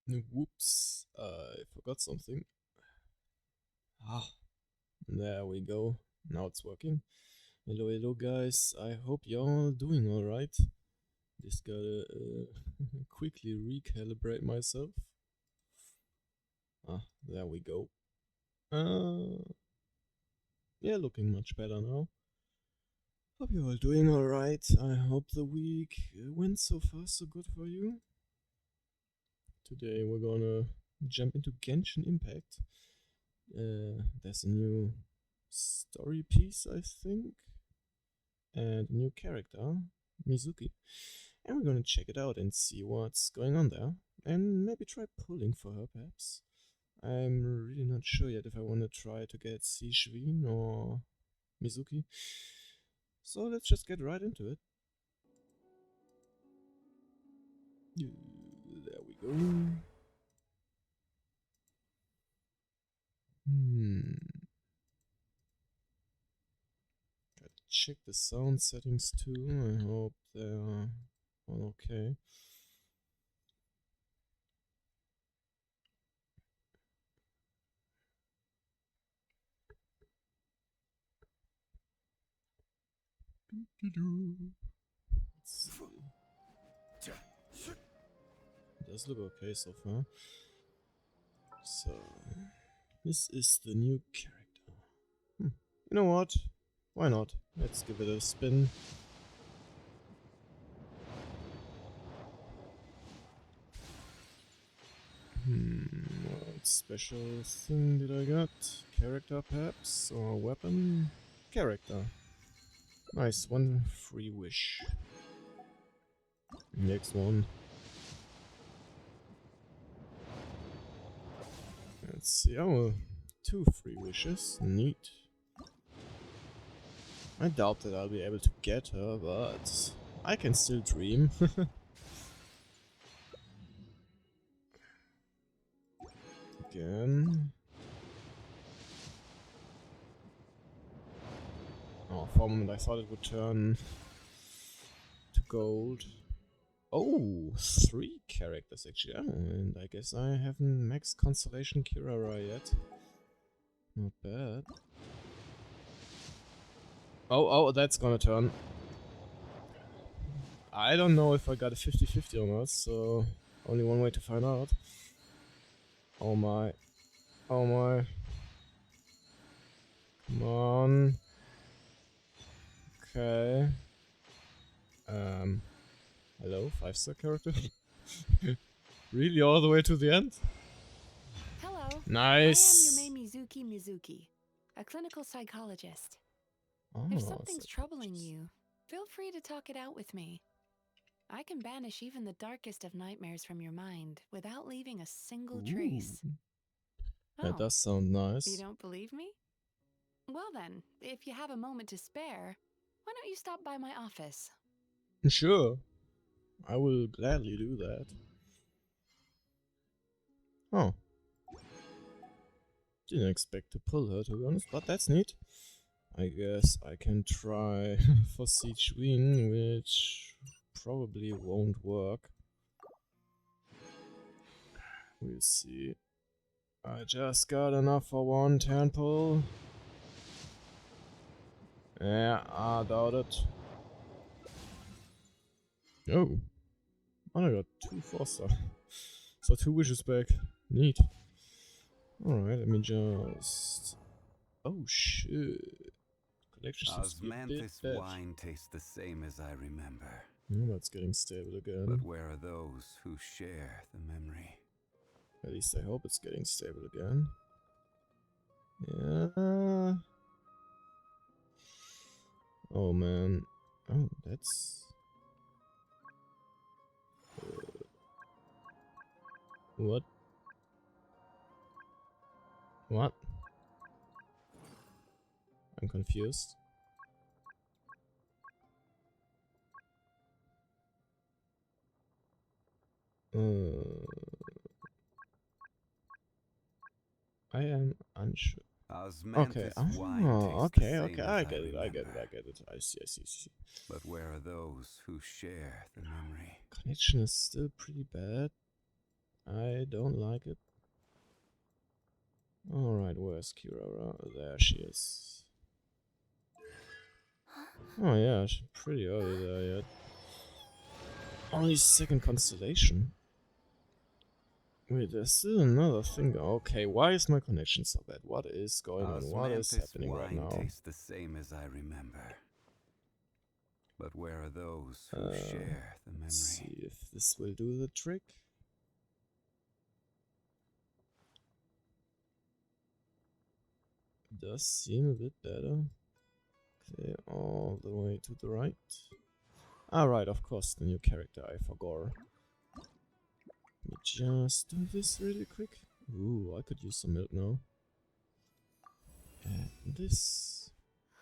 Whoops, I forgot something. Ah, there we go. Now it's working. Hello, hello guys. I hope you're all doing alright. Just gotta quickly recalibrate myself. Ah, there we go. Yeah, looking much better now. Hope you're all doing alright. I hope the week went so far so good for you. Today we're gonna jump into Genshin Impact. There's a new story piece, I think, and a new character, Mizuki. And we're gonna check it out and see what's going on there, and maybe try pulling for her, perhaps. I'm really not sure yet if I want to try to get Shvin or Mizuki. So let's just get right into it. There we go. Gotta check the sound settings too. I hope they're all okay. Let's see. Does look okay so far. So, this is the new character. You know what? Why not? Let's give it a spin. What special thing did I get? Character perhaps? Or weapon? Character. Nice, one free wish. Next one. Let's see, oh, two free wishes. Neat. I doubt that I'll be able to get her, but I can still dream. Again. Oh, for a moment I thought it would turn to gold. Oh, three characters actually. Oh, and I guess I haven't maxed Constellation Kirara yet. Not bad. Oh, that's gonna turn. I don't know if I got a 50-50 or not, so only one way to find out. Oh my. Oh my. Come on. Okay. Hello, 5-star character? Really, all the way to the end? Hello. Nice! I am Mizuki, a clinical psychologist. If Oh, something's troubling psychologist. you, feel free to talk it out with me. I can banish even the darkest of nightmares from your mind without leaving a single Ooh, trace. that Oh, does sound you nice. don't believe me? Well then, if you have a moment to spare, why don't you stop by my office? Sure, I will gladly do that. Oh, didn't expect to pull her, to be honest, but that's neat. I guess I can try for Siege Wing, which probably won't work. We'll see. I just got enough for one turn pull. Yeah, I doubt it. Oh, and I got 2 4-star. So 2 wishes back. Neat. Alright, let me just... Oh shit. Collection seems to be a bit Osmanthus bad. wine tastes the same as I remember. Oh, that's getting stable again. But where are those who share the memory? At least I hope it's getting stable again. Yeah. Oh man. Oh, that's... What? What? I'm confused. I am unsure. Okay. Osmanthus wine Oh, tastes the okay, okay. same as I I get it. I get it. remember. I get it. I see. I see. I see. But where are those who share the memory? Connection is still pretty bad. I don't like it. Alright, where's Kirara? There she is. Oh yeah, she's pretty early there yet. Only second constellation. Wait, there's still another thing. Okay, why is my connection so bad? What is going on? What is Osmanthus happening right wine now? tastes the same as I remember. But where are those who share the Let's see memory? if this will do the trick. Does seem a bit better. Okay, all the way to the right. Ah, right, of course, the new character, I forgot. Let me just do this really quick. Ooh, I could use some milk now. And this.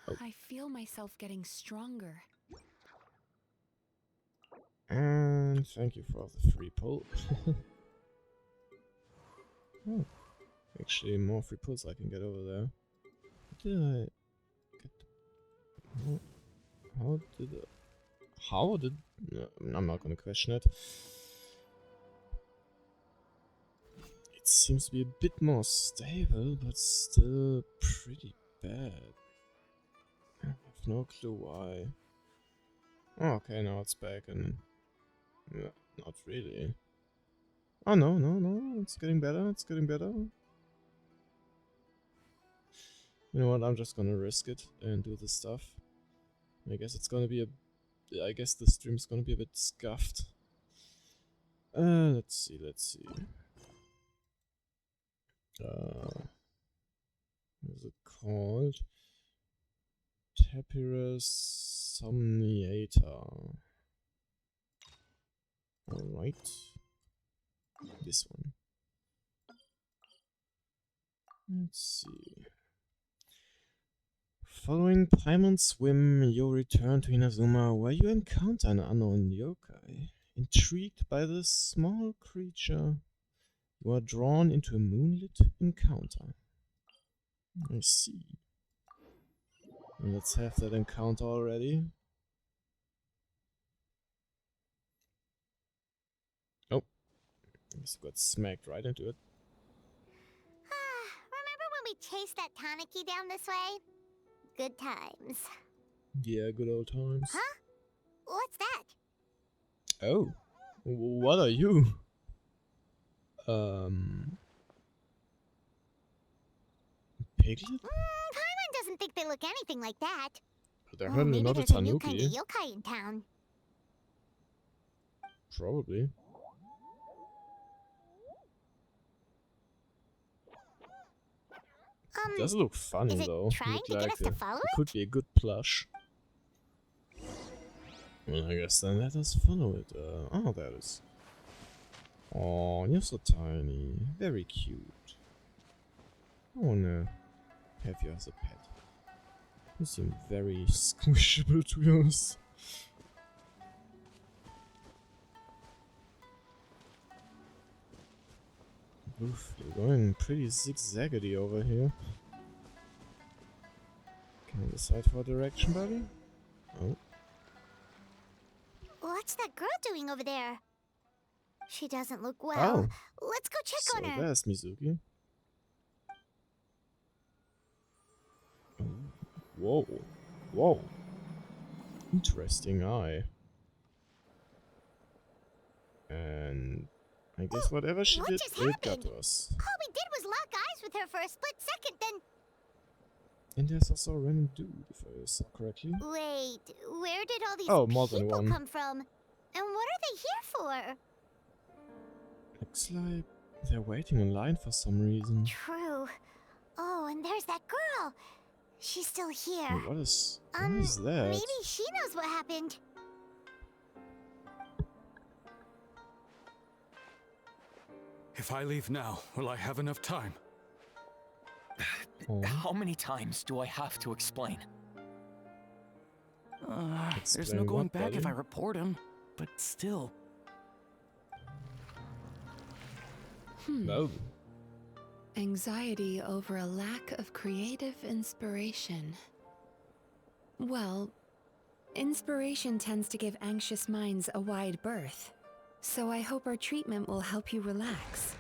Oh. I feel myself getting stronger. And thank you for the free pull. Oh, actually, more free pulls I can get over there. Did I get the... How did... No, I'm not gonna question it. It seems to be a bit more stable, but still pretty bad. I have no clue why. Oh, okay, now it's back and... Yeah, not really. Oh, no, it's getting better, it's getting better. You know what, I'm just gonna risk it and do this stuff. I guess it's gonna be a... I guess the stream's gonna be a bit scuffed. Let's see. What is it called? Tapirus Somniator. Alright. This one. Let's see. Following Paimon's swim, you return to Inazuma, where you encounter an unknown yokai. Intrigued by this small creature, you are drawn into a moonlit encounter. I see. Let's have that encounter already. Oh, I guess I got smacked right into it. Remember when we chased that Tanuki down this way? Good times. Yeah, good old times. Huh? What's that? Oh, what are you? Piglet? Paimon doesn't think they look anything like that. They're Oh, certainly maybe not a there's a new kind of tanuki. yokai in town. Probably. Does look funny is it though. trying Look to get like us to follow it it? could be a good plush. Well, I guess then let us follow it. Oh, there it is. Oh, you're so tiny. Very cute. I wanna have you as a pet. You seem very squishable, to be honest. Oof, you're going pretty zigzaggedy over here. Can I decide for a direction, buddy? Oh. What's that girl doing over there? She doesn't look well. Let's go check So on her. there's Mizuki. Whoa. Whoa. Interesting eye. And I guess whatever she What did, just it got happened? to us. All we did was lock eyes with her for a split second, then... And there's also a random dude, if I saw correctly. Wait, where did all these More than people one. come from? And what are they here for? Looks like they're waiting in line for some reason. True. Oh, and there's that girl. She's still here. Wait, what is that? Maybe she knows what happened. If I leave now, will I have enough time? Oh, How many times do I have to explain? There's Explain no going what, back if buddy? I report him, but still. no. Anxiety over a lack of creative inspiration. Well, inspiration tends to give anxious minds a wide berth. So I hope our treatment will help you relax.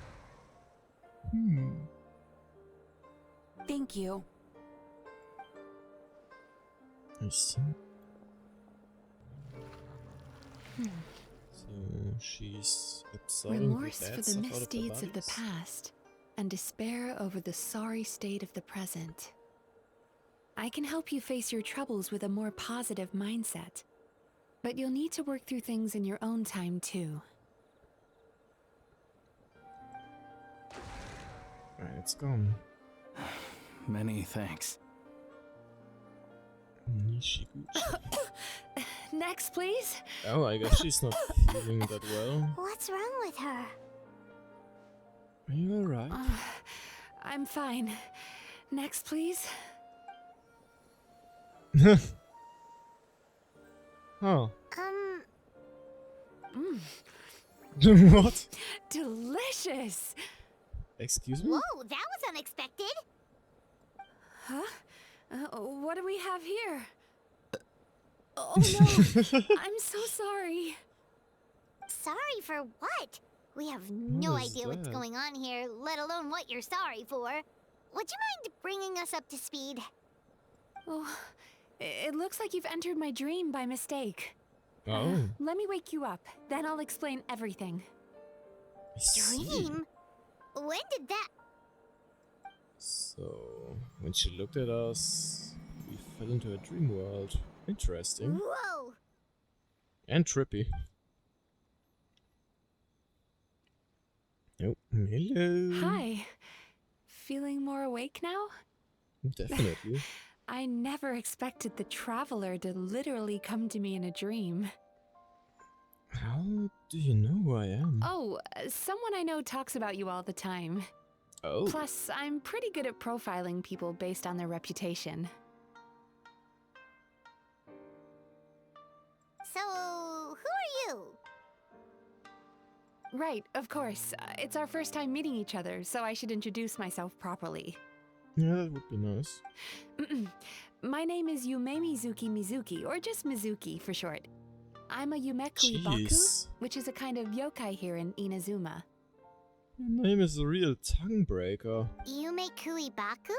Thank you. I see. So she's absorbing Remorse the for bad the stuff out of the misdeeds of the bodies? past, and despair over the sorry state of the present. I can help you face your troubles with a more positive mindset, but you'll need to work through things in your own time too. Right, it's gone. Many thanks. Nishiguchi. Next, please. Oh, I guess she's not feeling that well. What's wrong with her? Are you alright? I'm fine. Next, please. Oh. What? Delicious. Excuse me? Whoa, that was unexpected. Huh? What do we have here? Oh no, I'm so sorry. Sorry for what? We have no What is idea what's that? going on here, let alone what you're sorry for. Would you mind bringing us up to speed? Oh, it looks like you've entered my dream by mistake. Oh. Let me wake you up, then I'll explain everything. I see. Dream? When did that... So, when she looked at us, we fell into a dream world. Interesting. Whoa! And trippy. Oh, hello. Hi. Feeling more awake now? Definitely. I never expected the traveler to literally come to me in a dream. How do you know who I am? Oh, someone I know talks about you all the time. Oh. Plus, I'm pretty good at profiling people based on their reputation. So, who are you? Right, of course. It's our first time meeting each other, so I should introduce myself properly. Yeah, that would be nice. My name is Mizuki, or just Mizuki for short. I'm a Yumekui Baku, Jeez. which is a kind of yokai here in Inazuma. Your name is a real tongue breaker. Yume Kuibaku?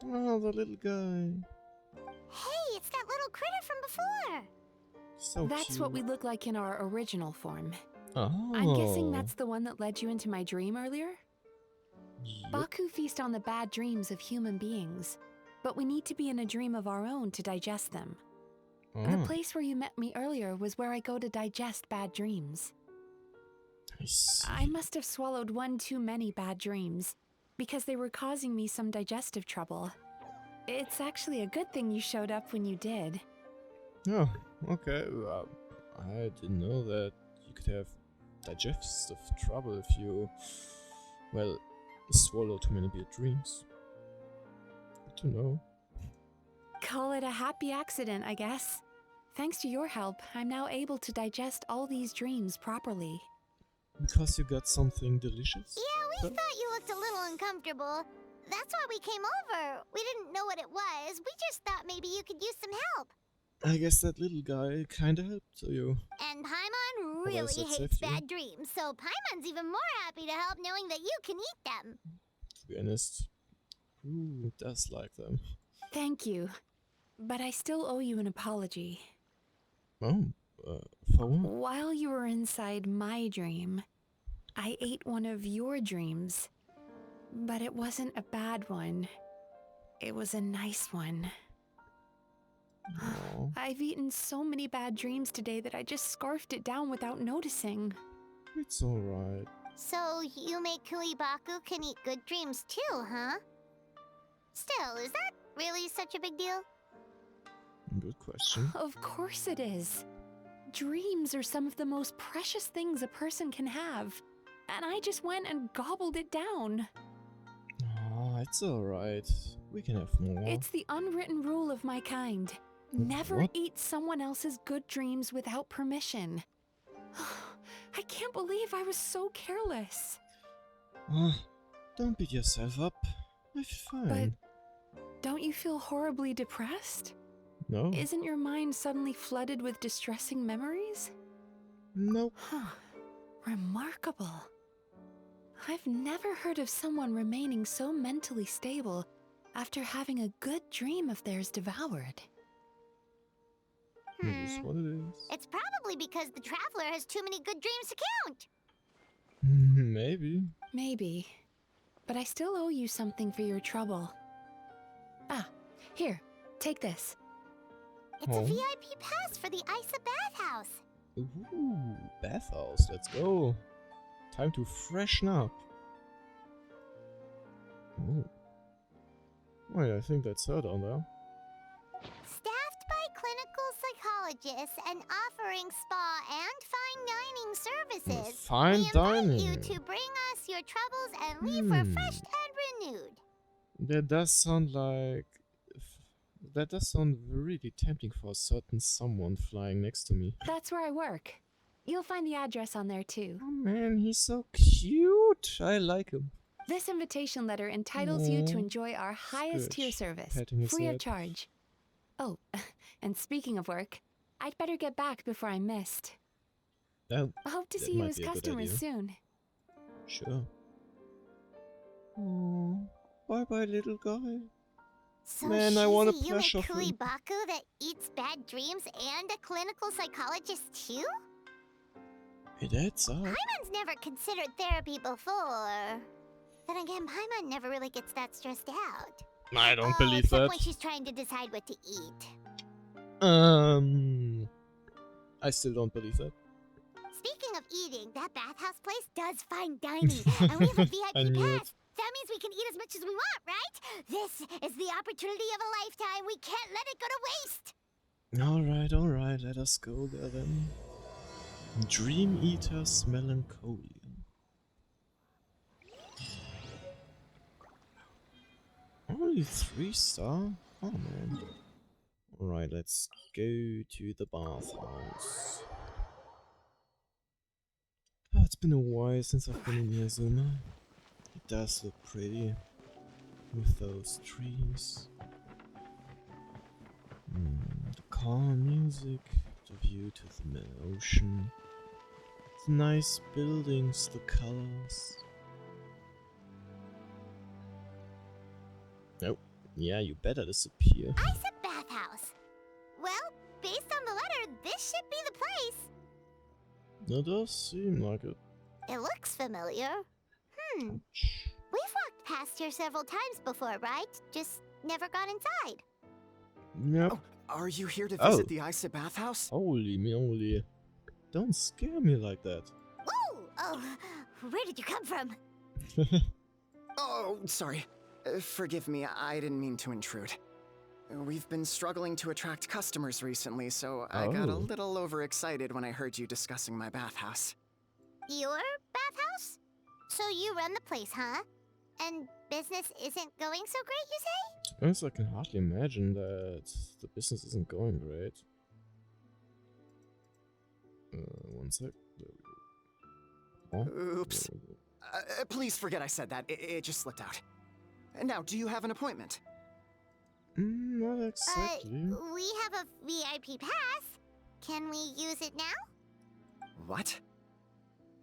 Oh, the little guy. Hey, it's that little critter from before. So That's cute. what we look like in our original form. Oh. I'm guessing that's the one that led you into my dream earlier? Yep. Baku feast on the bad dreams of human beings, but we need to be in a dream of our own to digest them. The Oh, place where you met me earlier was where I go to digest bad dreams. I see. I must have swallowed one too many bad dreams, because they were causing me some digestive trouble. It's actually a good thing you showed up when you did. Oh, okay. I didn't know that you could have digestive trouble if you, well, swallow too many bad dreams. Good to know. Call it a happy accident, I guess. Thanks to your help, I'm now able to digest all these dreams properly. Because you got something delicious? Yeah, we Huh? thought you looked a little uncomfortable. That's why we came over. We didn't know what it was. We just thought maybe you could use some help. I guess that little guy kinda helped you. And Paimon Otherwise really I'd hates save you. bad dreams, so Paimon's even more happy to help knowing that you can eat them. To be honest, who does like them? Thank you, but I still owe you an apology. Oh, for what? While you were inside my dream, I ate one of your dreams. But it wasn't a bad one. It was a nice one. Aw. I've eaten so many bad dreams today that I just scarfed it down without noticing. It's alright. So Yume Kuibaku can eat good dreams too, huh? Still, is that really such a big deal? Good question. Of course it is. Dreams are some of the most precious things a person can have. And I just went and gobbled it down. Oh, it's alright. We can have more. It's the unwritten rule of my kind. Never What? eat someone else's good dreams without permission. I can't believe I was so careless. Don't beat yourself up. I feel fine. Don't you feel horribly depressed? No? Isn't your mind suddenly flooded with distressing memories? Nope. Huh. Remarkable. I've never heard of someone remaining so mentally stable after having a good dream of theirs devoured. It is what it is. It's probably because the traveler has too many good dreams to count. Maybe. Maybe. But I still owe you something for your trouble. Ah, here, take this. It's a VIP pass for the Isa bathhouse. Ooh, bathhouse. Let's go. Time to freshen up. Oh. Wait, I think that's her down there. Staffed by clinical psychologists and offering spa and fine dining services. Fine we invite dining. you to bring us your troubles and leave refreshed and renewed. That does sound like... That does sound really tempting for a certain someone flying next to me. That's where I work. You'll find the address on there too. Oh man, he's so cute. I like him. This invitation letter entitles you to Aw, enjoy our highest tier good. service, Petting his free of head. charge. Oh, and speaking of work, I'd better get back before I'm missed. That, I hope to That see you might as be a good customers idea. soon. sure. Oh, bye bye, little guy. So Man, I she's want a a Yume pleasure for him. Kuibaku that eats bad dreams and a clinical psychologist too? It adds up. Paimon's never considered therapy before. Then again, Paimon never really gets that stressed out. I don't Oh, believe except that. when she's trying to decide what to eat. I still don't believe that. Speaking of eating, that bathhouse place does fine dining, and we have a I VIP knew it. pass. That means we can eat as much as we want, right? This is the opportunity of a lifetime. We can't let it go to waste. Alright, let us go there then. Dream Eater's Melancholia. Only 3-star? Oh man. Alright, let's go to the bathhouse. Oh, it's been a while since I've been in Yazuma. It does look pretty. With those trees. The calm music, the view to the ocean. The nice buildings, the colors. Oh, yeah, you better disappear. Isa bathhouse. Well, based on the letter, this should be the place. It does seem like it. It looks familiar. We've walked past here several times before, right? Just never got inside. Yep. Oh, are you here to Oh. visit the Isa bathhouse? Holy moly. Don't scare me like that. Whoa! Oh, where did you come from? Oh, sorry. Forgive me, I didn't mean to intrude. We've been struggling to attract customers recently, so I got a Oh. little overexcited when I heard you discussing my bathhouse. Your bathhouse? So you run the place, huh? And business isn't going so great, you say? To be honest, I can hardly imagine that the business isn't going great. One sec. There we go. Oh, Oops. there we go. Please forget I said that. It just slipped out. Now, do you have an appointment? Not exactly. We have a VIP pass. Can we use it now? What?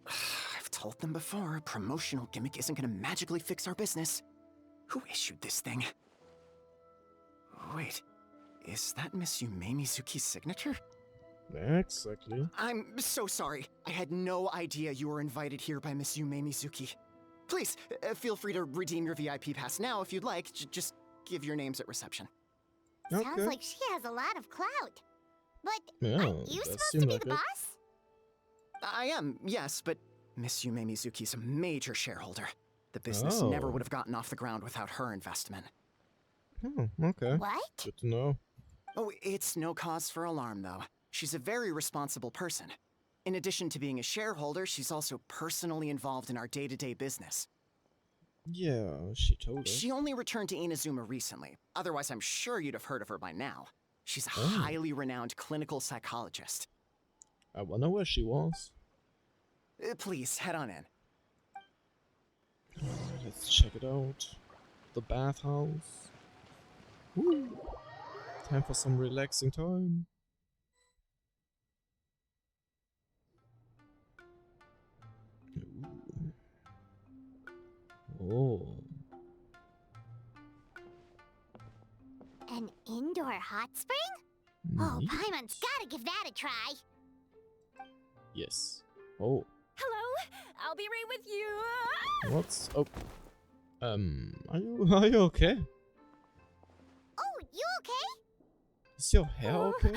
I've told them before, a promotional gimmick isn't gonna magically fix our business. Who issued this thing? Wait, is that Miss Yume Mizuki's signature? Exactly. I'm so sorry. I had no idea you were invited here by Miss Yume Mizuki. Please, feel free to redeem your VIP pass now if you'd like. Just give your names at reception. Sounds Okay. like she has a lot of clout. But Yeah, aren't you does supposed seem to be like the it. boss? I am, yes, but Miss Yume Mizuki's a major shareholder. The business never Oh. would have gotten off the ground without her investment. Oh, okay. What? Good to know. Oh, it's no cause for alarm, though. She's a very responsible person. In addition to being a shareholder, she's also personally involved in our day-to-day business. Yeah, she told us. She only returned to Inazuma recently. Otherwise, I'm sure you'd have heard of her by now. She's a Oh. highly renowned clinical psychologist. I wonder where she was. Please, head on in. Alright, let's check it out. The bathhouse. Woo. Time for some relaxing time. Ooh. Oh. An indoor hot spring? Oh, Neat. Paimon's gotta give that a try. Yes. Oh. Hello? I'll be right with you. What's... Oh. Are you okay? Oh, you okay? Is your hair okay?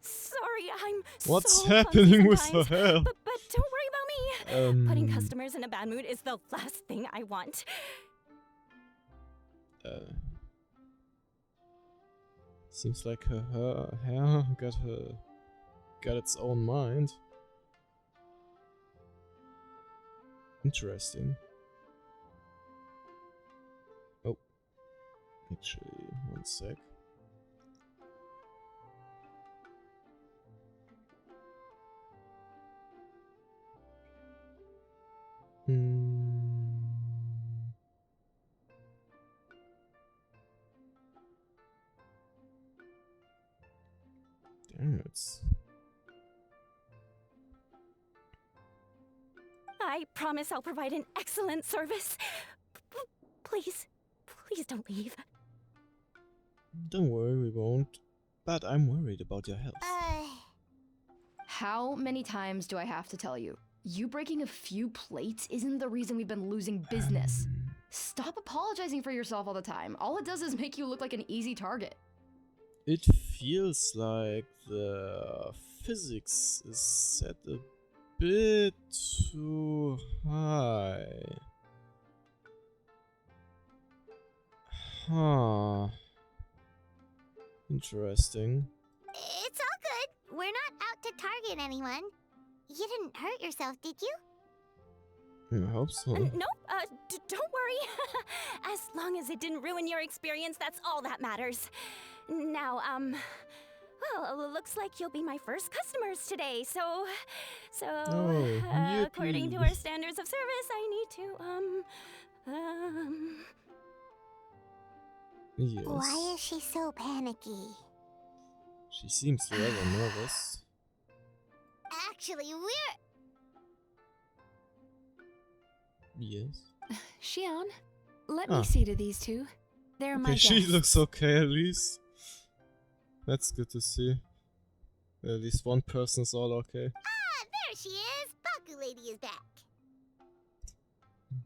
Sorry, I'm What's so happening clumsy with her sometimes, hair? But don't worry about me. Putting customers in a bad mood is the last thing I want. Seems like her hair got its own mind. Interesting. Oh, actually, one sec. Damn it. I promise I'll provide an excellent service. Please, please don't leave. Don't worry, we won't. But I'm worried about your health. How many times do I have to tell you? You breaking a few plates isn't the reason we've been losing business. Stop apologizing for yourself all the time. All it does is make you look like an easy target. It feels like the physics is set a bit too high. Huh. Interesting. It's all good. We're not out to target anyone. You didn't hurt yourself, did you? I hope so. Nope, don't worry. As long as it didn't ruin your experience, that's all that matters. Now, well, looks like you'll be my first customers today, so, according to yippee. our standards of service, I need to, Yes. Why is she so panicky? She seems rather nervous. Actually, we're... Yes. Xion, let Ah. me see to these two. They're my Okay, she guests. looks okay at least. That's good to see. At least one person's all okay. Ah, there she is! Baku Lady is back.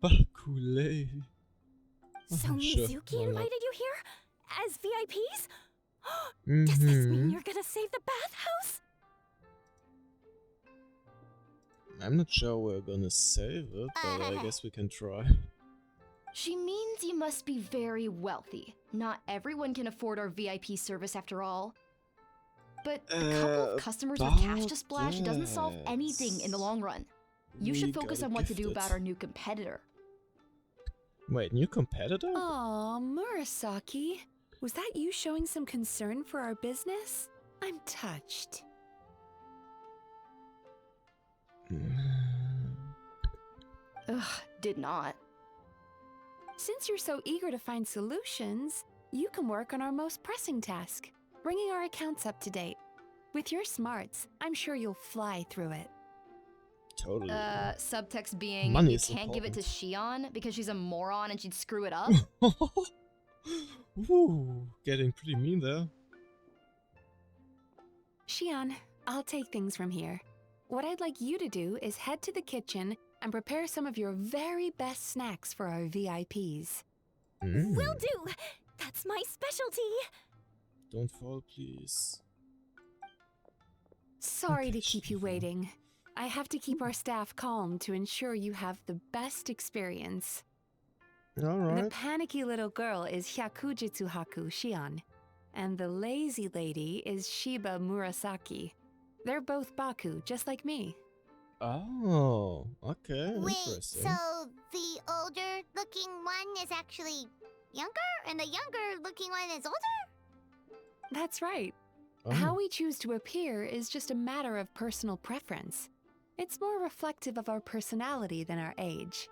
Baku Lady. So Sure, Mizuki why not? invited you here? As VIPs? Does this mean you're gonna save the bathhouse? I'm not sure we're gonna save it, but I guess we can try. She means you must be very wealthy. Not everyone can afford our VIP service after all. But a couple of customers with cash to splash doesn't solve anything in the long run. You should focus on what to do about our new competitor. Wait, new competitor? Aw, Murasaki. Was that you showing some concern for our business? I'm touched. Ugh, did not. Since you're so eager to find solutions, you can work on our most pressing task, bringing our accounts up to date. With your smarts, I'm sure you'll fly through it. Totally. Subtext being, Money you is can't give it to Xion because she's a moron and she'd screw it up? Ooh, getting pretty mean there. Xion, I'll take things from here. What I'd like you to do is head to the kitchen and prepare some of your very best snacks for our VIPs. Will do! That's my specialty! Don't fall, please. Sorry Okay, to keep you Shiva. waiting. I have to keep our staff calm to ensure you have the best experience. The Alright. panicky little girl is Hyakujitsu Haku Xion, and the lazy lady is Shiba Murasaki. They're both Baku, just like me. Oh, okay. Wait, Interesting. so the older looking one is actually younger, and the younger looking one is older? That's right. Oh. How we choose to appear is just a matter of personal preference. It's more reflective of our personality than our age.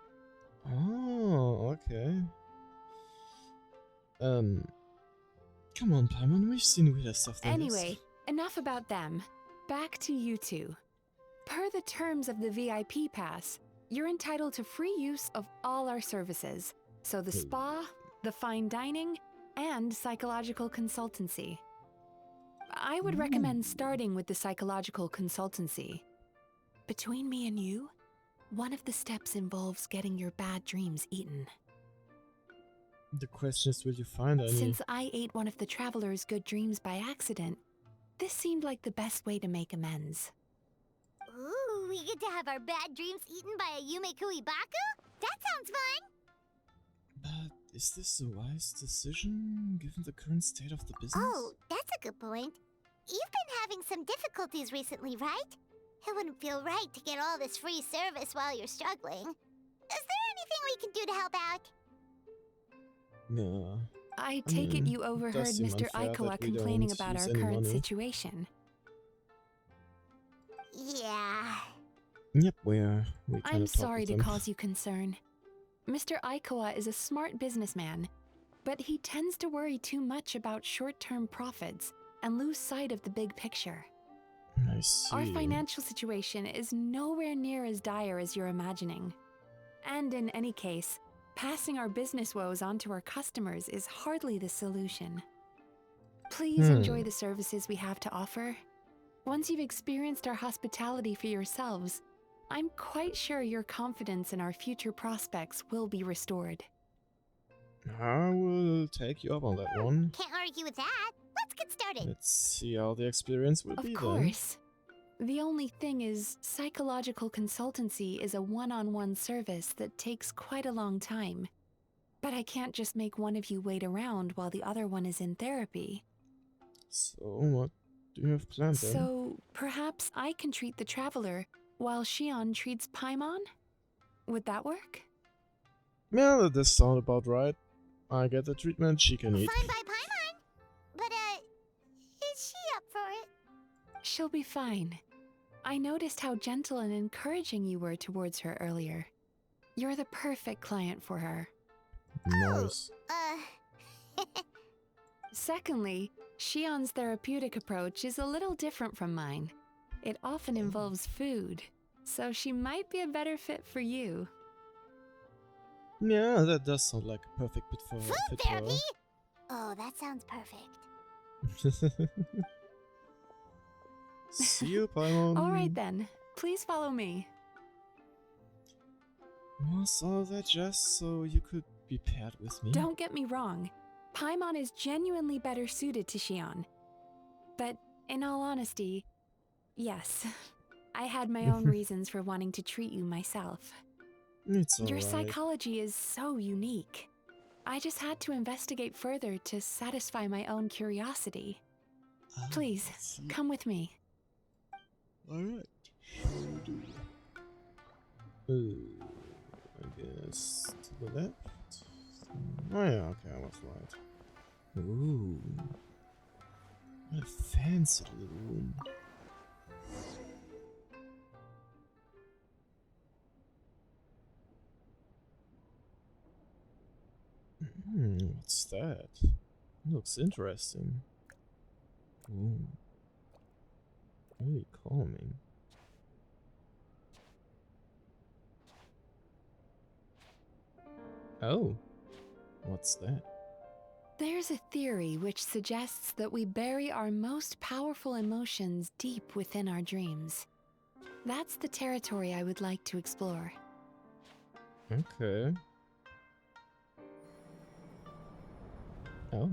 Oh, okay. Come on, Paimon, we've seen weirder stuff than Anyway, enough about them. Back to you two. Per the terms of the VIP pass, you're entitled to free use of all our services. So the spa, the fine dining, and psychological consultancy. I would recommend starting with the psychological consultancy. Between me and you, one of the steps involves getting your bad dreams eaten. this. The question is, will you find any? Since I ate one of the traveler's good dreams by accident, this seemed like the best way to make amends. Ooh, we get to have our bad dreams eaten by a Yume Baku? That sounds fun! But is this a wise decision, given the current state of the business? Oh, that's a good point. You've been having some difficulties recently, right? It wouldn't feel right to get all this free service while you're struggling. Is there anything we can do to help out? Yeah. I take it you it overheard does seem Mr. unfair Aikawa that we complaining don't about use our any current money. situation. Yeah. Yep, we kind I'm of sorry to cause you concern. Mr. Aikawa is a smart businessman, but he tends to worry too much about short-term profits and lose sight of the big picture. I see. Our financial situation is nowhere near as dire as you're imagining. And in any case, passing our business woes on to our customers is hardly the solution. Please enjoy the services we have to offer. Once you've experienced our hospitality for yourselves, I'm quite sure your confidence in our future prospects will be restored. I will take you up on that one. Can't argue with that. Let's get started. Let's see how the experience will be Of course. The only thing is, psychological consultancy is a one-on-one service that takes quite a long time. But I can't just make one of you wait around while the other one is in therapy. then. So, what do you have planned then? So, perhaps I can treat the traveler while Shion treats Paimon? Would that work? Yeah, that does sound about right. I get the treatment, she can eat. Fine by Paimon. But, is she up for it? She'll be fine. I noticed how gentle and encouraging you were towards her earlier. You're the perfect client for her. Nice. Secondly, Shion's therapeutic approach is a little different from mine. It often involves food, so she might be a better fit for you. Yeah, that does sound like a perfect fit for Food her. therapy? Oh, that sounds perfect. See you, Paimon. All right then, please follow me. Was all that just so you could be paired with me? Don't get me wrong, Paimon is genuinely better suited to Shion. But in all honesty, yes, I had my own reasons for wanting to treat you myself. It's Your alright. psychology is so unique. I just had to investigate further to satisfy my own curiosity. Please, come with me. Alright. Shall we do? I guess to the left. Oh yeah, okay, I was right. Ooh. What a fancy little room. What's that? Looks interesting. Ooh. Really calming. Oh. What's that? There's a theory which suggests that we bury our most powerful emotions deep within our dreams. That's the territory I would like to explore. Okay. Oh.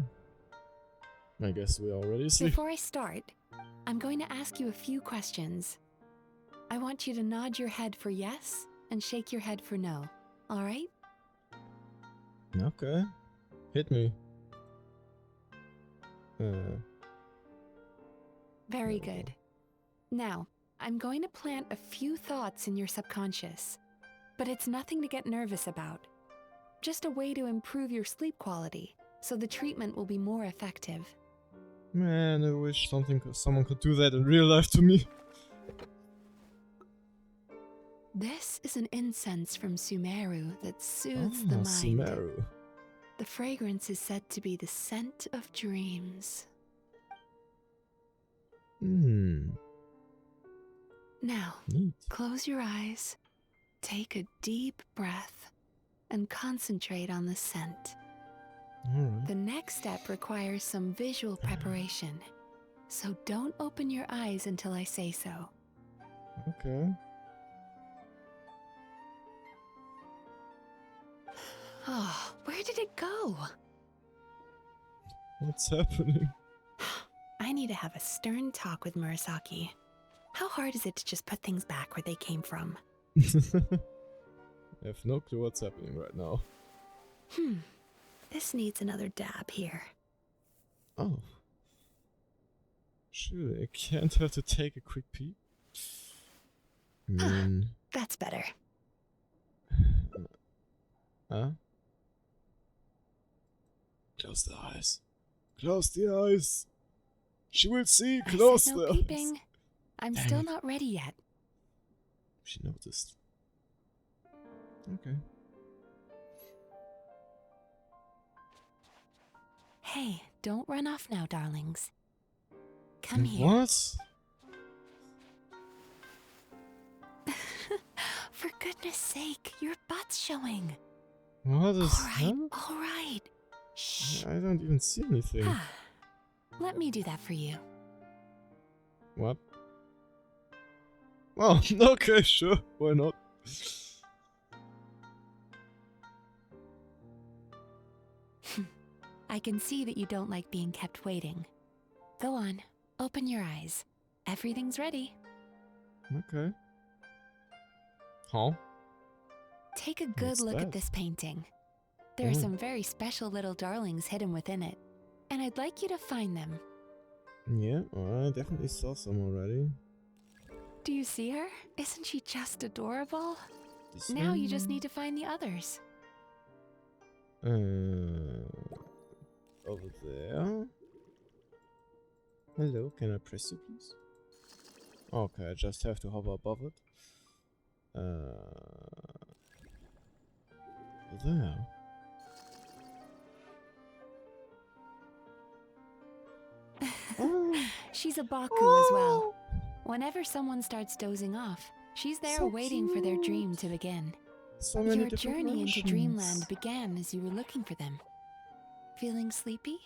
I guess we already see. Before I start, I'm going to ask you a few questions. I want you to nod your head for yes and shake your head for no. All right? Okay. Hit me. Very good. Now, I'm going to plant a few thoughts in your subconscious, but it's nothing to get nervous about. Just a way to improve your sleep quality, so the treatment will be more effective. Man, I wish someone could do that in real life to me. This is an incense from Sumeru that soothes the mind. Sumeru. The fragrance is said to be the scent of dreams. Now, Neat. close your eyes, take a deep breath, and concentrate on the scent. Alright. The next step requires some visual preparation, so don't open your eyes until I say so. Okay. Oh, where did it go? What's happening? I need to have a stern talk with Murasaki. How hard is it to just put things back where they came from? I have no clue what's happening right now. This needs another dab here. Oh. Surely I can't have to take a quick peek. I mean... That's better. Huh? Close the eyes. Close the eyes. She will see. Close I said the no eyes. peeping. I'm Dang still it. not ready yet. She noticed. Okay. Hey, don't run off now, darlings. Come here. What? For goodness sake, your butt's showing. What is All that? right. Shh. I don't even see anything. Let me do that for you. What? Oh, okay, sure. Why not? I can see that you don't like being kept waiting. Go on, open your eyes. Everything's ready. Okay. Huh? Take a good What's look that? at this painting. There are Oh. some very special little darlings hidden within it, and I'd like you to find them. Yeah, I definitely saw some already. Do you see her? Isn't she just adorable? This Now you one? just need to find the others. Over there. Hello, can I press you, please? Okay, I just have to hover above it. There. Oh. She's a Baku as well. Whenever someone starts dozing off, she's there So waiting for their cute. dream to begin. So many Your different journey into versions. dreamland began as you were looking for them. Feeling sleepy?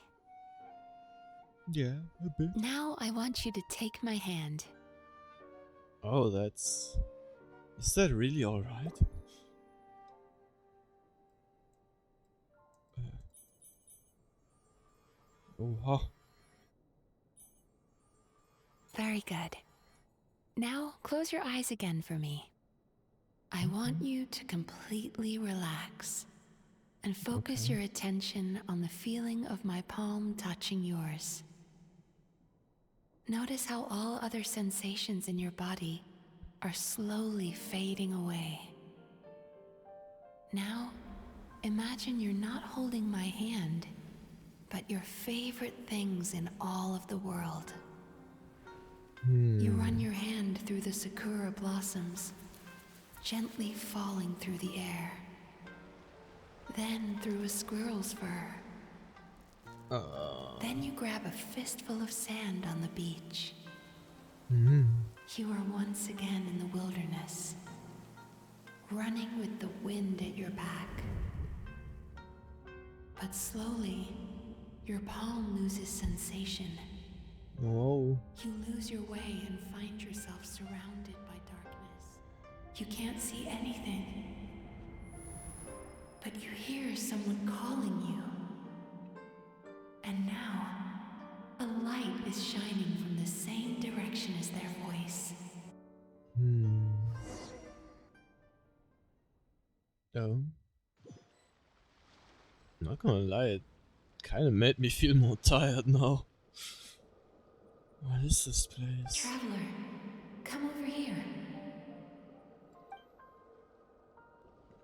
Yeah, a bit. Now I want you to take my hand. Oh, that's... Is that really alright? Oh, wow. Very good. Now close your eyes again for me. I want you to completely relax and focus Okay. your attention on the feeling of my palm touching yours. Notice how all other sensations in your body are slowly fading away. Now, imagine you're not holding my hand, but your favorite things in all of the world. You run your hand through the sakura blossoms, gently falling through the air. Then through a squirrel's fur. Then you grab a fistful of sand on the beach. You are once again in the wilderness, running with the wind at your back. But slowly, your palm loses sensation. Whoa. You lose your way and find yourself surrounded by darkness. You can't see anything. But you hear someone calling you. And now, a light is shining from the same direction as their voice. Oh. Not gonna lie, it kinda made me feel more tired now. What is this place? Traveler, come over here.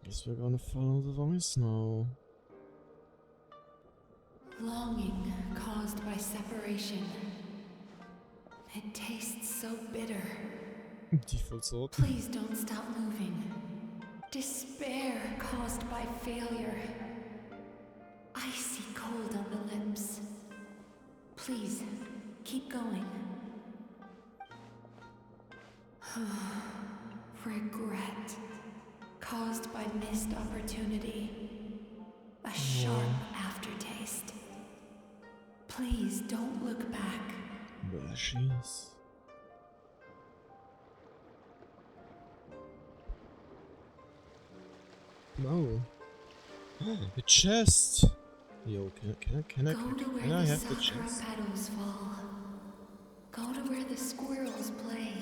Guess we're gonna follow the voice now. Longing caused by separation. It tastes so bitter. Default sword. Please don't stop moving. Despair caused by failure. I going. Regret caused by missed opportunity. A sharp aftertaste. Please don't look back. There she is. No. The chest! Yo, can Go to where I the have the sakura chest? petals fall. Go to where the squirrels play.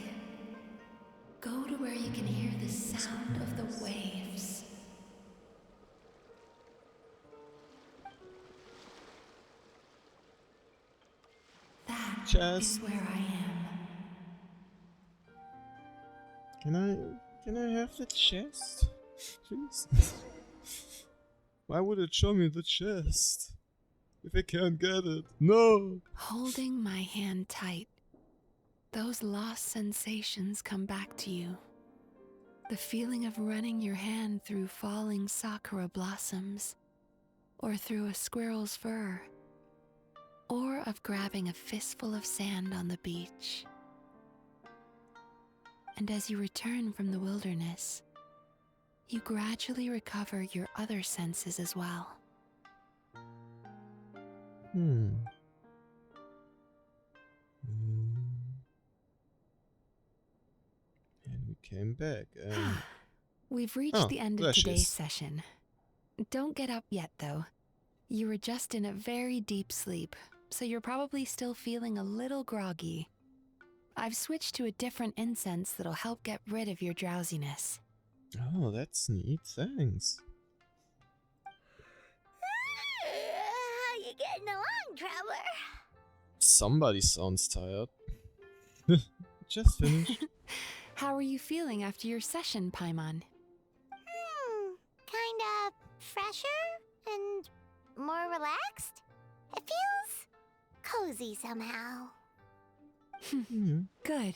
Go to where you can hear the sound of the waves. That is Chest. where I am. Can I have the chest? Please? Why would it show me the chest? If I can't get it. No! Holding my hand tight, those lost sensations come back to you. The feeling of running your hand through falling sakura blossoms, or through a squirrel's fur, or of grabbing a fistful of sand on the beach. And as you return from the wilderness, you gradually recover your other senses as well. And we came back. We've reached the end of today's session. Don't get up yet, though. You were just in a very deep sleep, so you're probably still feeling a little groggy. I've switched to a different incense that'll help get rid of your drowsiness. Oh, that's neat. Thanks. How you getting along, traveler? Somebody sounds tired. Just finished. How are you feeling after your session, Paimon? Kinda fresher and more relaxed. It feels cozy somehow. Good.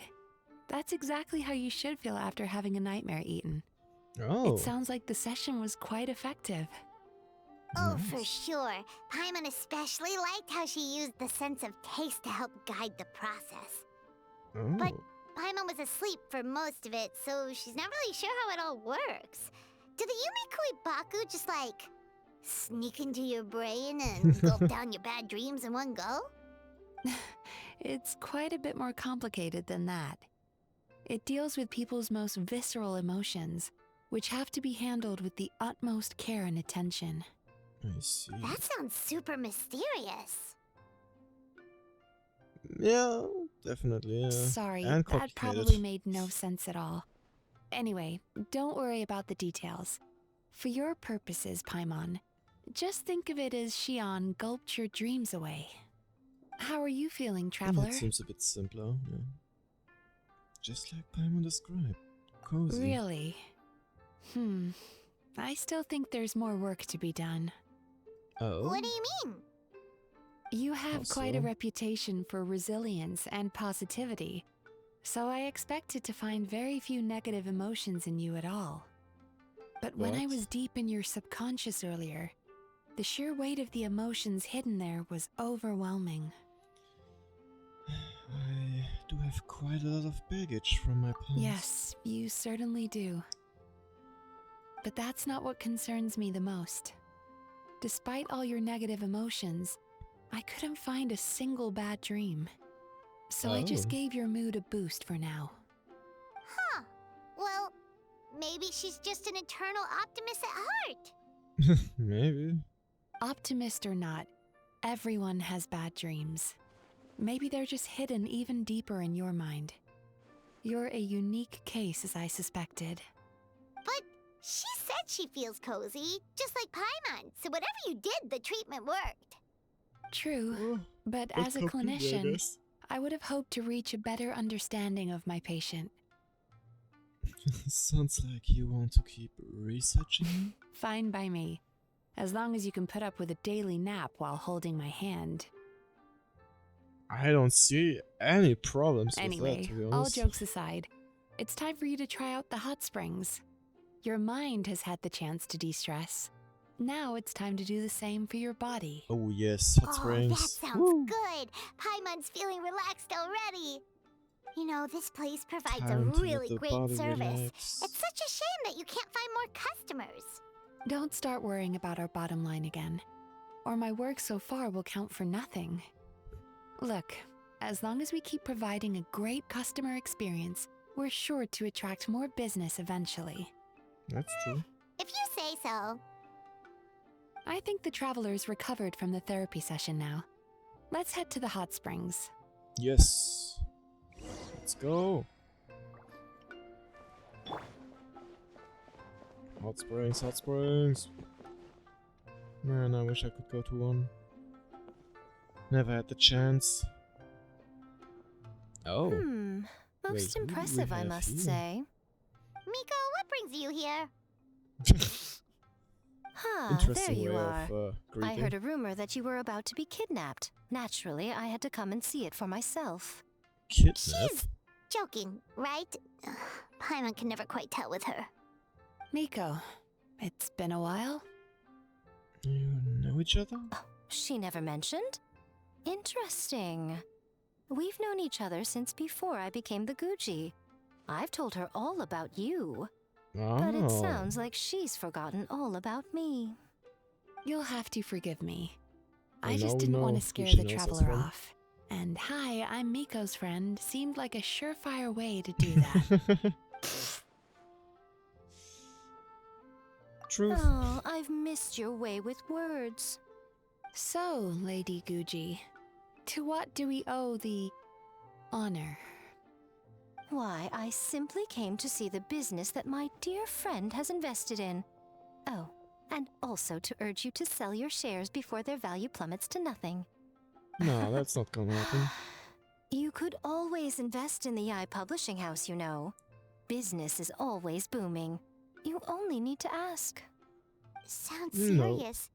That's exactly how you should feel after having a nightmare eaten. Oh. It sounds like the session was quite effective. Oh, for sure. Paimon especially liked how she used the sense of taste to help guide the process. Oh. But Paimon was asleep for most of it, so she's not really sure how it all works. Do the Yumi Kuibaku just like sneak into your brain and gulp down your bad dreams in one go? It's quite a bit more complicated than that. It deals with people's most visceral emotions, which have to be handled with the utmost care and attention. I see. That sounds super mysterious. Yeah, definitely. Yeah. Sorry, And that complicated. probably made no sense at all. Anyway, don't worry about the details. For your purposes, Paimon, just think of it as Shion gulped your dreams away. How are you feeling, traveler? It seems a bit simpler. Yeah. Just like Paimon described. Cozy. Really? I still think there's more work to be done. Oh. What do you mean? You have quite a so? reputation for resilience and positivity, so I expected to find very few negative emotions in you at all. But when I What? was deep in your subconscious earlier, the sheer weight of the emotions hidden there was overwhelming. I do have quite a lot of baggage from my past. Yes, you certainly do. But that's not what concerns me the most. Despite all your negative emotions, I couldn't find a single bad dream. So I just Oh. gave your mood a boost for now. Huh. Well, maybe she's just an eternal optimist at heart. Maybe. Optimist or not, everyone has bad dreams. Maybe they're just hidden even deeper in your mind. You're a unique case, as I suspected. But she said she feels cozy, just like Paimon. So whatever you did, the treatment worked. True, but What as a could be, I clinician, guess. I would have hoped to reach a better understanding of my patient. Sounds like you want to keep researching me. Fine by me, as long as you can put up with a daily nap while holding my hand. I don't see any problems with Anyway, that, to be all honest. jokes aside, it's time for you to try out the hot springs. Your mind has had the chance to de-stress. now it's time to do the same for your body. Oh yes, hot Oh, that springs. sounds Woo. good. Paimon's feeling relaxed already. You know, this place provides Time a to let really the great body service. relax. It's such a shame that you can't find more customers. Don't start worrying about our bottom line again, or my work so far will count for nothing. Look, as long as we keep providing a great customer experience, we're sure to attract more business eventually. That's true. If you say so. I think the travelers recovered from the therapy session now. Let's head to the hot springs. Yes. Let's go. Hot springs, hot springs. Man, I wish I could go to one. Never had the chance. Oh. Most Wait, who do we impressive, I have must here? say. Miko, what brings you here? There Interesting you way are. of I greeting. heard a rumor that you were about to be kidnapped. Naturally, I had to come and see it for myself. Kidnap? She's joking, right? Ugh, Paimon can never quite tell with her. Miko, it's been a while. You know each other? She never mentioned? Interesting. We've known each other since before I became the Guji. I've told her all about you, but it Oh. sounds like she's forgotten all about me. You'll have to forgive me. I I just know, didn't want no, to scare Gucci the knows us traveler well. off. And hi, I'm Miko's friend seemed like a surefire way to do that. Truth. Oh, I've missed your way with words. So, Lady Guji, to what do we owe the honor? Why, I simply came to see the business that my dear friend has invested in. Oh, and also to urge you to sell your shares before their value plummets to nothing. No, that's not gonna happen. You could always invest in the publishing house, you know. Business is always booming. You only need to ask. Sounds No. serious.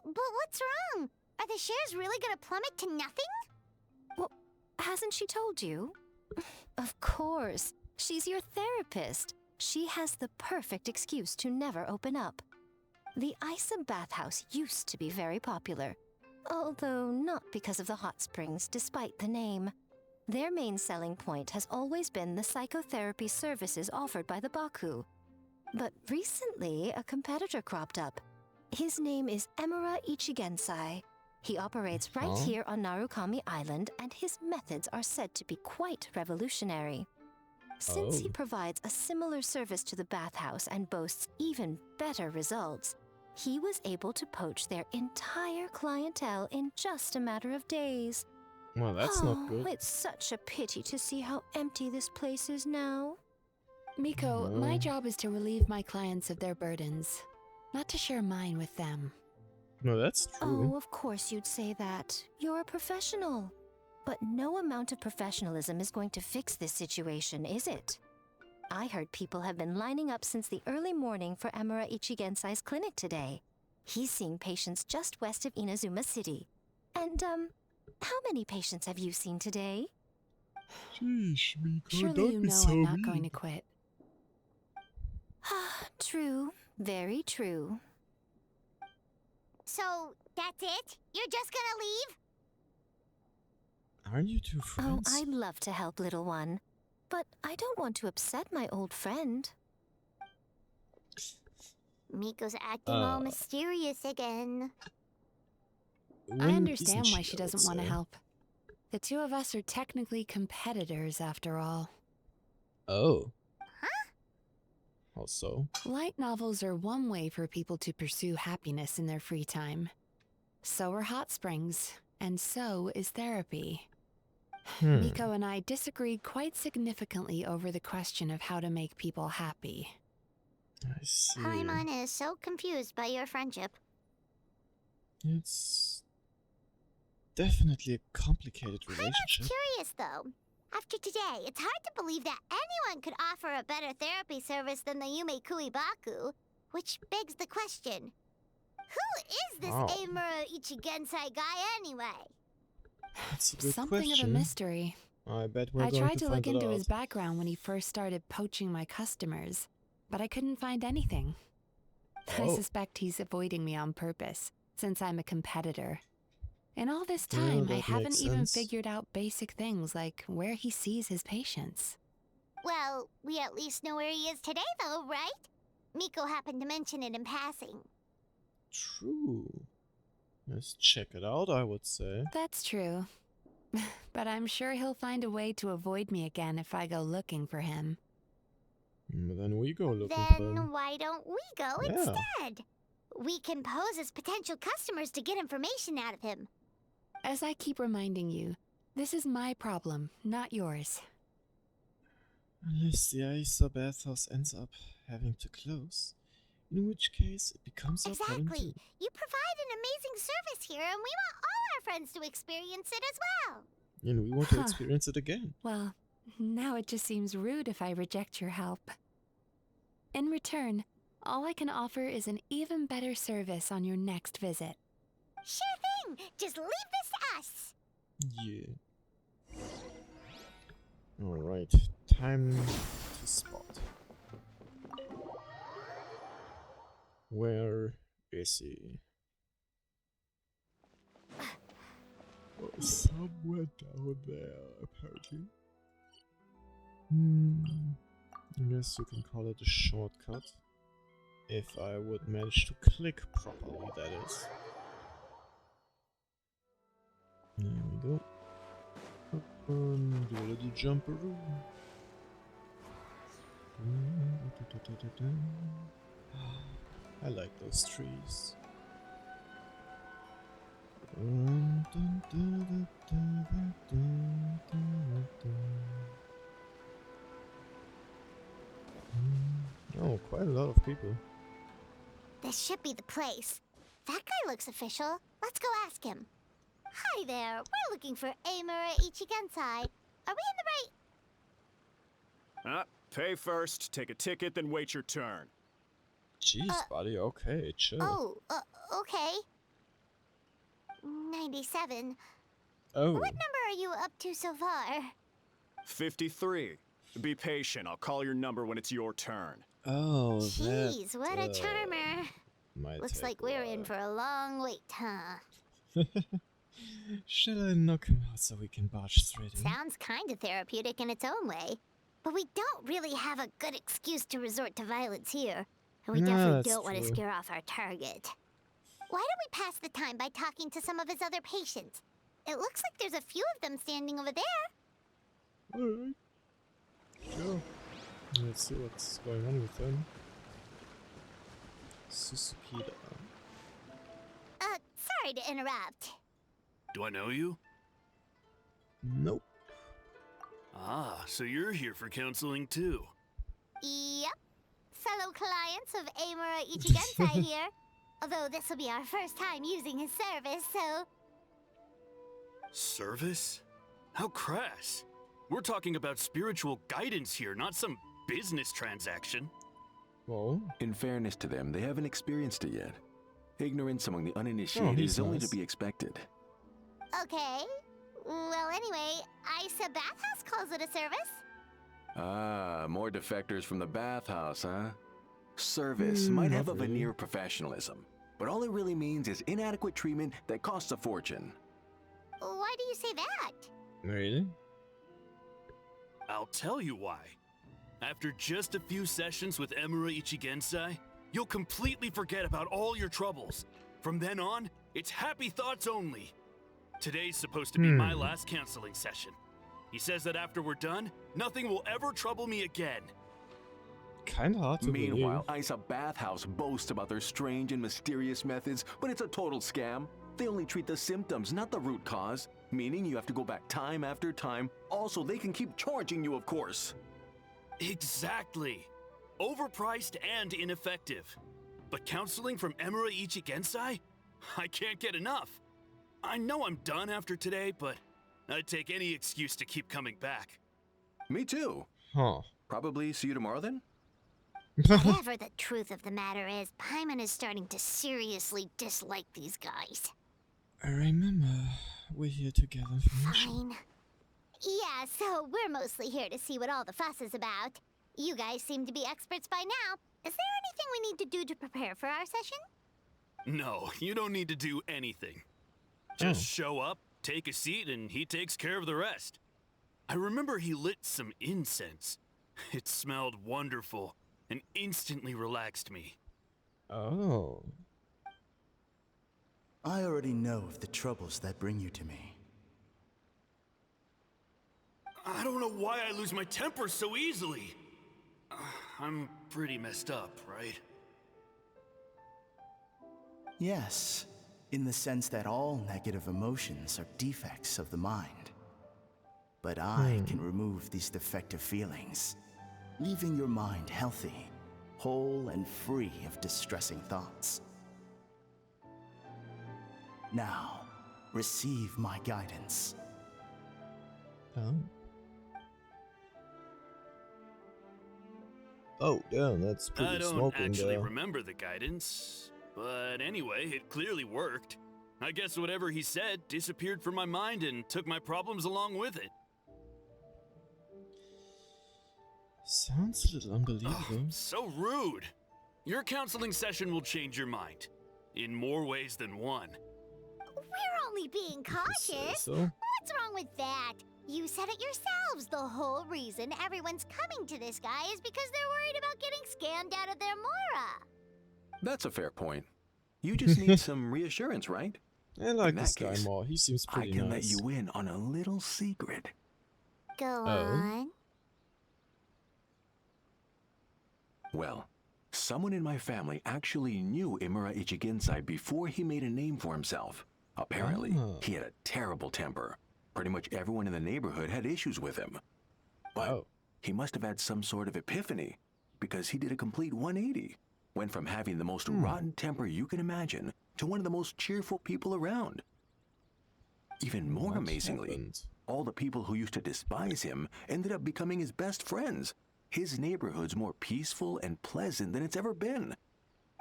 But what's wrong? Are the shares really gonna plummet to nothing? Well, hasn't she told you? Of course. She's your therapist. She has the perfect excuse to never open up. The Isa bathhouse used to be very popular, although not because of the hot springs, despite the name. Their main selling point has always been the psychotherapy services offered by the Baku. But recently, a competitor cropped up. His name is Emura Ichigensai. He operates right Huh? here on Narukami Island, and his methods are said to be quite revolutionary. Since he Oh. provides a similar service to the bathhouse and boasts even better results, he was able to poach their entire clientele in just a matter of days. Well, that's not good. It's such a pity to see how empty this place is now. Miko, No. my job is to relieve my clients of their burdens, not to share mine with them. No, that's true. Oh, of course you'd say that. You're a professional. But no amount of professionalism is going to fix this situation, is it? I heard people have been lining up since the early morning for Emura Ichigensai's clinic today. He's seeing patients just west of Inazuma City. And, how many patients have you seen today? Sheesh, Miko, Surely don't you be know so I'm not mean. going to quit. True. Very true. So, that's it? You're just gonna leave? Aren't you two Oh, friends? I'd love to help, little one. But I don't want to upset my old friend. Miko's acting all Uh, mysterious again. When I isn't understand why she I would doesn't want to say? help. The two of us are technically competitors, after all. Oh. How so? Light novels are one way for people to pursue happiness in their free time. So are hot springs, and so is therapy. Miko and I disagreed quite significantly over the question of how to make people happy. I see. Paimon is so confused by your friendship. It's definitely a complicated Paimon's relationship. curious, though. After today, it's hard to believe that anyone could offer a better therapy service than the Yume Baku, which begs the question, who is this Oh. Emura Ichigensai guy anyway? That's a good Something question. of a mystery. I bet we're I going tried to find look it into out. his background when he first started poaching my customers, but I couldn't find anything. I Oh. suspect he's avoiding me on purpose, since I'm a competitor. In all this Yeah, time, I that haven't makes even sense. figured out basic things like where he sees his patients. Well, we at least know where he is today, though, right? Miko happened to mention it in passing. True. Let's check it out, I would say. That's true. But I'm sure he'll find a way to avoid me again if I go looking for him. Then we go looking for Then him. why don't we go Yeah. instead? We can pose as potential customers to get information out of him. As I keep reminding you, this is my problem, not yours. Unless the Aisa bathhouse ends up having to close, in which case it becomes our problem Exactly. too. You provide an amazing service here, and we want all our friends to experience it as well. And we want to Huh. experience it again. Well, now it just seems rude if I reject your help. In return, all I can offer is an even better service on your next visit. Sure thing. Just leave this to us. Yeah. Alright, time to spot. Where is he? Oh, somewhere down there, apparently. I guess you can call it a shortcut. If I would manage to click properly, that is. There we go. Do a little jumperoo. I like those trees. Oh, quite a lot of people. This should be the place. That guy looks official. Let's go ask him. Hi there. We're looking for Amura Ichigensai. Are we in the right? Pay first, take a ticket, then wait your turn. Jeez, buddy, okay, chill. Oh, okay. 97. Oh, What number are you up to so far? 53. Be patient, I'll call your number when it's your turn. oh, Jeez, that, what a charmer. might Looks take like a we're while. in for a long wait, huh? Shall I knock him out so we can barge straight in? Sounds kinda therapeutic in its own way. But we don't really have a good excuse to resort to violence here. And we Yeah, definitely that's don't want to true. scare off our target. Why don't we pass the time by talking to some of his other patients? It looks like there's a few of them standing over there. Alright. Sure. Let's see what's going on with them. Susukida. Sorry to interrupt. Do I know you? Nope. Ah, so you're here for counseling too. Yep. Fellow clients of Amura Ichigensai here. Although this will be our first time using his service, so... Service? How crass. We're talking about spiritual guidance here, not some business transaction. Whoa. In fairness to them, they haven't experienced it yet. Ignorance among the uninitiated he's is only nice. to be expected. Okay. Well, anyway, Isa Bathhouse calls it a service. Ah, more defectors from the bathhouse, huh? Service might have a not really. veneer of professionalism, but all it really means is inadequate treatment that costs a fortune. Why do you say that? Really? I'll tell you why. After just a few sessions with Emura Ichigensai, you'll completely forget about all your troubles. From then on, it's happy thoughts only. Today's supposed to be my last counseling session. He says that after we're done, nothing will ever trouble me again. Kinda hard to Meanwhile, Isa Bathhouse boasts about their strange and mysterious methods, but it's a total scam. They only treat the symptoms, not the root cause, meaning you have to go back time after time. Also, they can keep charging you, of course. Exactly. Overpriced and ineffective. But counseling from Emura Ichigensai? I can't get enough. I know I'm done after today, but I'd take any excuse to keep coming back. Me too. Huh. Probably see you tomorrow then? Whatever the truth of the matter is, Paimon is starting to seriously dislike these guys. I remember, we're here to gather information. Fine. Yeah, so we're mostly here to see what all the fuss is about. You guys seem to be experts by now. Is there anything we need to do to prepare for our session? No, you don't need to do anything. Just show up, take a seat, and he takes care of the rest. I remember he lit some incense. It smelled wonderful and instantly relaxed me. Oh. I already know of the troubles that bring you to me. I don't know why I lose my temper so easily. I'm pretty messed up, right? Yes, in the sense that all negative emotions are defects of the mind. But I can remove these defective feelings, leaving your mind healthy, whole and free of distressing thoughts. Now, receive my guidance. Oh. Oh, damn, that's pretty I don't smoking actually there. remember the guidance, but anyway, it clearly worked. I guess whatever he said disappeared from my mind and took my problems along with it. Sounds a little unbelievable. So rude. Your counseling session will change your mind. In more ways than one. We're only being cautious. So? What's wrong with that? You said it yourselves. The whole reason everyone's coming to this guy is because they're worried about getting scammed out of their Mora. That's a fair point. You just need some reassurance, right? I like In that this guy case, more. He seems pretty I can let nice. you in on a little secret. Go on. Well, someone in my family actually knew Imura Ichigensai before he made a name for himself. Apparently, he had a terrible temper. Pretty much everyone in the neighborhood had issues with him. But he must have had some sort of epiphany, because he did a complete 180. Went from having the most rotten temper you can imagine to one of the most cheerful people around. Even more amazingly, all the people who used to despise him ended up becoming his best friends. His neighborhood's more peaceful and pleasant than it's ever been.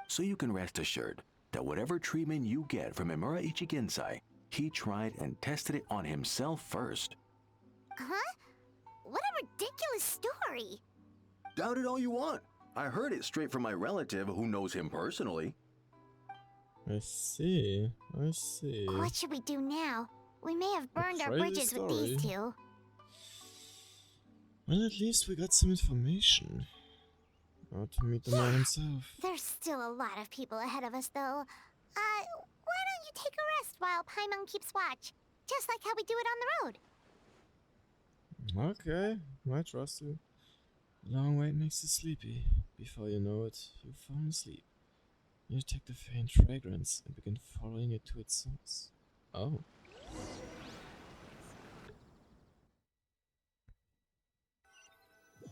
So you can rest assured that whatever treatment you get from Imura Ichigensai, he tried and tested it on himself first. Huh? What a ridiculous story. Doubt it all you want. I heard it straight from my relative who knows him personally. I see. I see. What should we do now? We may have burned our crazy bridges with these story. two. Well, at least we got some information. How to meet the man himself. There's still a lot of people ahead of us, though. Why don't you take a rest while Paimon keeps watch? Just like how we do it on the road. Okay, I trust you. Long wait makes you sleepy. Before you know it, you've fallen asleep. You detect the faint fragrance and begin following it to its source. Oh.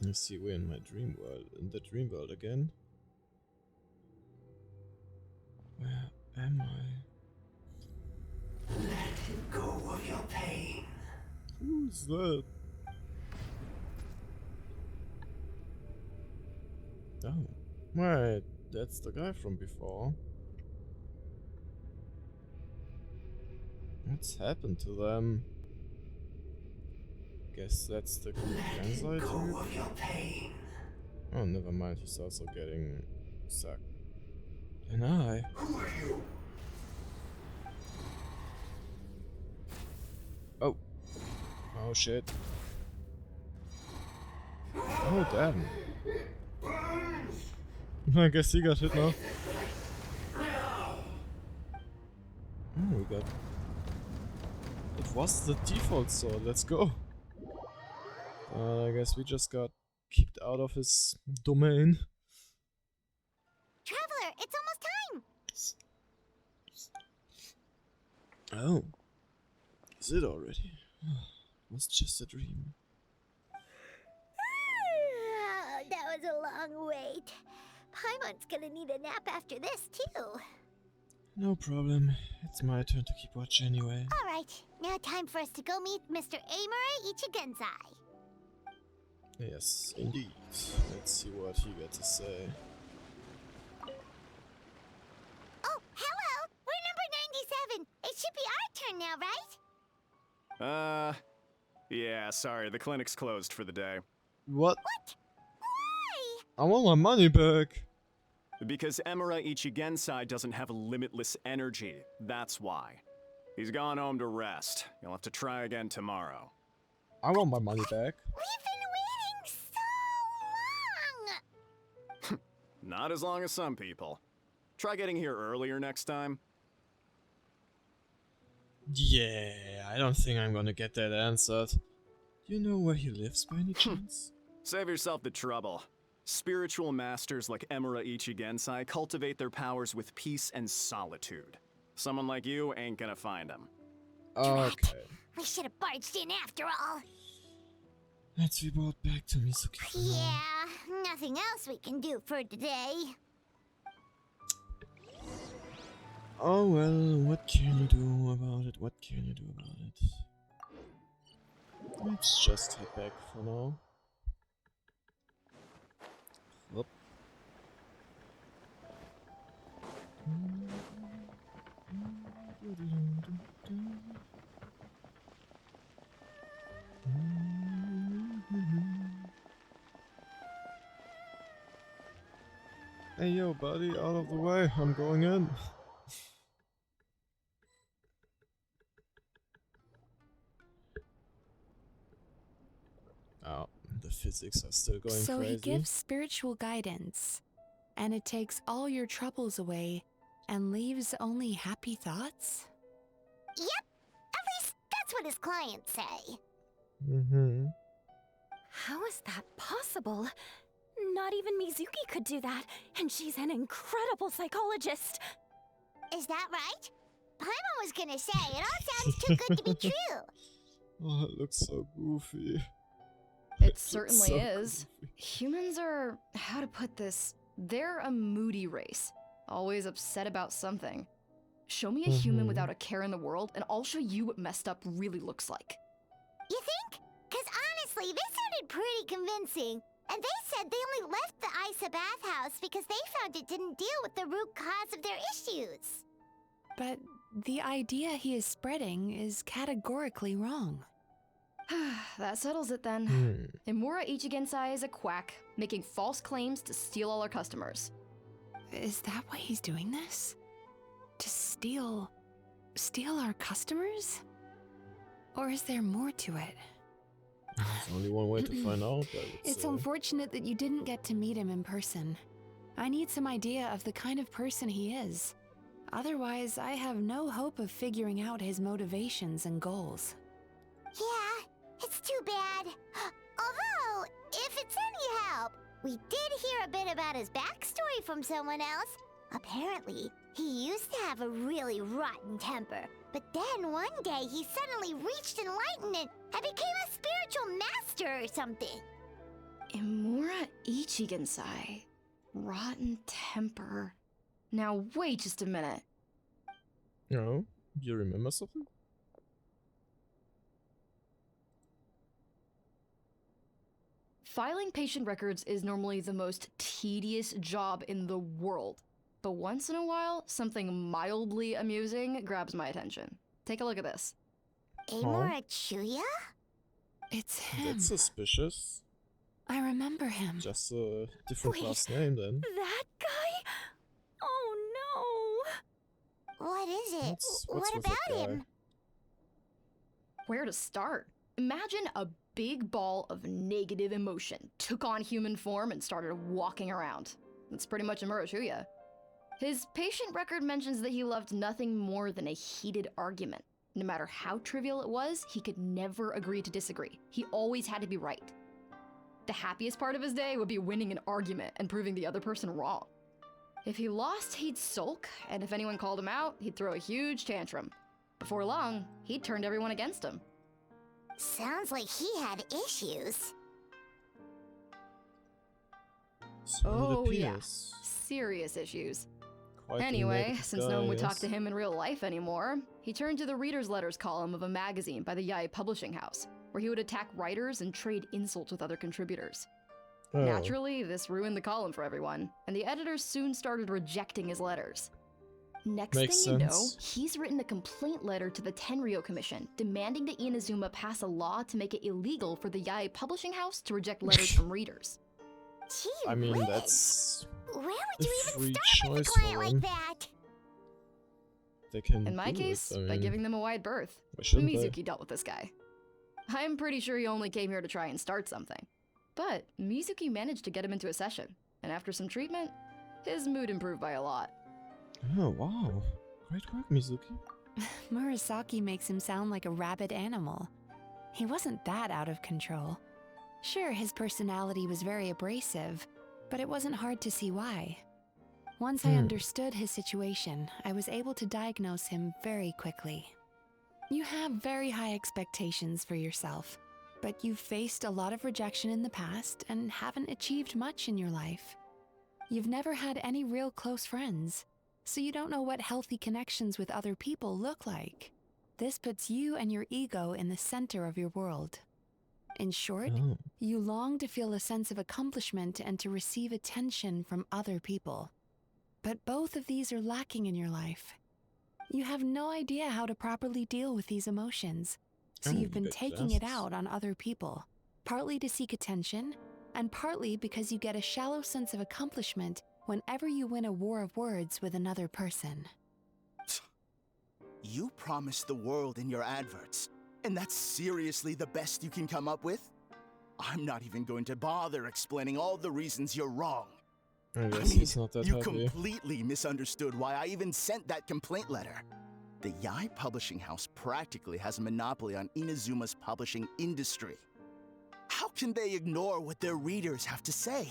I see we're in my dream world. In the dream world again. Where am I? Let go of your pain. Who's that? Oh. Wait, that's the guy from before. What's happened to them? Guess that's the Kansai Go of your pain. Oh, never mind, he's also getting sucked. And I. Who are you? Oh. Oh shit. Oh damn. I guess he got hit now. Oh, we got... It was the default sword, let's go. I guess we just got kicked out of his domain. Traveler, it's almost time! Oh. Is it already? It was just a dream. Oh, that was a long wait. Paimon's gonna need a nap after this, too. No problem. It's my turn to keep watch anyway. Alright, now time for us to go meet Mr. Imura Ichigensai. Yes, indeed. Let's see what he got to say. Oh, hello! We're number 97! It should be our turn now, right? Yeah, sorry, the clinic's closed for the day. What? What? I want my money back. Because Emura Ichigensai doesn't have limitless energy, that's why. He's gone home to rest. You'll have to try again tomorrow. I want my money back. We've been waiting so long! Not as long as some people. Try getting here earlier next time. Yeah, I don't think I'm gonna get that answered. Do you know where he lives by any chance? Save yourself the trouble. Spiritual masters like Emura Ichigensai cultivate their powers with peace and solitude. Someone like you ain't gonna find them. Okay. We should have barged in after all. Let's report back to Mizuki. Yeah, nothing else we can do for today. Oh well, what can you do about it? What can you do about it? Let's just head back for now. Whoop. Hey yo, buddy, out of the way, I'm going in. Oh, the physics are still going So crazy. he gives spiritual guidance, and it takes all your troubles away and leaves only happy thoughts? Yep, at least that's what his clients say. Mm-hmm. How is that possible? Not even Mizuki could do that, and she's an incredible psychologist. Is that right? Paimon was gonna say, it all sounds too good to be true. Oh, it looks so goofy. It certainly so is. Humans are, how to put this, they're a moody race. Always upset about something. Show me a human without a care in the world, and I'll show you what messed up really looks like. You think? Cause honestly, they sounded pretty convincing. And they said they only left the Isa bathhouse because they found it didn't deal with the root cause of their issues. But the idea he is spreading is categorically wrong. That settles it then. Emura Ichigensai is a quack, making false claims to steal all our customers. Is that why he's doing this? To steal our customers? Or is there more to it? There's only one way to find out, but It's unfortunate that you didn't get to meet him in person. I need some idea of the kind of person he is. Otherwise, I have no hope of figuring out his motivations and goals. Yeah, it's too bad. Although, if it's any help, we did hear a bit about his backstory from someone else. Apparently, he used to have a really rotten temper, but then one day he suddenly reached enlightenment and became a spiritual master or something. Emura Ichigensai. Rotten temper. Now wait just a minute. No, you remember something? Filing patient records is normally the most tedious job in the world. But once in a while, something mildly amusing grabs my attention. Take a look at this. Emura Chuya? It's him. That's suspicious. I remember him. Just a different last name then. That guy? Oh no! What is it? What's What with that about guy? him? Where to start? Imagine a big ball of negative emotion took on human form and started walking around. That's pretty much Emura Chuya. His patient record mentions that he loved nothing more than a heated argument. No matter how trivial it was, he could never agree to disagree. He always had to be right. The happiest part of his day would be winning an argument and proving the other person wrong. If he lost, he'd sulk, and if anyone called him out, he'd throw a huge tantrum. Before long, he'd turned everyone against him. Sounds like he had issues. So Oh it yeah, appears. serious issues. Quite a Anyway, negative since guy, no one would talk yes. to him in real life anymore, he turned to the reader's letters column of a magazine by the Yai Publishing House, where he would attack writers and trade insults with other contributors. Oh. Naturally, this ruined the column for everyone, and the editors soon started rejecting his letters. Next Makes thing you know, sense. he's written a complaint letter to the Tenryo Commission, demanding that Inazuma pass a law to make it illegal for the Yai Publishing House to reject letters from readers. Gee I mean, whiz. that's Where would a you even free start with a choice client for like them. that? They can In my do case, it. I by mean, giving them a wide berth. why shouldn't they? Mizuki dealt with this guy. I'm pretty sure he only came here to try and start something. But Mizuki managed to get him into a session, and after some treatment, his mood improved by a lot. Oh, wow. Great work, Mizuki. Murasaki makes him sound like a rabid animal. He wasn't that out of control. Sure, his personality was very abrasive, but it wasn't hard to see why. Once I understood his situation, I was able to diagnose him very quickly. You have very high expectations for yourself, but you've faced a lot of rejection in the past and haven't achieved much in your life. You've never had any real close friends, so you don't know what healthy connections with other people look like. This puts you and your ego in the center of your world. In short, you long to feel a sense of accomplishment and to receive attention from other people. But both of these are lacking in your life. You have no idea how to properly deal with these emotions, so you've been taking it out on other people, partly to seek attention, and partly because you get a shallow sense of accomplishment whenever you win a war of words with another person. You promised the world in your adverts, and that's seriously the best you can come up with? I'm not even going to bother explaining all the reasons you're wrong. I I guess mean, it's not that you heavy. completely misunderstood why I even sent that complaint letter. The Yai Publishing House practically has a monopoly on Inazuma's publishing industry. How can they ignore what their readers have to say?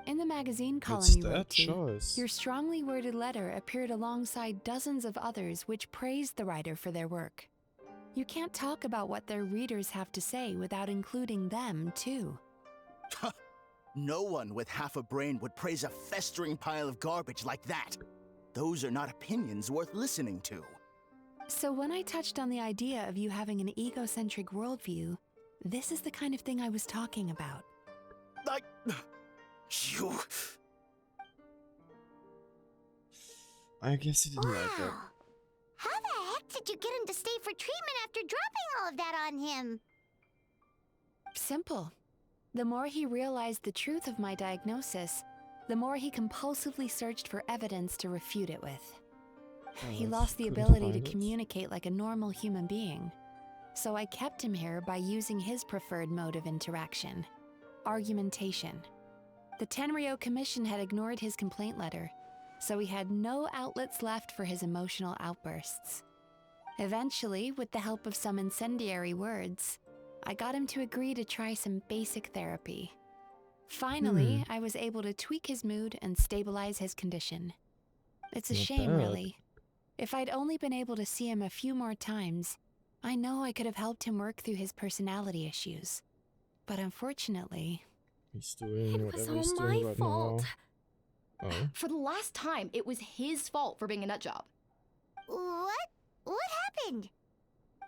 In the magazine column It's you their wrote to, choice. your strongly worded letter appeared alongside dozens of others which praised the writer for their work. You can't talk about what their readers have to say without including them, too. No one with half a brain would praise a festering pile of garbage like that. Those are not opinions worth listening to. So when I touched on the idea of you having an egocentric worldview, this is the kind of thing I was talking about. You... I guess he didn't like that. How the heck did you get him to stay for treatment after dropping all of that on him? Simple. The more he realized the truth of my diagnosis, the more he compulsively searched for evidence to refute it with. He lost the couldn't ability to find it. communicate like a normal human being. So I kept him here by using his preferred mode of interaction: argumentation. The Tenryo Commission had ignored his complaint letter, so he had no outlets left for his emotional outbursts. Eventually, with the help of some incendiary words, I got him to agree to try some basic therapy. Finally, I was able to tweak his mood and stabilize his condition. It's a Not shame, bad. really. If I'd only been able to see him a few more times, I know I could have helped him work through his personality issues. But unfortunately... He's doing It was whatever he's all doing my right fault. now. Oh. For the last time, it was his fault for being a nutjob. What? What happened?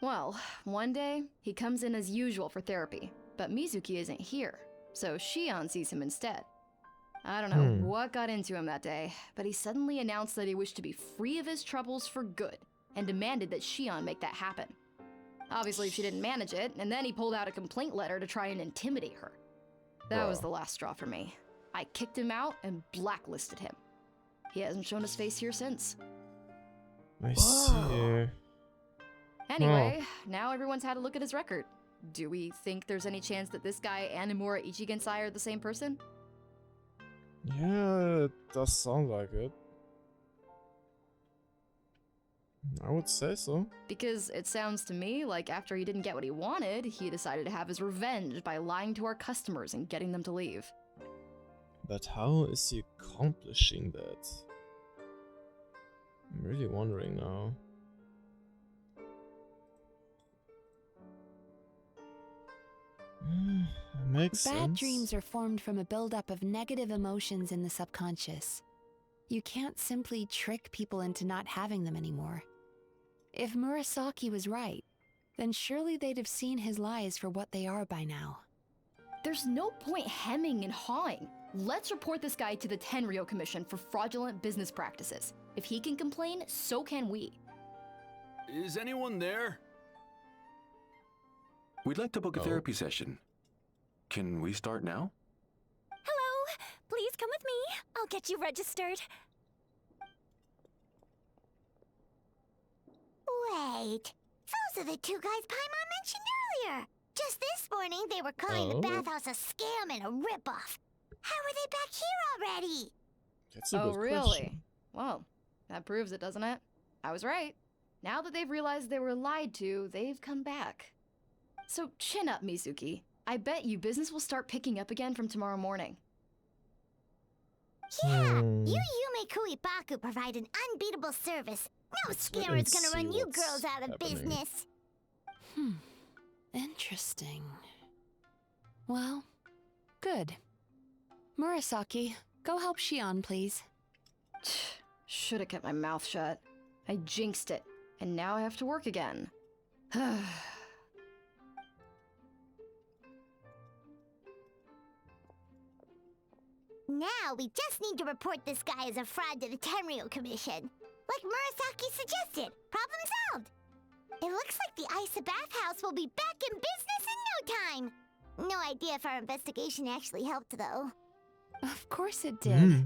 Well, one day, he comes in as usual for therapy, but Mizuki isn't here, so Shion sees him instead. I don't know what got into him that day, but he suddenly announced that he wished to be free of his troubles for good, and demanded that Shion make that happen. Obviously, she didn't manage it, and then he pulled out a complaint letter to try and intimidate her. That was the last straw for me. I kicked him out and blacklisted him. He hasn't shown his face here since. I see. Anyway, now everyone's had a look at his record. Do we think there's any chance that this guy and Imura Ichigensai are the same person? Yeah, it does sound like it. I would say so. Because it sounds to me like after he didn't get what he wanted, he decided to have his revenge by lying to our customers and getting them to leave. But how is he accomplishing that? I'm really wondering now. Makes sense. Bad dreams are formed from a buildup of negative emotions in the subconscious. You can't simply trick people into not having them anymore. If Murasaki was right, then surely they'd have seen his lies for what they are by now. There's no point hemming and hawing. Let's report this guy to the Tenryo Commission for fraudulent business practices. If he can complain, so can we. Is anyone there? We'd like to book a therapy session. Can we start now? Hello? I'll get you registered. Wait, those are the two guys Paimon mentioned earlier. Just this morning, they were calling the Oh. bathhouse a scam and a ripoff. How are they back here already? That's a Oh, good really? question. Well, that proves it, doesn't it? I was right. Now that they've realized they were lied to, they've come back. So chin up, Mizuki. I bet you business will start picking up again from tomorrow morning. Yeah, you Yume Kuibaku provide an unbeatable service. No Let's wait scammer and is gonna see run you what's girls out of happening. business. Interesting. Well, good. Murasaki, go help Shion, please. Should have kept my mouth shut. I jinxed it, and now I have to work again. Now we just need to report this guy as a fraud to the Tenryo Commission. Like Murasaki suggested. Problem solved. It looks like the Isa bathhouse will be back in business in no time. No idea if our investigation actually helped, though. Of course it did.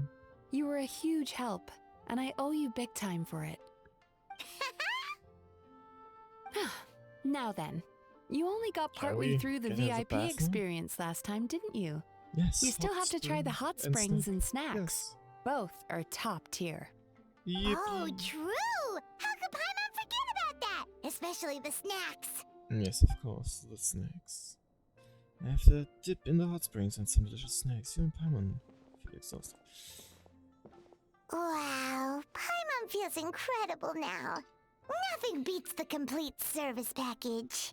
You were a huge help, and I owe you big time for it. Now then, you only got Shall partway we through the get into the VIP bathroom? experience last time, didn't you? Yes. You still have to try the hot springs and snacks. Yes. Both are top tier. Oh, true! How could Paimon forget about that? Especially the snacks. Yes, of course, the snacks. After a dip in the hot springs and some delicious snacks, you and Paimon feel exhausted. Wow, Paimon feels incredible now. Nothing beats the complete service package.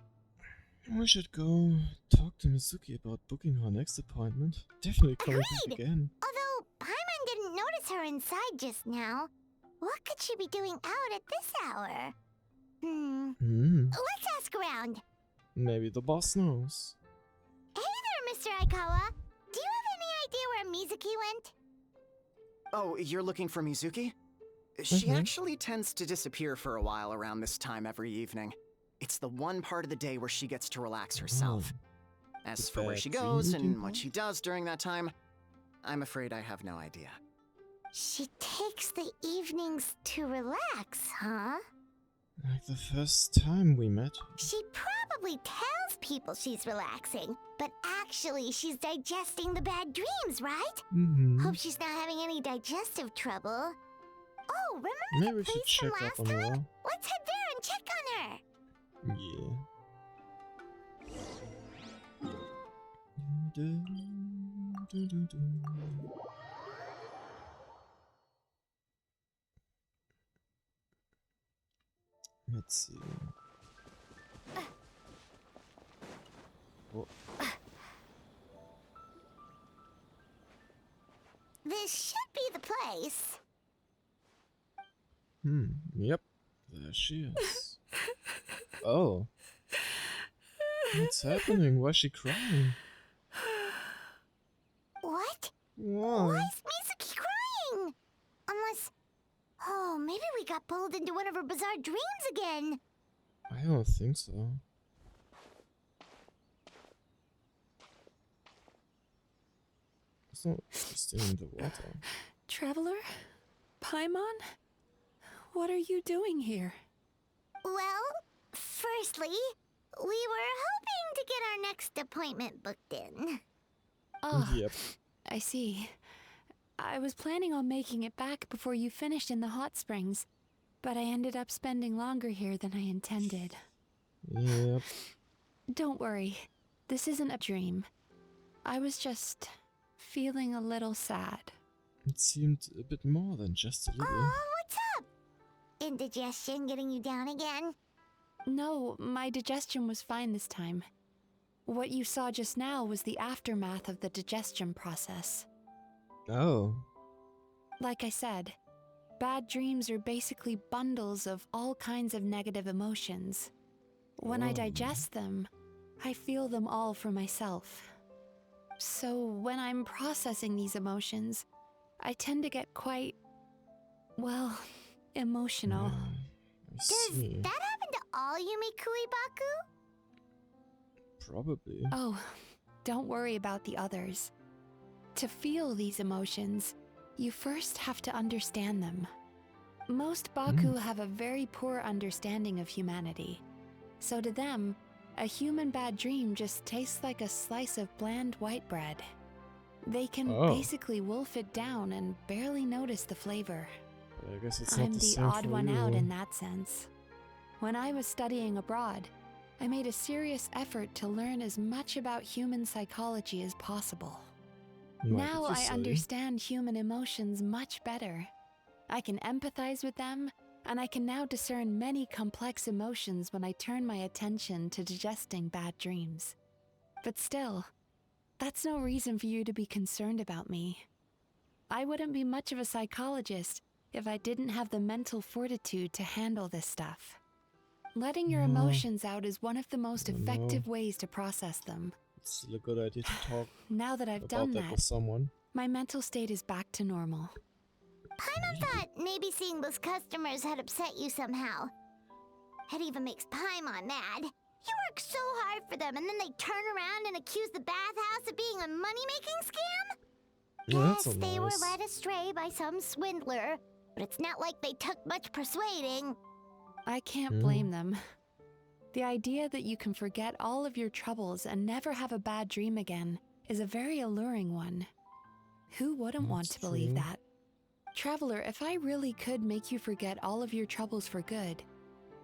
We should go talk to Mizuki about booking her next appointment. Definitely coming back Agreed! again. Although Paimon didn't notice her inside just now. What could she be doing out at this hour? Let's ask around. Maybe the boss knows. Hey there, Mr. Aikawa. Do you have any idea where Mizuki went? Oh, you're looking for Mizuki? She actually tends to disappear for a while around this time every evening. It's the one part of the day where she gets to relax herself. As for where she goes and what she does during that time, I'm afraid I have no idea. She takes the evenings to relax, huh? Like the first time we met. She probably tells people she's relaxing, but actually she's digesting the bad dreams, right? Hope she's not having any digestive trouble. Oh, remember Maybe we the should place from check last up on time? her. Let's head there and check on her. Let's see. Oh, This should be the place. yep. There she is. Oh. What's happening? Why is she crying? What? Why? Why is Mizuki crying? Unless... Oh, maybe we got pulled into one of her bizarre dreams again. I don't think so. It's not just in the water. Traveler? Paimon? What are you doing here? Well, firstly, we were hoping to get our next appointment booked in. Oh, Yep. I see. I was planning on making it back before you finished in the hot springs, but I ended up spending longer here than I intended. Yep. Don't worry, this isn't a dream. I was just feeling a little sad. It seemed a bit more than just a little. Oh, what's up? Indigestion getting you down again? No, my digestion was fine this time. What you saw just now was the aftermath of the digestion process. Oh. Like I said, bad dreams are basically bundles of all kinds of negative emotions. When I digest them, I feel them all for myself. So when I'm processing these emotions, I tend to get quite, well, emotional. I Does see. that happen to all Yume Kuibaku? Oh, don't worry about the others. To feel these emotions, You first have to understand them. Most Baku have a very poor understanding of humanity. So to them, a human bad dream just tastes like a slice of bland white bread. They can basically wolf it down and barely notice the flavor. But I guess it's I'm not the the same odd for one you. out in that sense. When I was studying abroad, I made a serious effort to learn as much about human psychology as possible. What Now did you I say? understand human emotions much better. I can empathize with them, and I can now discern many complex emotions when I turn my attention to digesting bad dreams. But still, that's no reason for you to be concerned about me. I wouldn't be much of a psychologist if I didn't have the mental fortitude to handle this stuff. Letting your emotions out is one of the most effective ways to process them. It's still a good idea to talk Now that I've about done that that, with someone. my mental state is back to normal. Paimon thought maybe seeing those customers had upset you somehow. It even makes Paimon mad. You work so hard for them, and then they turn around and accuse the bathhouse of being a money-making scam? Yeah, that's Yes, so they were nice. led astray by some swindler, but it's not like they took much persuading. I can't blame them. The idea that you can forget all of your troubles and never have a bad dream again is a very alluring one. Who wouldn't want to believe true. that? Traveler, if I really could make you forget all of your troubles for good,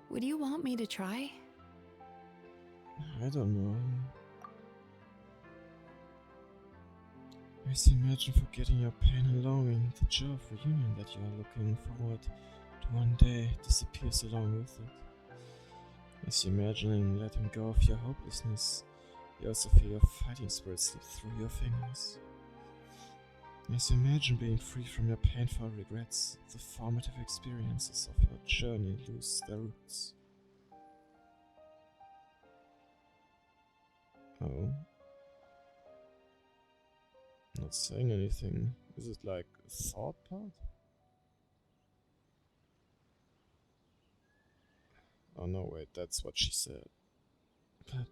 would you want me to try? I don't know. Just imagine forgetting your pain and longing. The joy of reunion that you are looking forward to one day disappears along with it. As you imagining letting go of your hopelessness, you also feel your fighting spirit slip through your fingers. As you imagine being free from your painful regrets, the formative experiences of your journey lose their roots. Oh. Not saying anything. Is it like a thought part? Oh no, wait, that's what she said. But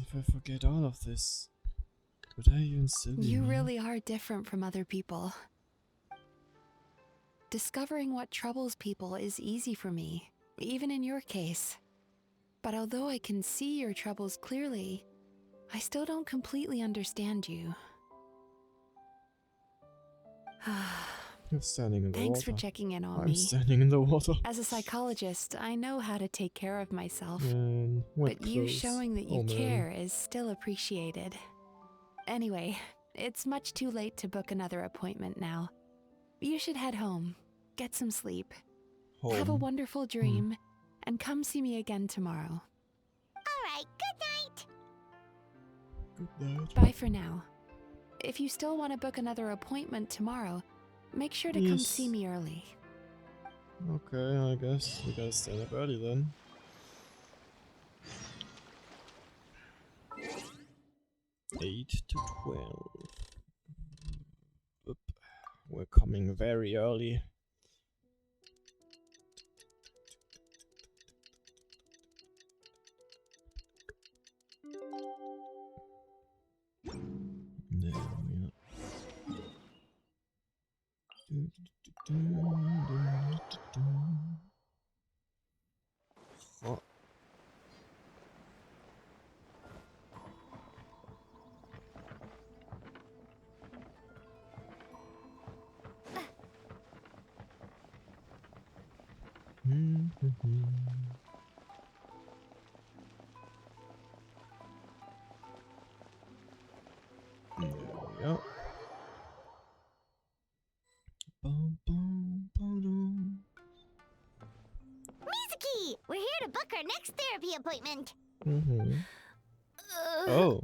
if I forget all of this, would I even still be You me? really are different from other people. Discovering what troubles people is easy for me, even in your case. But although I can see your troubles clearly, I still don't completely understand you. You're standing in the Thanks water. for checking in on I'm me. standing in the water. As a psychologist, I know how to take care of myself. Man, wet But you clothes. showing that you Oh, man. care is still appreciated. Anyway, it's much too late to book another appointment now. You should head home, get some sleep, have a Home. wonderful dream, and come see me again tomorrow. Alright, good night. Good night. Bye for now. If you still want to book another appointment tomorrow, make sure to come Yes. see me early. Okay, I guess we gotta stand up early then. Eight to 12. Oop. We're coming very early. There we are. Oh. There we go. Bum, bum, ba-dum. Mizuki! We're here to book our next therapy appointment. Oh,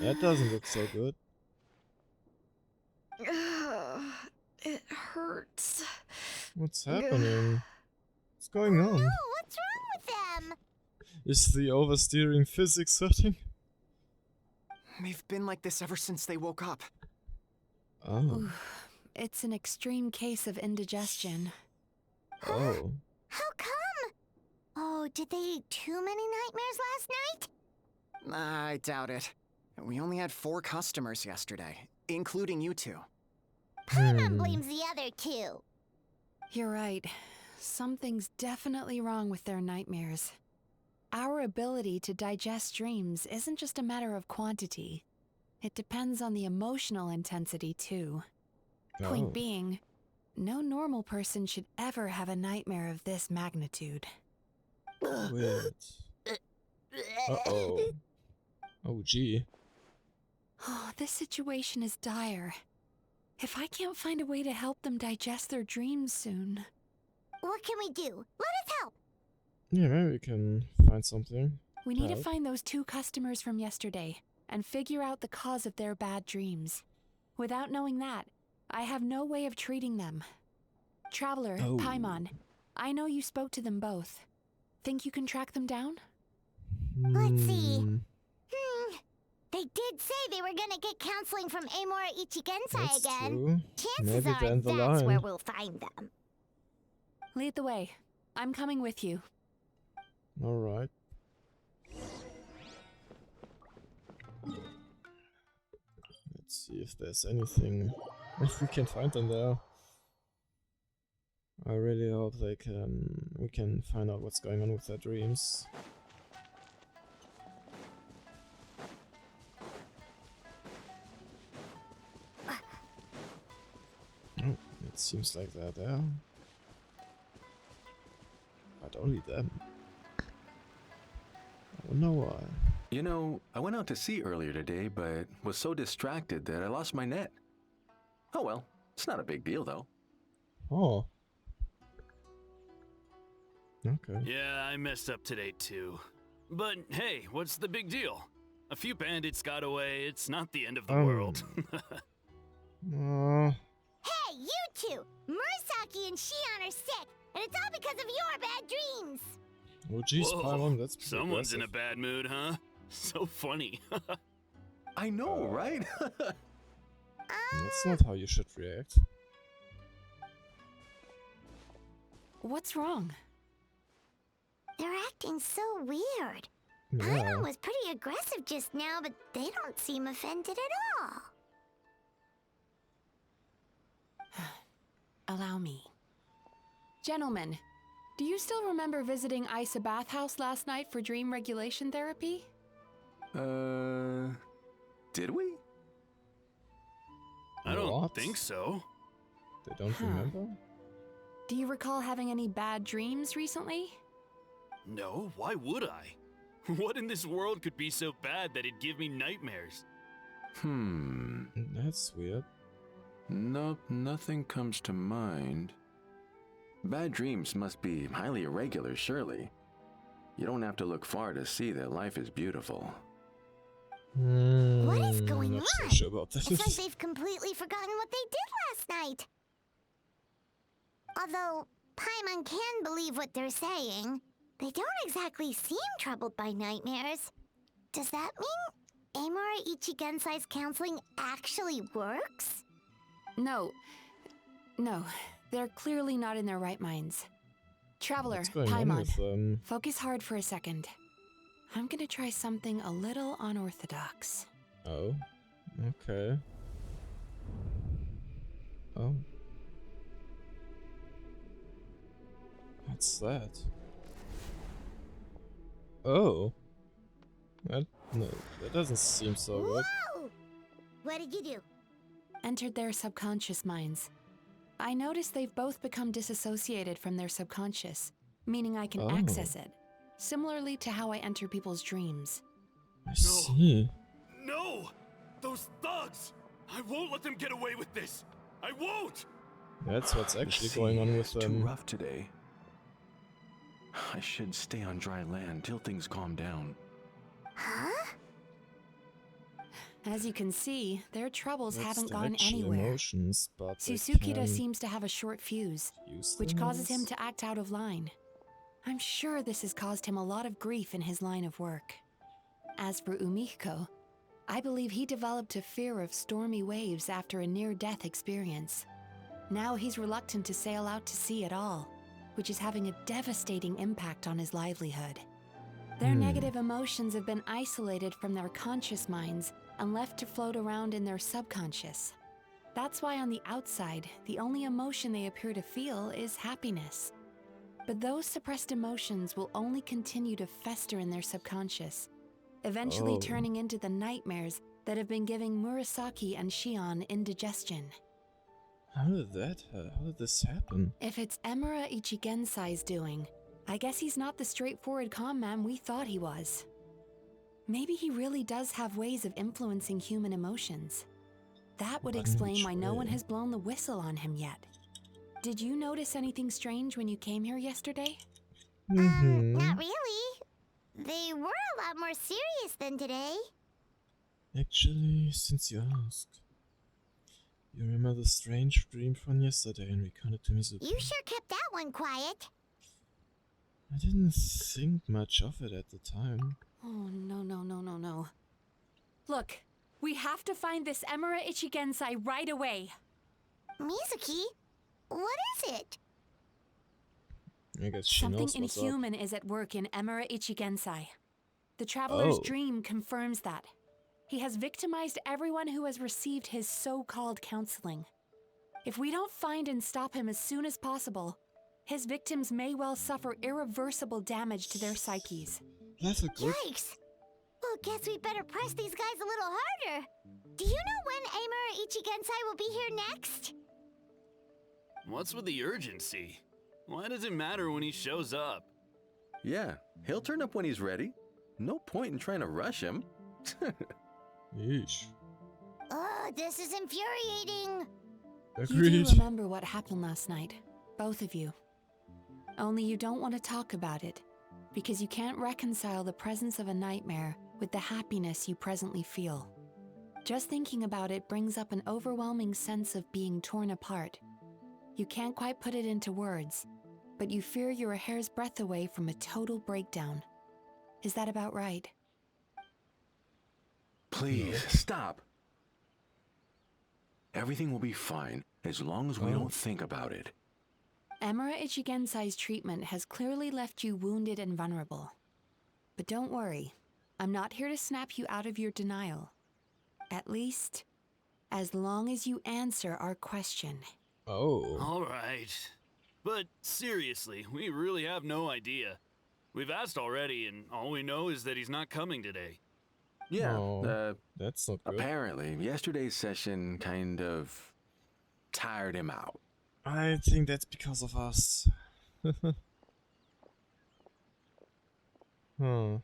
that doesn't look so good. It hurts. What's happening? What's going on? Oh, what's wrong with them? Is the oversteering physics hurting? They've been like this ever since they woke up. Oh. It's an extreme case of indigestion. Oh. How come? Oh, did they eat too many nightmares last night? I doubt it. We only had 4 customers yesterday, including you two. Paimon blames the other two. You're right. Something's definitely wrong with their nightmares. Our ability to digest dreams isn't just a matter of quantity. It depends on the emotional intensity, too. Point being, no normal person should ever have a nightmare of this magnitude. Weird. Uh-oh. Oh, gee. Oh, this situation is dire. If I can't find a way to help them digest their dreams soon... What can we do? Let us help! Yeah, maybe we can find something. We need to find those 2 customers from yesterday and figure out the cause of their bad dreams. Without knowing that, I have no way of treating them. Traveler, Paimon, I know you spoke to them both. Think you can track them down? Let's see. They did say they were gonna get counseling from Amora Ichigensai again. True. Chances Maybe are down the that's where line. we'll find them. Lead the way. I'm coming with you. Alright. Let's see if there's anything if we can find them there. I really hope we can find out what's going on with their dreams. Oh, it seems like they're there. But only them. I don't know why. You know, I went out to sea earlier today, but was so distracted that I lost my net. Oh well, it's not a big deal though. Oh. Okay. Yeah, I messed up today too. But hey, what's the big deal? A few bandits got away, it's not the end of the world. Hey, you two! Murasaki and Shion are sick, and it's all because of your bad dreams! Oh jeez, Paimon, that's pretty Someone's in a aggressive. bad mood, huh? So funny. I know, right? That's not how you should react. What's wrong? They're acting so weird. Yeah. Paimon was pretty aggressive just now, but they don't seem offended at all. Allow me. Gentlemen, do you still remember visiting Isa Bathhouse last night for dream regulation therapy? Did we? I don't What? think so. They don't remember? Do you recall having any bad dreams recently? No, why would I? What in this world could be so bad that it'd give me nightmares? That's weird. Nope, nothing comes to mind. Bad dreams must be highly irregular, surely. You don't have to look far to see that life is beautiful. What is going not on? so sure about this. It's like they've completely forgotten what they did last night. Although Paimon can believe what they're saying, they don't exactly seem troubled by nightmares. Does that mean Amora Ichigensai's counseling actually works? No. No, they're clearly not in their right minds. Traveler, What's going on with Paimon, them? focus hard for a second. I'm gonna try something a little unorthodox. Oh. Okay. Oh. What's that? Oh. No, that doesn't seem so good. Whoa! What did you do? Entered their subconscious minds. I noticed they've both become disassociated from their subconscious, meaning I can access it, similarly to how I enter people's dreams. I see. No! Those thugs! I won't let them get away with this! I won't! That's what's The actually sea going on with is too them. rough today. I should stay on dry land till things calm down. Huh? As you can see, their troubles That's haven't their gone actual anywhere. emotions, but they Susukida can seems to have a short fuse, use which them causes him as- to act out of line. I'm sure this has caused him a lot of grief in his line of work. As for Umiko, I believe he developed a fear of stormy waves after a near-death experience. Now he's reluctant to sail out to sea at all, which is having a devastating impact on his livelihood. Their negative emotions have been isolated from their conscious minds and left to float around in their subconscious. That's why on the outside, the only emotion they appear to feel is happiness. But those suppressed emotions will only continue to fester in their subconscious, eventually turning into the nightmares that have been giving Murasaki and Shion indigestion. How did this happen? If it's Emura Ichigensai's doing, I guess he's not the straightforward calm man we thought he was. Maybe he really does have ways of influencing human emotions. That would explain why no one has blown the whistle on him yet. Did you notice anything strange when you came here yesterday? Not really. They were a lot more serious than today. Actually, since you asked. You remember the strange dream from yesterday and recounted to Mizuki. You sure kept that one quiet. I didn't think much of it at the time. Oh, no. Look, we have to find this Emura Ichigensai right away. Mizuki, what is it? I guess she knows Something what's inhuman is at work in Emura Ichigensai. The Traveler's dream confirms that. He has victimized everyone who has received his so-called counseling. If we don't find and stop him as soon as possible, his victims may well suffer irreversible damage to their psyches. That's a good... Yikes! Well, guess we better press these guys a little harder. Do you know when Emura Ichigensai will be here next? What's with the urgency? Why does it matter when he shows up? Yeah, he'll turn up when he's ready. No point in trying to rush him. Yeesh. Oh, this is infuriating. Agreed. You do remember what happened last night, both of you. Only you don't want to talk about it, because you can't reconcile the presence of a nightmare with the happiness you presently feel. Just thinking about it brings up an overwhelming sense of being torn apart. You can't quite put it into words, but you fear you're a hair's breadth away from a total breakdown. Is that about right? Please, stop. Everything will be fine as long as we don't think about it. Emura Ichigensai's treatment has clearly left you wounded and vulnerable. But don't worry, I'm not here to snap you out of your denial. At least, as long as you answer our question. All right. But seriously, we really have no idea. We've asked already, and all we know is that he's not coming today. Yeah, that's not good. Apparently, yesterday's session kind of tired him out. I think that's because of us. Well,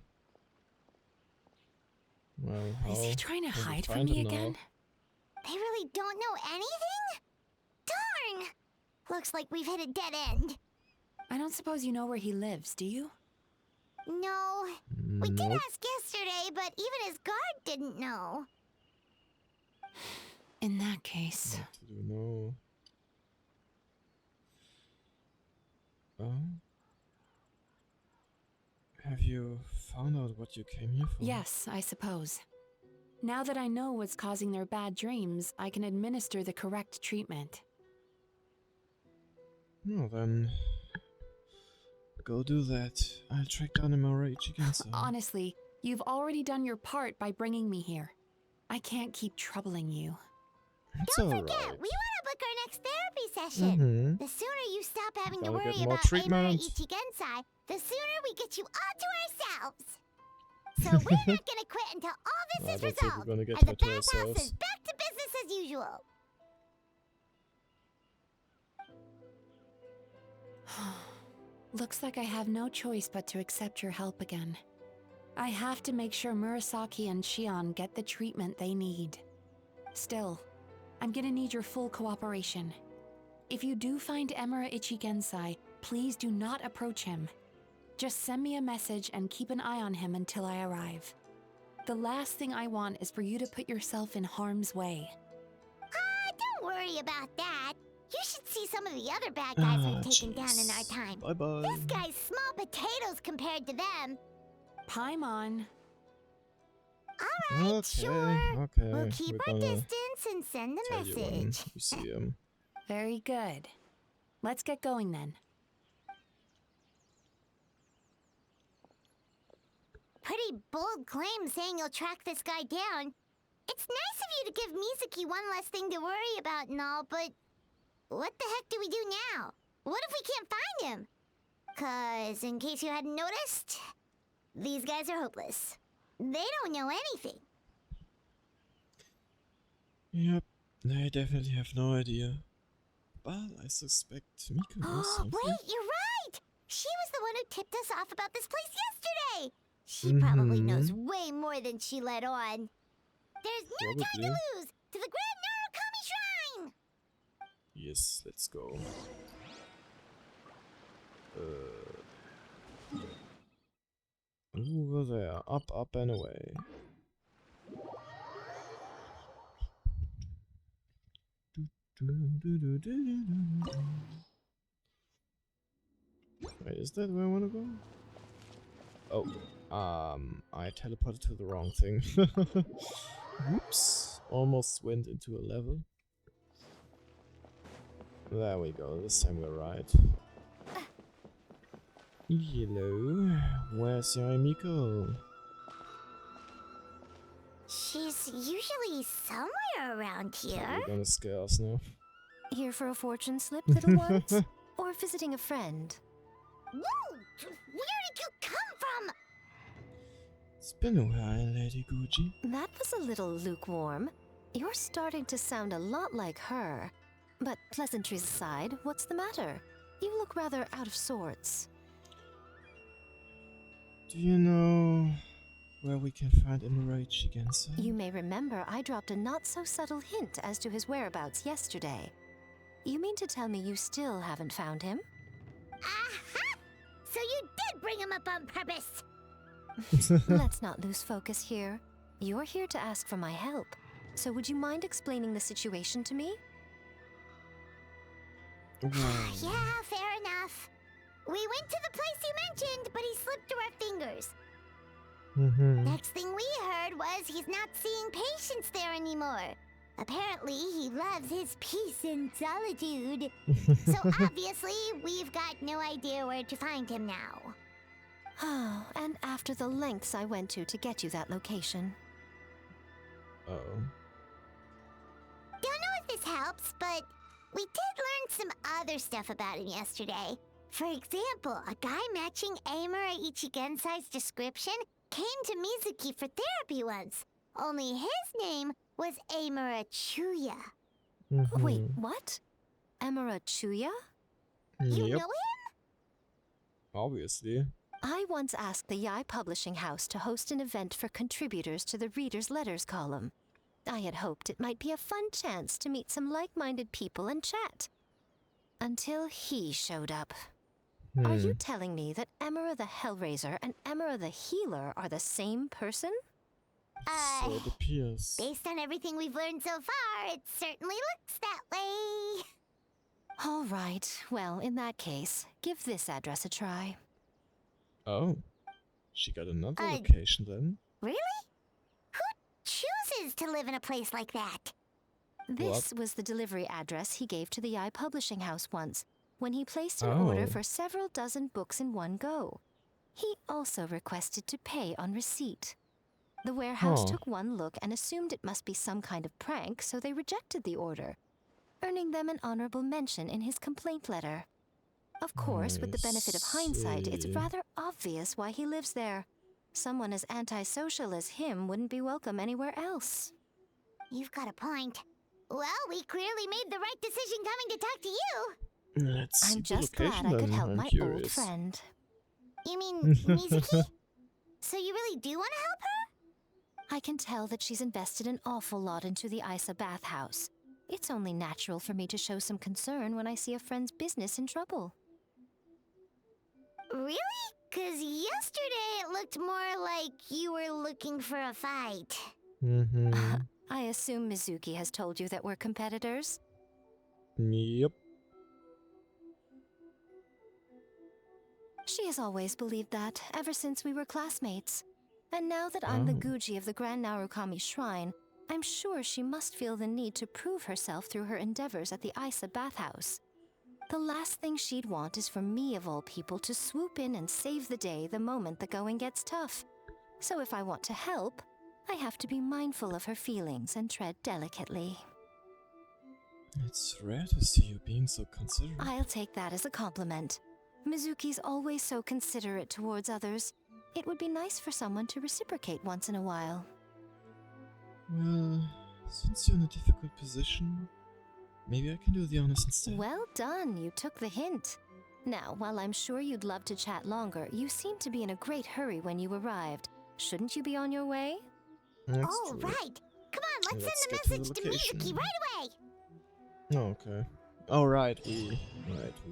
is he trying to hide from me again? They really don't know anything? Darn! Looks like we've hit a dead end. I don't suppose you know where he lives, do you? No. We did ask yesterday, but even his guard didn't know. In that case... What do you know? Have you found out what you came here for? Yes, I suppose. Now that I know what's causing their bad dreams, I can administer the correct treatment. No, then... go do that. I'll track down Emura Ichigensai. Honestly, you've already done your part by bringing me here. I can't keep troubling you. Don't forget, we want to book our next therapy session. The sooner you stop having to worry about Emura Ichigensai, the sooner we get you all to ourselves. So we're not gonna quit until all this is resolved, and the bathhouse is back to business as usual. Looks like I have no choice but to accept your help again. I have to make sure Murasaki and Shion get the treatment they need. Still, I'm gonna need your full cooperation. If you do find Emura Ichigensai, please do not approach him. Just send me a message and keep an eye on him until I arrive. The last thing I want is for you to put yourself in harm's way. Don't worry about that. You should see some of the other bad guys we've taken down in our time. Bye-bye. This guy's small potatoes compared to them. Paimon. Alright, sure. Okay. We'll keep our distance and send the message. We see him. Very good. Let's get going then. Pretty bold claim saying you'll track this guy down. It's nice of you to give Mizuki one less thing to worry about and all, but what the heck do we do now? What if we can't find him? 'Cause, in case you hadn't noticed, these guys are hopeless. They don't know anything. Yep, they definitely have no idea. But I suspect Miko knows something. Wait, you're right! She was the one who tipped us off about this place yesterday! She probably knows way more than she let on. There's no time to lose! To the Grand Narukami Shrine! Yes, let's go. Over there, up and away. Wait, is that where I want to go? Oh, I teleported to the wrong thing. Whoops, almost went into a level. There we go, this time we're right. Hello, where's your Miko? She's usually somewhere around here. You're gonna scare us now. Here for a fortune slip, little ones? Or visiting a friend? Whoa! Where did you come from? It's been a while, Lady Gucci. That was a little lukewarm. You're starting to sound a lot like her. But pleasantries aside, what's the matter? You look rather out of sorts. Do you know where we can find Emerald Shigensa? You may remember I dropped a not-so-subtle hint as to his whereabouts yesterday. You mean to tell me you still haven't found him? Aha! So you did bring him up on purpose! Let's not lose focus here. You're here to ask for my help. So would you mind explaining the situation to me? Yeah, fair enough. We went to the place you mentioned, but he slipped through our fingers. Next thing we heard was he's not seeing patients there anymore. Apparently, he loves his peace and solitude. So obviously, we've got no idea where to find him now. Oh, and after the lengths I went to get you that location. Uh-oh. Don't know if this helps, but we did learn some other stuff about him yesterday. For example, a guy matching Amura Ichigensai's description came to Mizuki for therapy once. Only his name was Amura Chuya. Wait, what? Amura Chuya? You know him? Obviously. I once asked the Yai Publishing House to host an event for contributors to the Reader's Letters column. I had hoped it might be a fun chance to meet some like-minded people and chat. Until he showed up. Are you telling me that Emera the Hellraiser and Emera the Healer are the same person? So it appears. Based on everything we've learned so far, it certainly looks that way. All right. Well, in that case, give this address a try. Oh. She got another location then? Really? Who chooses to live in a place like that? This was the delivery address he gave to the Yai Publishing House once, when he placed an order for several dozen books in one go. He also requested to pay on receipt. The warehouse took one look and assumed it must be some kind of prank, so they rejected the order, earning them an honorable mention in his complaint letter. Of course, with the benefit of hindsight, it's rather obvious why he lives there. Someone as antisocial as him wouldn't be welcome anywhere else. You've got a point. Well, we clearly made the right decision coming to talk to you. Let's see I'm the just location glad I could then. help I'm my curious. old friend. You mean Mizuki? So you really do want to help her? I can tell that she's invested an awful lot into the Isa bathhouse. It's only natural for me to show some concern when I see a friend's business in trouble. Really? 'Cause yesterday it looked more like you were looking for a fight. I assume Mizuki has told you that we're competitors? Yep. She has always believed that, ever since we were classmates. And now that I'm the Guji of the Grand Narukami Shrine, I'm sure she must feel the need to prove herself through her endeavors at the Isa bathhouse. The last thing she'd want is for me, of all people, to swoop in and save the day the moment the going gets tough. So if I want to help, I have to be mindful of her feelings and tread delicately. It's rare to see you being so considerate. I'll take that as a compliment. Mizuki's always so considerate towards others. It would be nice for someone to reciprocate once in a while. Well, since you're in a difficult position, maybe I can do the honors instead. Well done, you took the hint. Now, while I'm sure you'd love to chat longer, you seemed to be in a great hurry when you arrived. Shouldn't you be on your way? That's All true. right. Come on, let's Let's send get a to the message to location. Mizuki right away. Oh, okay. Oh, right, we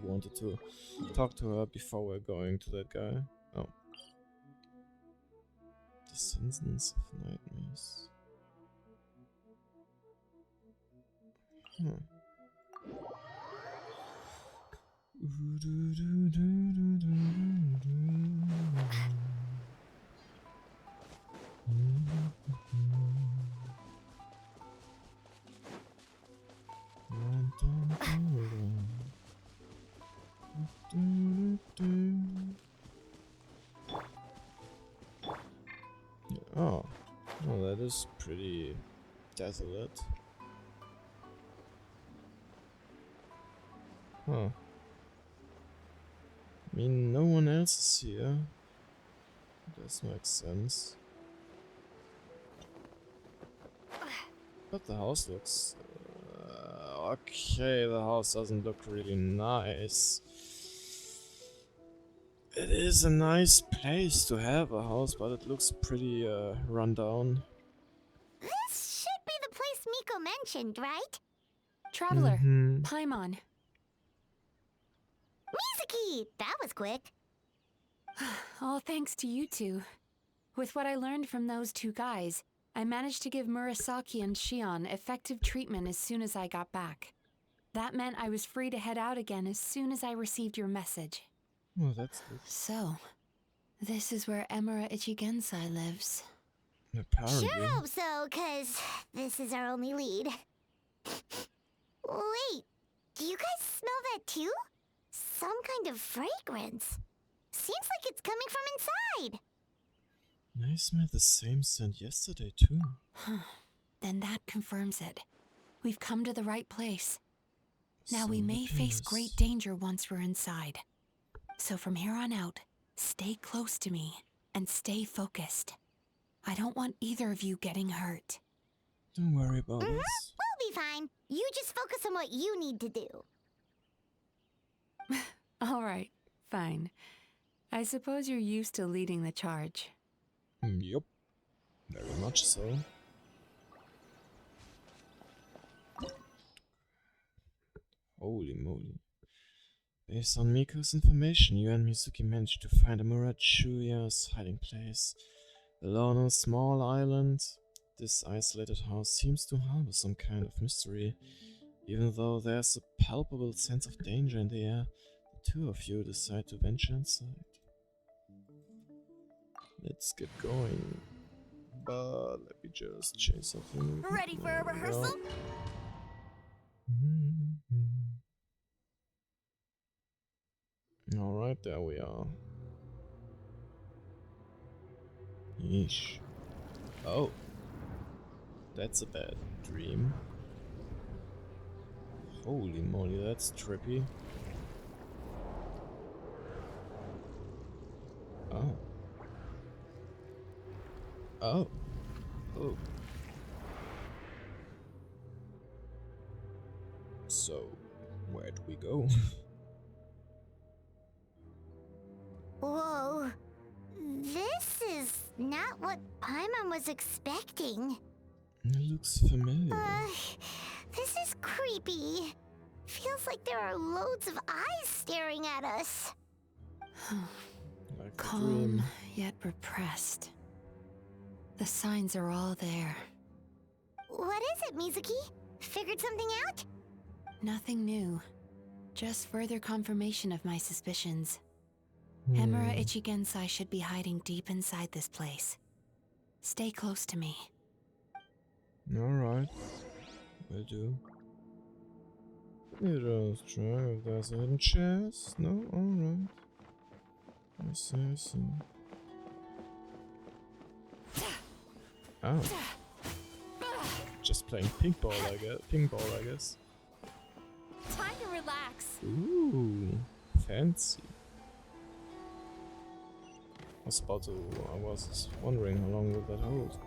wanted to talk to her before we're going to that guy. Oh. Descendants of Nightmares. Huh. Oh, well, that is pretty desolate. Huh. I mean, no one else is here. Does make sense. But the house looks... okay, the house doesn't look really nice. It is a nice place to have a house, but it looks pretty run down. This should be the place Miko mentioned, right? Traveler, Paimon. Mizuki! That was quick. All thanks to you two. With what I learned from those two guys, I managed to give Murasaki and Shion effective treatment as soon as I got back. That meant I was free to head out again as soon as I received your message. Oh, that's good. So, this is where Emura Ichigensai lives. Apparently. Sure hope so, cause this is our only lead. Wait, do you guys smell that too? Some kind of fragrance. Seems like it's coming from inside. I smelled the same scent yesterday too. Then that confirms it. We've come to the right place. Now we may face great danger once we're inside. So from here on out, stay close to me and stay focused. I don't want either of you getting hurt. Don't worry about us. We'll be fine. You just focus on what you need to do. All right, fine. I suppose you're used to leading the charge. Yup. Very much so. Holy moly. Based on Miko's information, you and Mizuki managed to find Amura Chuya's hiding place. Alone on a small island, this isolated house seems to harbor some kind of mystery. Even though there's a palpable sense of danger in the air, the two of you decide to venture inside. Let's get going. But let me just change something. Ready for a rehearsal? Alright, there we are. Yeesh. Oh. That's a bad dream. Holy moly, that's trippy. Oh. Oh. Oh. So, where do we go? Whoa. This is not what Paimon was expecting. It looks familiar. This is creepy. Feels like there are loads of eyes staring at us. Like Calm, yet repressed. The signs are all there. What is it, Mizuki? Figured something out? Nothing new. Just further confirmation of my suspicions. Emura Ichigensai should be hiding deep inside this place. Stay close to me. Alright. Will do. Let us try if there's a hidden chest. No? Alright. I see, I see. Oh. Just playing ping ball, I guess. Time to relax. Ooh, fancy. I was wondering how long will that hold.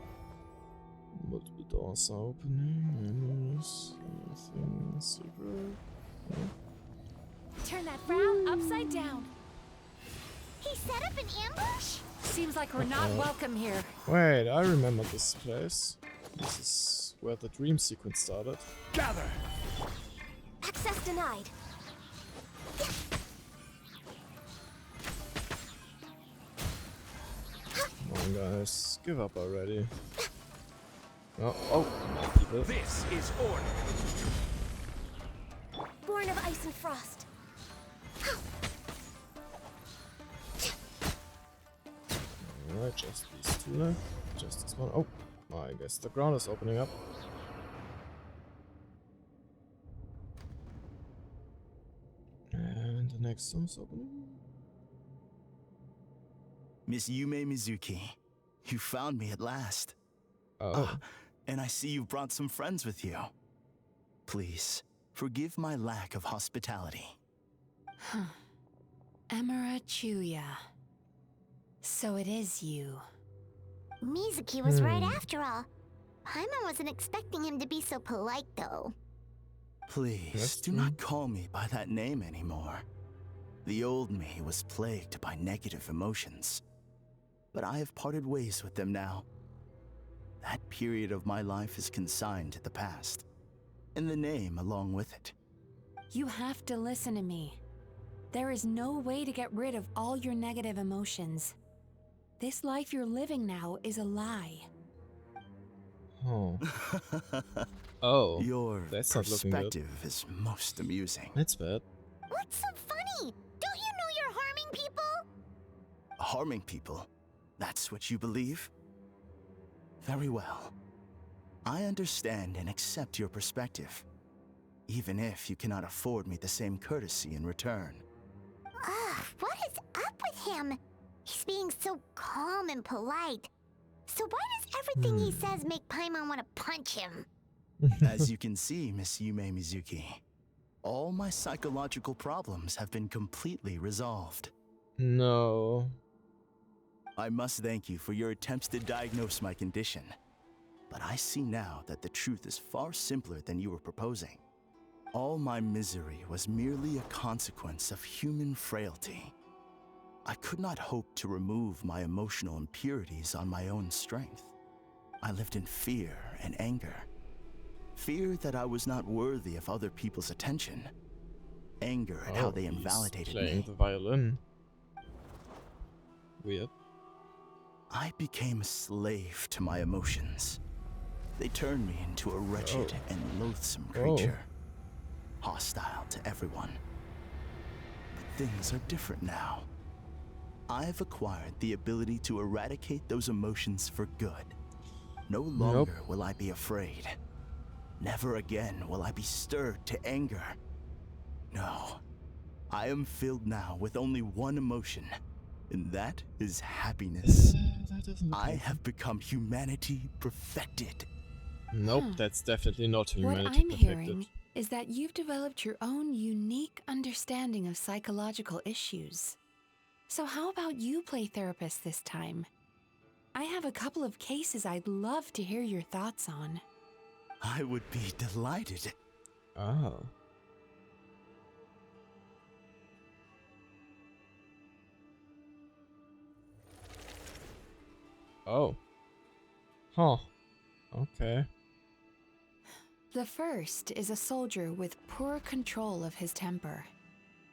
Multiple doors are opening. Anything secret? No. Turn that frown upside down. He set up an ambush? Seems like we're not welcome here. Wait, I remember this place. This is where the dream sequence started. Gather! Access denied. Come on, guys, give up already. Oh, people. This is order. Born of ice and frost. Alright, just these two left. Just this one. Oh, I guess the ground is opening up. And the next door's opening. Miss Yume Mizuki, you found me at last. Oh. And I see you've brought some friends with you. Please, forgive my lack of hospitality. Emira Chuya. So it is you. Mizuki was right after all. Paimon wasn't expecting him to be so polite, though. Please, do not call me by that name anymore. The old me was plagued by negative emotions. But I have parted ways with them now. That period of my life is consigned to the past. And the name along with it. You have to listen to me. There is no way to get rid of all your negative emotions. This life you're living now is a lie. Oh. Oh. Your that's not looking good. perspective is most amusing. That's bad. What's so funny? Don't you know you're harming people? Harming people? That's what you believe? Very well. I understand and accept your perspective, even if you cannot afford me the same courtesy in return. Ugh, what is up with him? He's being so calm and polite. So why does everything he says make Paimon want to punch him? As you can see, Miss Yume Mizuki, all my psychological problems have been completely resolved. No. I must thank you for your attempts to diagnose my condition. But I see now that the truth is far simpler than you were proposing. All my misery was merely a consequence of human frailty. I could not hope to remove my emotional impurities on my own strength. I lived in fear and anger. Fear that I was not worthy of other people's attention. Anger at how they invalidated playing me. the violin. Weird. I became a slave to my emotions. They turned me into a wretched and loathsome creature. Hostile to everyone. But things are different now. I've acquired the ability to eradicate those emotions for good. No longer will I be afraid. Never again will I be stirred to anger. No. I am filled now with only one emotion, and that is happiness. I have become humanity perfected. Nope, that's definitely not humanity What I'm perfected. hearing is that you've developed your own unique understanding of psychological issues. So how about you play therapist this time? I have a couple of cases I'd love to hear your thoughts on. I would be delighted. Oh. Oh. Huh. Okay. The first is a soldier with poor control of his temper.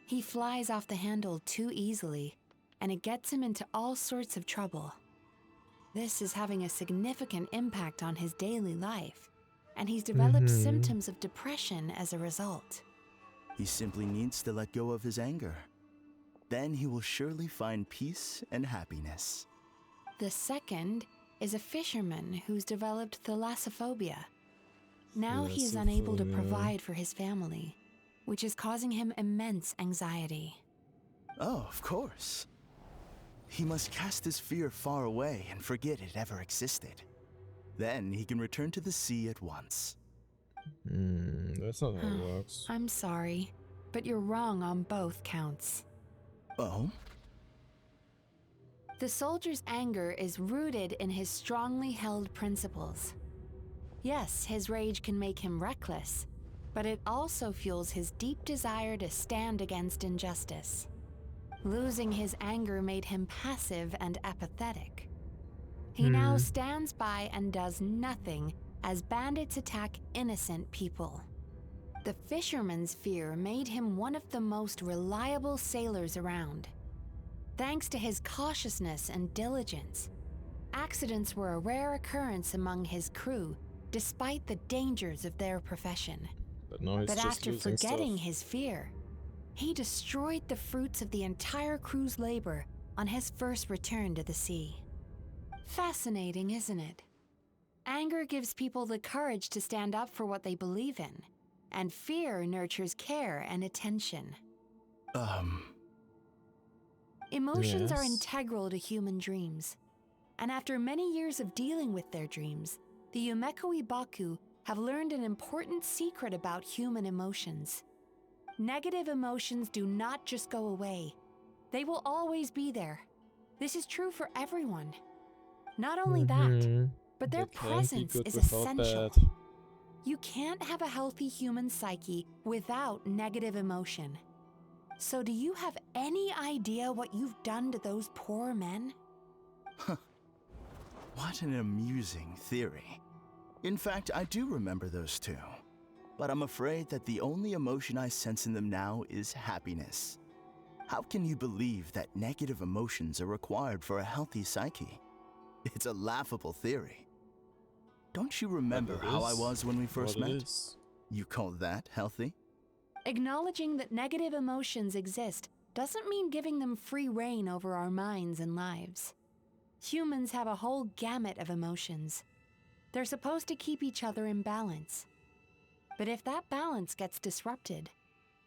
He flies off the handle too easily, and it gets him into all sorts of trouble. This is having a significant impact on his daily life, and he's developed symptoms of depression as a result. He simply needs to let go of his anger. Then he will surely find peace and happiness. The second is a fisherman who's developed thalassophobia. Now he is unable to provide for his family, which is causing him immense anxiety. Oh, of course. He must cast his fear far away and forget it ever existed. Then he can return to the sea at once. That's not how it works. I'm sorry, but you're wrong on both counts. Oh? The soldier's anger is rooted in his strongly held principles. Yes, his rage can make him reckless, but it also fuels his deep desire to stand against injustice. Losing his anger made him passive and apathetic. He now stands by and does nothing as bandits attack innocent people. The fisherman's fear made him one of the most reliable sailors around. Thanks to his cautiousness and diligence, accidents were a rare occurrence among his crew, despite the dangers of their profession. But now he's But just after losing forgetting stuff. his fear, he destroyed the fruits of the entire crew's labor on his first return to the sea. Fascinating, isn't it? Anger gives people the courage to stand up for what they believe in, and fear nurtures care and attention. Emotions are Yes. integral to human dreams, and after many years of dealing with their dreams, the Yumeko Ibaku have learned an important secret about human emotions. Negative emotions do not just go away. They will always be there. This is true for everyone. Not only that, but their You can't be presence good is without essential. bad. You can't have a healthy human psyche without negative emotion. So do you have any idea what you've done to those poor men? What an amusing theory. In fact, I do remember those two. But I'm afraid that the only emotion I sense in them now is happiness. How can you believe that negative emotions are required for a healthy psyche? It's a laughable theory. Don't you remember how I was when we first met? You call that healthy? Acknowledging that negative emotions exist doesn't mean giving them free rein over our minds and lives. Humans have a whole gamut of emotions. They're supposed to keep each other in balance. But if that balance gets disrupted,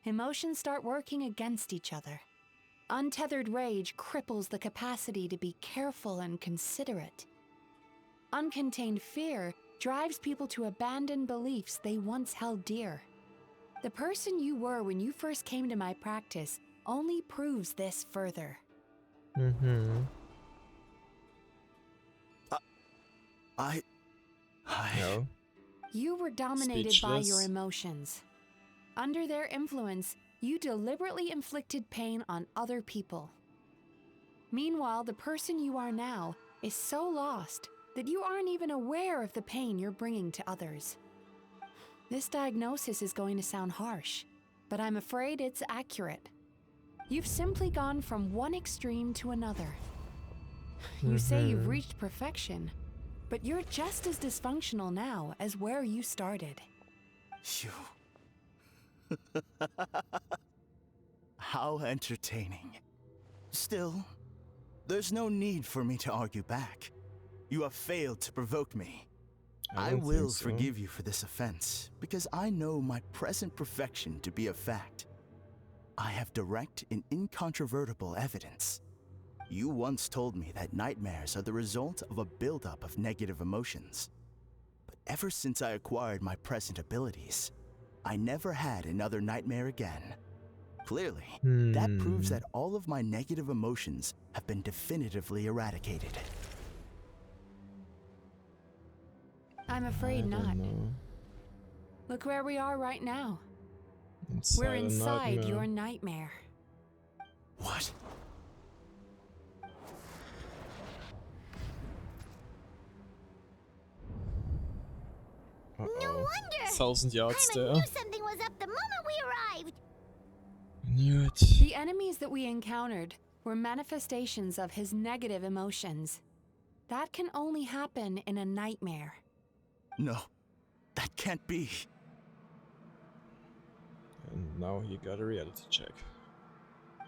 emotions start working against each other. Untethered rage cripples the capacity to be careful and considerate. Uncontained fear drives people to abandon beliefs they once held dear. The person you were when you first came to my practice only proves this further. No. You were dominated by your Speechless. emotions. Under their influence, you deliberately inflicted pain on other people. Meanwhile, the person you are now is so lost that you aren't even aware of the pain you're bringing to others. This diagnosis is going to sound harsh, but I'm afraid it's accurate. You've simply gone from one extreme to another. You say you've reached perfection, but you're just as dysfunctional now as where you started. How entertaining. Still, there's no need for me to argue back. You have failed to provoke me. I don't will think so. forgive you for this offense, because I know my present perfection to be a fact. I have direct and incontrovertible evidence. You once told me that nightmares are the result of a buildup of negative emotions. But ever since I acquired my present abilities, I never had another nightmare again. Clearly, that proves that all of my negative emotions have been definitively eradicated. I'm afraid I not. don't know. Look where we are right now. Inside We're a inside nightmare. your nightmare. What? No wonder! 1,000 yards Paimon there. knew something was up the moment we arrived! Knew it. The enemies that we encountered were manifestations of his negative emotions. That can only happen in a nightmare. No, that can't be. And now he got a reality check.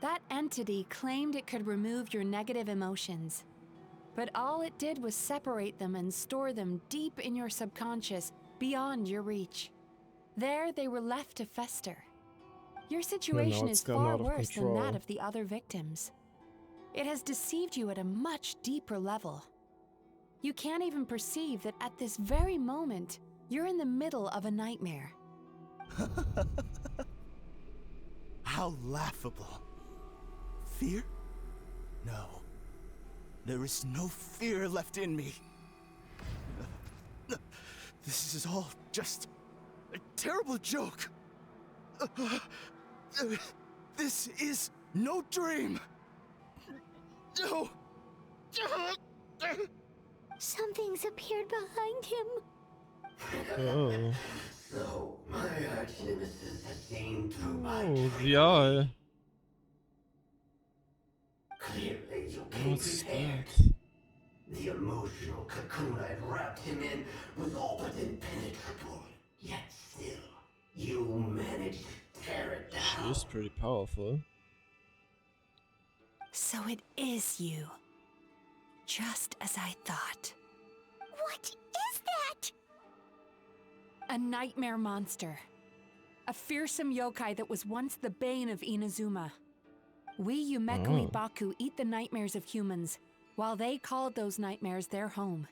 That entity claimed it could remove your negative emotions. But all it did was separate them and store them deep in your subconscious, beyond your reach. There they were left to fester. Your situation it's is gone far out of worse than control. that of the other victims. It has deceived you at a much deeper level. You can't even perceive that at this very moment, you're in the middle of a nightmare. How laughable. Fear? No. There is no fear left in me. This is all just a terrible joke. This is no dream. No. Something's appeared behind him. Oh. So, my arch nemesis has seen through my Oh, real. Clearly, you came What's prepared. that? The emotional cocoon I'd wrapped him in was all but impenetrable. Yet still, you managed to tear it down. She is pretty powerful. So it is you. Just as I thought. What is that? A nightmare monster. A fearsome yokai that was once the bane of Inazuma. We Yumekoi Baku eat the nightmares of humans, while they called those nightmares their home.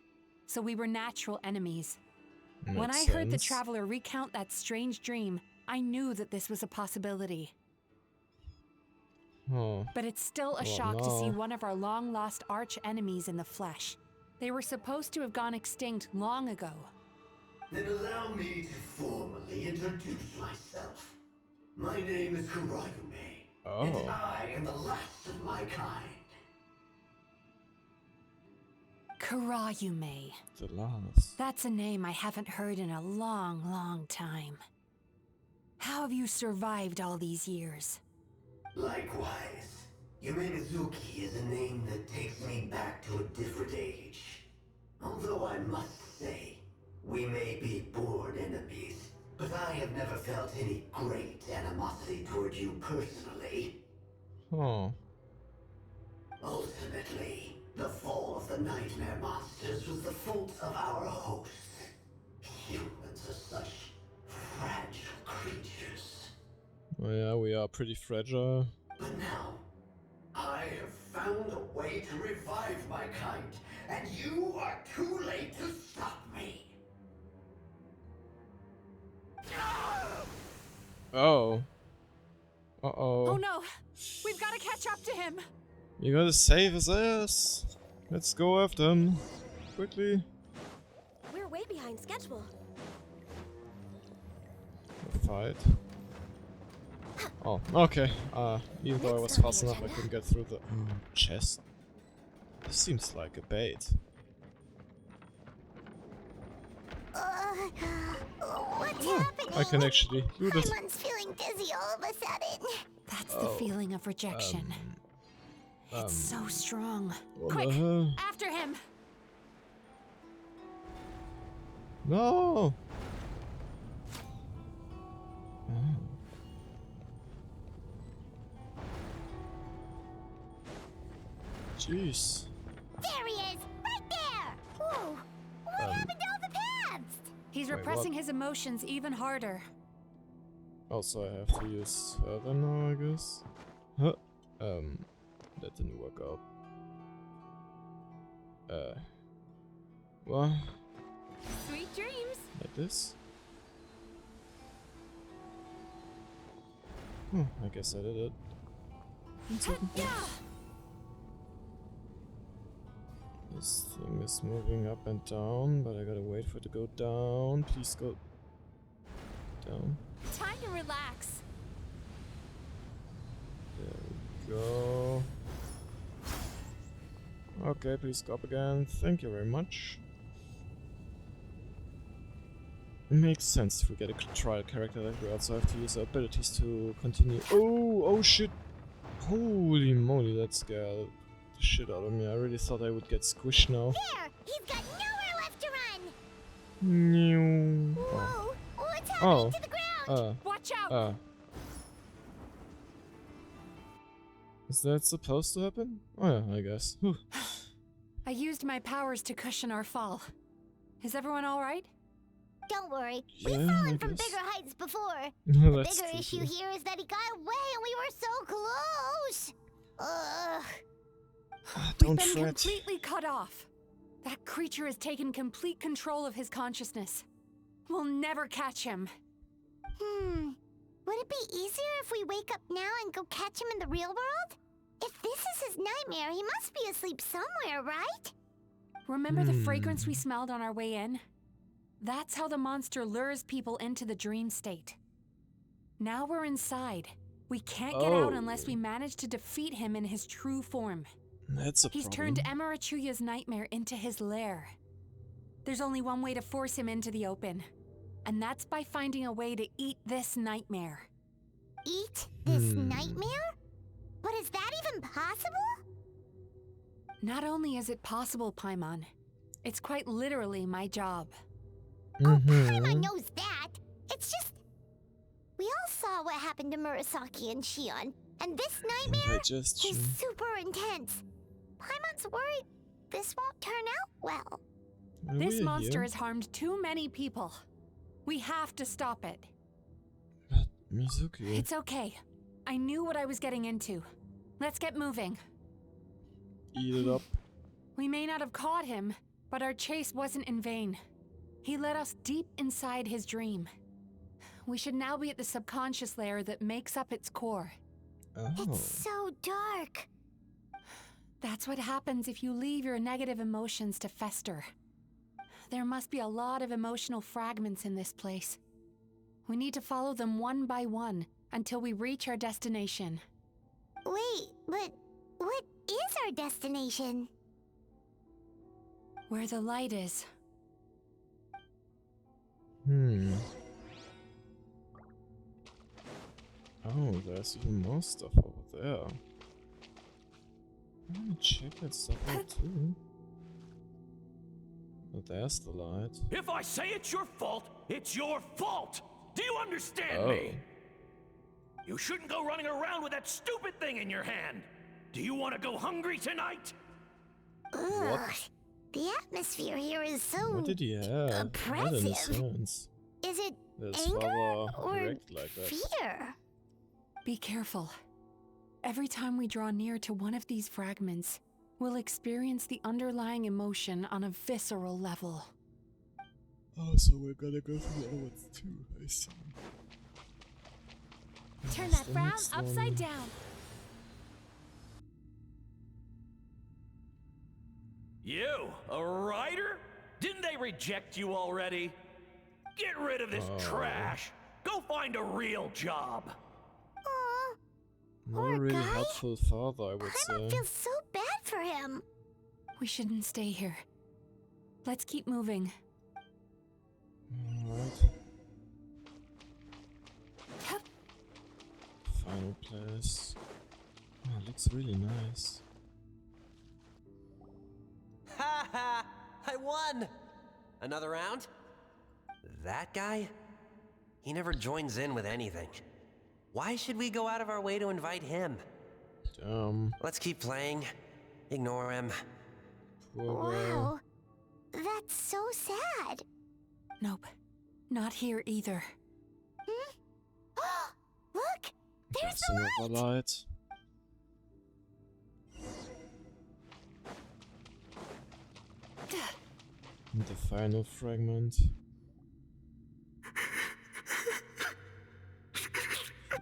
So we were natural enemies. When I heard the traveler recount that strange dream, I knew that this was a possibility. But it's still a shock to see one of our long-lost arch-enemies in the flesh. They were supposed to have gone extinct long ago. Then allow me to formally introduce myself. My name is Kurayume, and I am the last of my kind. Kurayume. The last. That's a name I haven't heard in a long, long time. How have you survived all these years? Likewise, Yume Mizuki is a name that takes me back to a different age. Although I must say, we may be born enemies, but I have never felt any great animosity toward you personally. Ultimately, the fall of the nightmare monsters was the fault of our hosts. Humans are such fragile creatures. Oh yeah, we are pretty fragile. But now, I have found a way to revive my kind, and you are too late to stop me. Oh. Uh-oh. Oh no! We've got to catch up to him! You gotta save his ass! Let's go after him. Quickly. We're way behind schedule. A fight. Oh, okay. Even though I was fast enough, I couldn't get through the chest. This seems like a bait. What's happening? I can actually do this. Paimon's feeling dizzy all of a sudden. That's the feeling of rejection. It's so strong. What Quick, the hell? after him! No! Jeez. There he is! Right there! Whoa! What happened to all the paths? He's Wait, repressing what? his emotions even harder. Also, I have to use her now, I guess. Huh. That didn't work out. What? Sweet dreams. Like this? I guess I did it. This thing is moving up and down, but I gotta wait for it to go down. Please go down. Time to relax. There we go. Okay, please go up again. Thank you very much. It makes sense if we get a trial character that we also have to use our abilities to continue. Oh shit! Holy moly, that scared the shit out of me. I really thought I would get squished now. There! He's got nowhere left to run! Meow. Whoa! What's happening to the ground? Watch out! Is that supposed to happen? Oh yeah, I guess. Whew. I used my powers to cushion our fall. Is everyone alright? Don't worry, Yeah, we've I fallen from guess. bigger heights before. No, The that's bigger true, issue too. here is that he got away and we were so close. Ugh. Don't We've been fret. completely cut off. That creature has taken complete control of his consciousness. We'll never catch him. Would it be easier if we wake up now and go catch him in the real world? If this is his nightmare, he must be asleep somewhere, right? Remember the fragrance we smelled on our way in? That's how the monster lures people into the dream state. Now we're inside. We can't get out unless we manage to defeat him in his true form. That's a He's problem. turned Emarachuya's nightmare into his lair. There's only one way to force him into the open, and that's by finding a way to eat this nightmare. Eat this nightmare? But is that even possible? Not only is it possible, Paimon, it's quite literally my job. Oh, Paimon knows that. It's just... We all saw what happened to Murasaki and Shion, and this nightmare is super intense. Paimon's worried this won't turn out well. This monster has harmed too many people. We have to stop it. But Mizuki... It's okay. I knew what I was getting into. Let's get moving. Eat it up. We may not have caught him, but our chase wasn't in vain. He led us deep inside his dream. We should now be at the subconscious layer that makes up its core. It's so dark. That's what happens if you leave your negative emotions to fester. There must be a lot of emotional fragments in this place. We need to follow them one by one until we reach our destination. Wait, but what is our destination? Where the light is. Oh, there's even more stuff over there. I wanna check that stuff out too. But there's the light. If I say it's your fault, it's your fault! Do you understand me? You shouldn't go running around with that stupid thing in your hand! Do you want to go hungry tonight? Ugh. The atmosphere here is so What did he have? oppressive. Is it anger or fear? Be careful. Every time we draw near to one of these fragments, we'll experience the underlying emotion on a visceral level. Oh, so we're gonna go through the other ones too, I see. Turn that frown upside down. You, a writer? Didn't they reject you already? Get rid of this trash! Go find a real job! Not a really helpful father, I would say. I feel so bad for him. We shouldn't stay here. Let's keep moving. Alright. Final place. Oh, it looks really nice. Ha ha! I won! Another round? That guy? He never joins in with anything. Why should we go out of our way to invite him? Let's keep playing. Ignore him. Wow. That's so sad. Nope. Not here either. Look! There's That's another light. And the final fragment.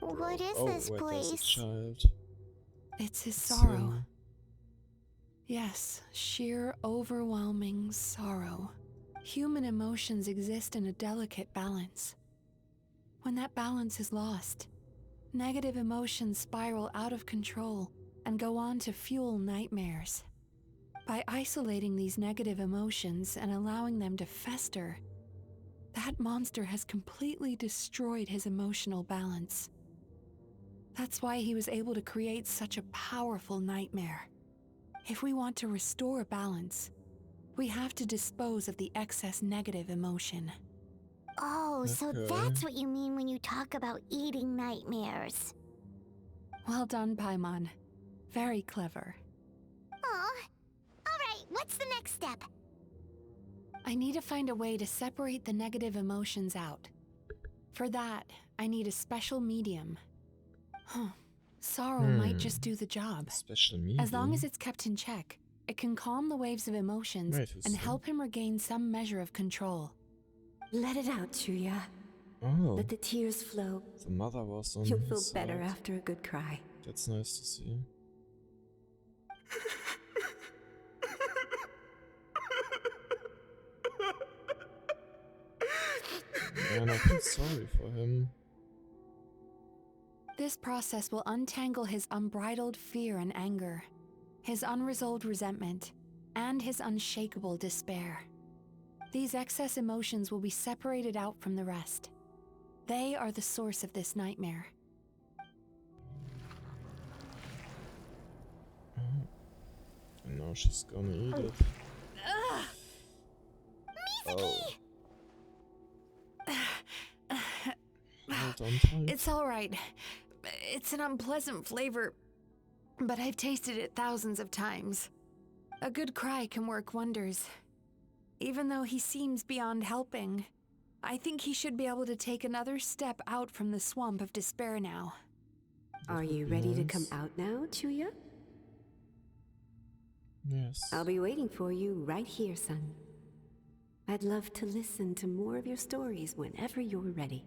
What is this wait, place? There's a child. It's his sorrow. Yes, sheer overwhelming sorrow. Human emotions exist in a delicate balance. When that balance is lost, negative emotions spiral out of control and go on to fuel nightmares. By isolating these negative emotions and allowing them to fester, that monster has completely destroyed his emotional balance. That's why he was able to create such a powerful nightmare. If we want to restore balance, we have to dispose of the excess negative emotion. Oh, so that's what you mean when you talk about eating nightmares. Well done, Paimon. Very clever. Aw. Alright, what's the next step? I need to find a way to separate the negative emotions out. For that, I need a special medium. Sorrow might just do the job. Special medium? As long as it's kept in check, It can calm the waves of emotions and help him regain some measure of control. Let it out, Chuya. Oh. Let the tears flow. The mother was on You'll his feel side. better after a good cry. That's nice to see. Man, I feel sorry for him. This process will untangle his unbridled fear and anger, his unresolved resentment, and his unshakable despair. These excess emotions will be separated out from the rest. They are the source of this nightmare. And now she's gonna eat it. Mizuki! Hold on tight. It's alright. It's an unpleasant flavor, but I've tasted it thousands of times. A good cry can work wonders. Even though he seems beyond helping, I think he should be able to take another step out from the swamp of despair now. Are you ready to come out now, Chuya? Yes. I'll be waiting for you right here, son. I'd love to listen to more of your stories whenever you're ready.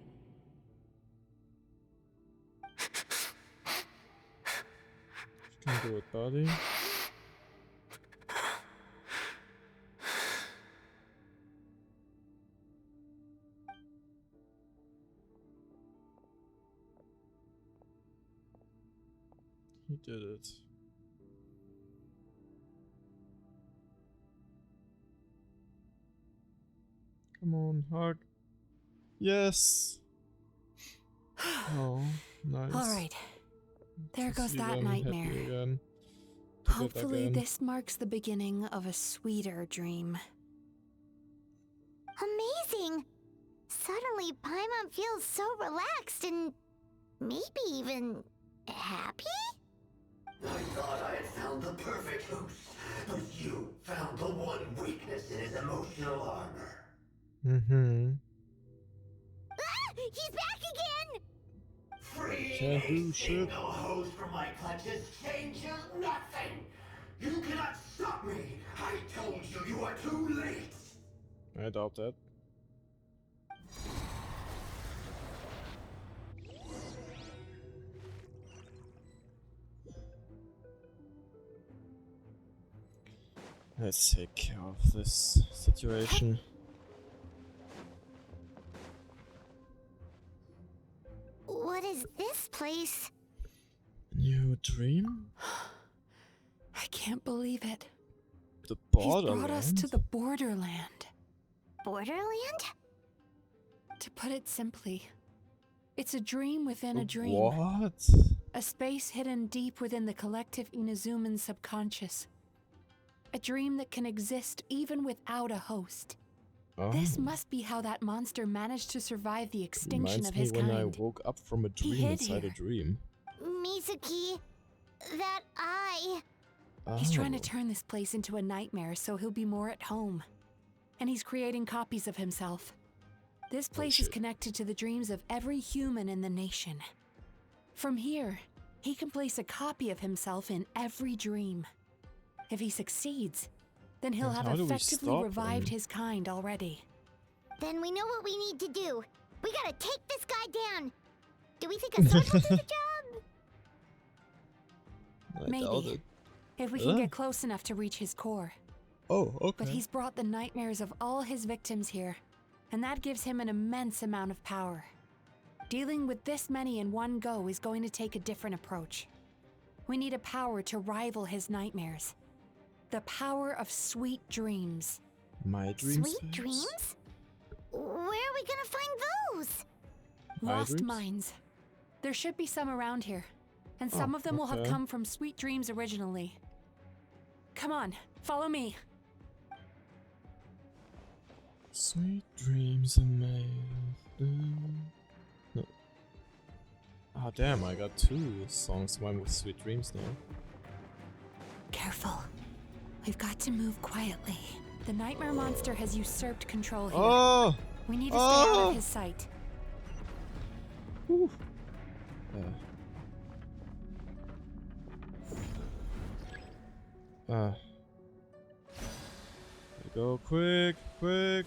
You can do it, buddy. He did it. Come on, hug. Yes. Oh, nice. Alright. There goes See that them nightmare. happy again. Hopefully again. this marks the beginning of a sweeter dream. Amazing! Suddenly, Paimon feels so relaxed and maybe even happy? I thought I had found the perfect host, but you found the one weakness in his emotional armor. Mm-hmm. Ah! He's back again! Free Can't a do shit. single host from my clutches changes nothing! You cannot stop me! I told you you are too late! I doubt that. Let's take care of this situation. What is this place? New dream? I can't believe it. The He's borderland? brought us to the borderland. Borderland? To put it simply, it's a dream within a dream. What? A space hidden deep within the collective Inazuman subconscious. A dream that can exist even without a host. Oh. This must be how that monster managed to survive the extinction Reminds of me his when kind. I woke up from a He dream hid inside here. a dream. Mizuki, that eye. He's trying to Oh. turn this place into a nightmare so he'll be more at home. And he's creating copies of himself. This place is Bullshit. connected to the dreams of every human in the nation. From here, he can place a copy of himself in every dream. If he succeeds, then he'll And have how do we effectively stop revived him? his kind already. Then we know what we need to do. We gotta take this guy down. Do we think a sword will do the job? I doubt Maybe. it. If we can get close enough to reach his core. Oh, okay. But he's brought the nightmares of all his victims here, and that gives him an immense amount of power. Dealing with this many in one go is going to take a different approach. We need a power to rival his nightmares. The power of sweet dreams. My dreams. Sweet dreams? Where are we gonna find those? My Lost dreams? minds. There should be some around here, and some of them will have okay. come from sweet dreams originally. Come on, follow me. Sweet dreams are made. No. Ah, damn! I got two songs. One with sweet dreams now. Careful. We've got to move quietly. The nightmare monster has usurped control here. Oh! We need to stay out Oh! of his sight. Whew. Gotta go quick, quick.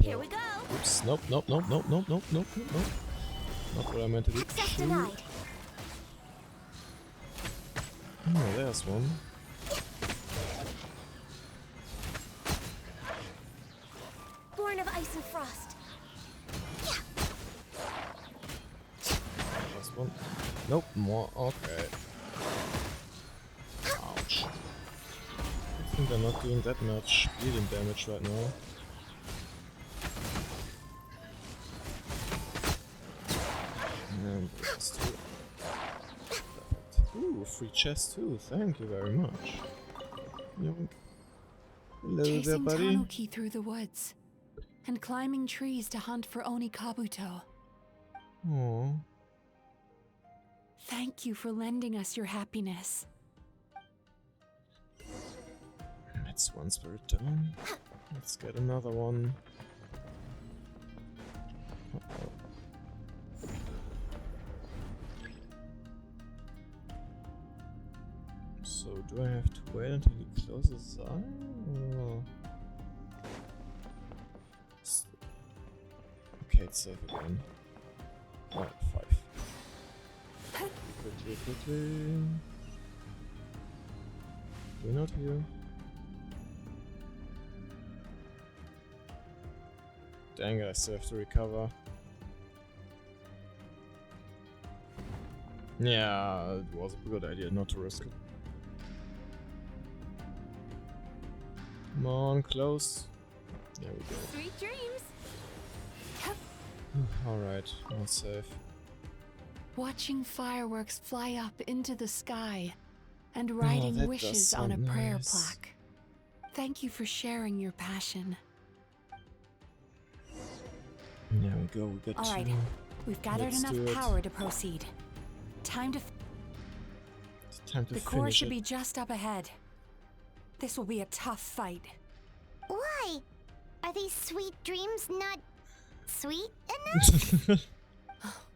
Here we go. Oops, nope, nope, nope, nope, nope, nope, nope, nope, nope. Not what I meant to do. Access denied. Oh, there's one. Born of ice and frost. Last one. Nope, more. Okay. Ouch. I think they're not doing that much bleeding damage right now. And there's two. Perfect. Ooh, free chest too. Thank you very much. Yoink. Hello there, Chasing buddy. Tanuki through the woods and climbing trees to hunt for Oni Kabuto. Aww. Thank you for lending us your happiness. That's one spirit down. Let's get another one. Uh-oh. So do I have to wait until he closes his eye? Or... Okay, it's safe again. Alright, 5. Quickly. We're not here. Dang it, I still have to recover. Yeah, it was a good idea not to risk it. Come on, close. There we go. Sweet dreams. Alright, all safe. Watching fireworks fly up into the sky and writing wishes on a prayer plaque. Thank you for sharing your passion. There we go, we got All right, we've gathered enough power to proceed. Time to the core should be just up ahead. This will be a tough fight. Why? Are these sweet dreams not sweet enough?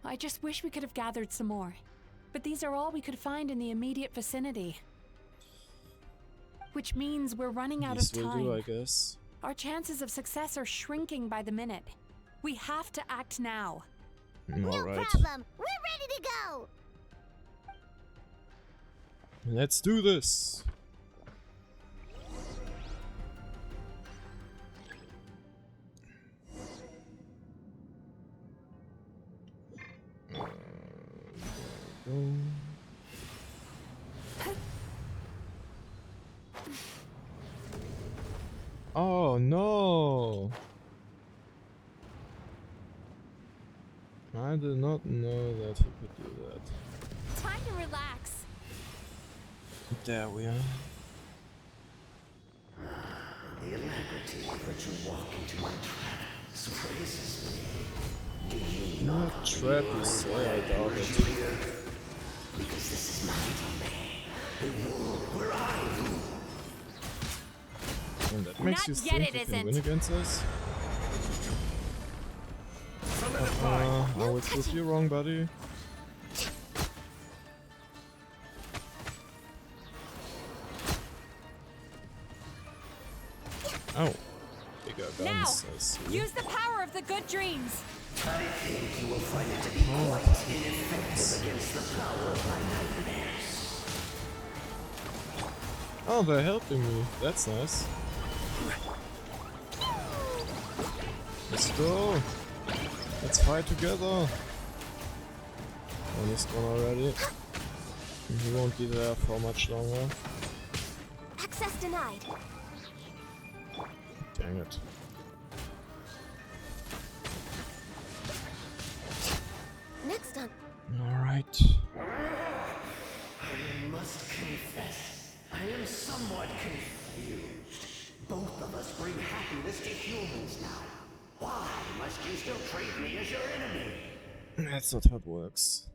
I just wish we could have gathered some more. But these are all we could find in the immediate vicinity. Which means we're running out of time. Will do, I guess. Our chances of success are shrinking by the minute. We have to act now. No Alright. problem. We're ready to go. Let's do this. Oh no! I did not know that he could do that. Time to relax. There we are. The alacrity that you walk into my trap surprises me. Do you Not trap, you say, I doubt it. Because this is my domain. The world where I rule. And that makes you think you can win against us? I will prove you wrong, buddy. Oh, bigger guns, I see. Use the power of the good dreams. I think you will find it to be quite ineffective against the power of my nightmares. Oh, they're helping me. That's nice. Let's go. Let's fight together. I missed one already. He won't be there for much longer. Access denied. Dang it. Next on. Alright. I must confess, I am somewhat confused. Both of us bring happiness to humans now. Why must you still treat me as your enemy? That's not how it works.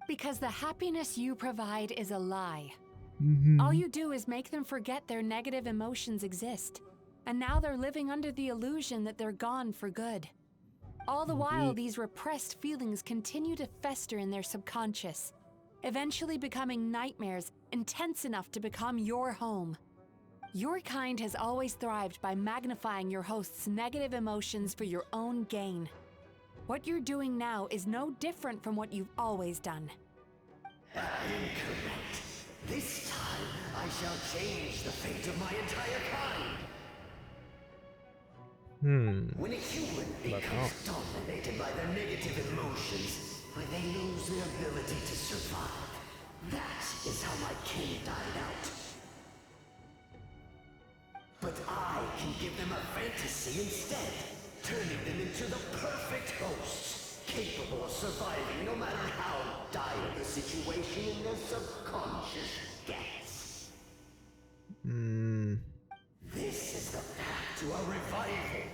Because the happiness you provide is a lie. Mm-hmm. All you do is make them forget their negative emotions exist. And now they're living under the illusion that they're gone for good. All the while, these repressed feelings continue to fester in their subconscious. eventually becoming nightmares intense enough to become your home. Your kind has always thrived by magnifying your host's negative emotions for your own gain. What you're doing now is no different from what you've always done. Incorrect. This time, I shall change the fate of my entire kind. When a human becomes dominated by their negative emotions, when they lose their ability to survive, that is how my kin died out. But I can give them a fantasy instead, turning them into the perfect hosts, capable of surviving no matter how dire the situation in their subconscious gets. This is the path to a revival.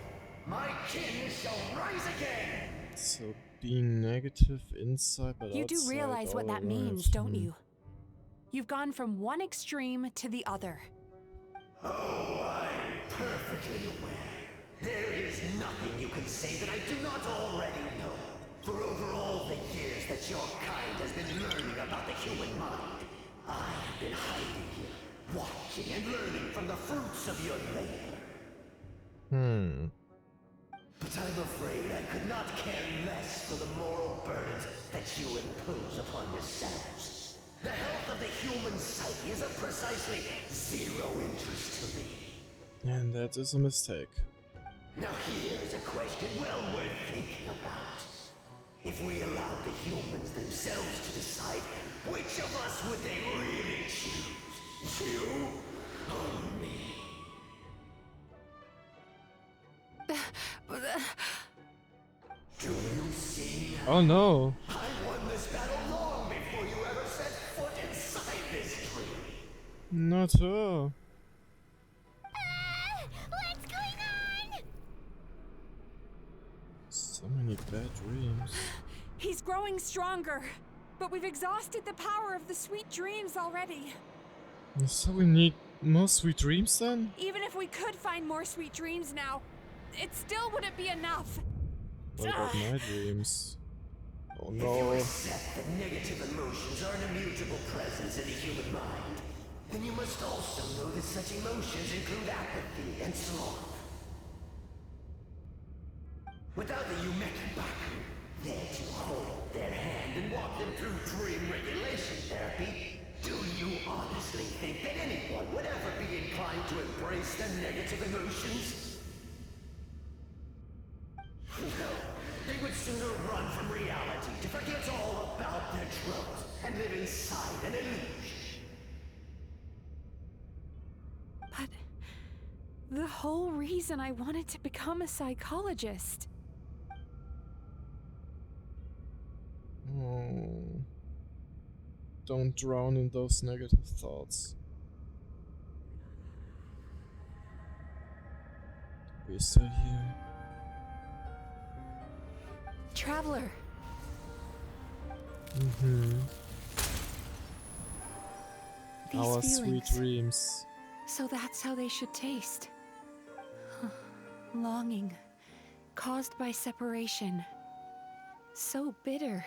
My kin shall rise again. So being negative inside but You do outside, realize what that alright. means, don't you? You've gone from one extreme to the other. Oh, I'm perfectly aware. There is nothing you can say that I do not already know. For over all the years that your kind has been learning about the human mind, I have been hiding here, watching and learning from the fruits of your labor. But I'm afraid I could not care less for the moral burdens that you impose upon yourselves. The health of the human psyche is of precisely zero interest to me. And that is a mistake. Now here's a question well worth thinking about. If we allowed the humans themselves to decide, which of us would they really choose? You or me? Do you see? Oh no! I won this battle long before you ever set foot inside this tree. Not her. What's going on? So many bad dreams. He's growing stronger, but we've exhausted the power of the sweet dreams already. So we need more sweet dreams then? Even if we could find more sweet dreams now, it still wouldn't be enough. What about my dreams? Oh If you no. accept that negative emotions are an immutable presence in the human mind, then you must also know that such emotions include apathy and sloth. Without the Yumeki Baku, there to hold their hand and walk them through dream regulation therapy, do you honestly think that anyone would ever be inclined to embrace their negative emotions? No, they would sooner run from reality to forget all about their troubles and live inside an illusion. But the whole reason I wanted to become a psychologist. Oh. Don't drown in those negative thoughts. We're still here. Traveler. These Our feelings. sweet dreams. So that's how they should taste. Longing, caused by separation. So bitter,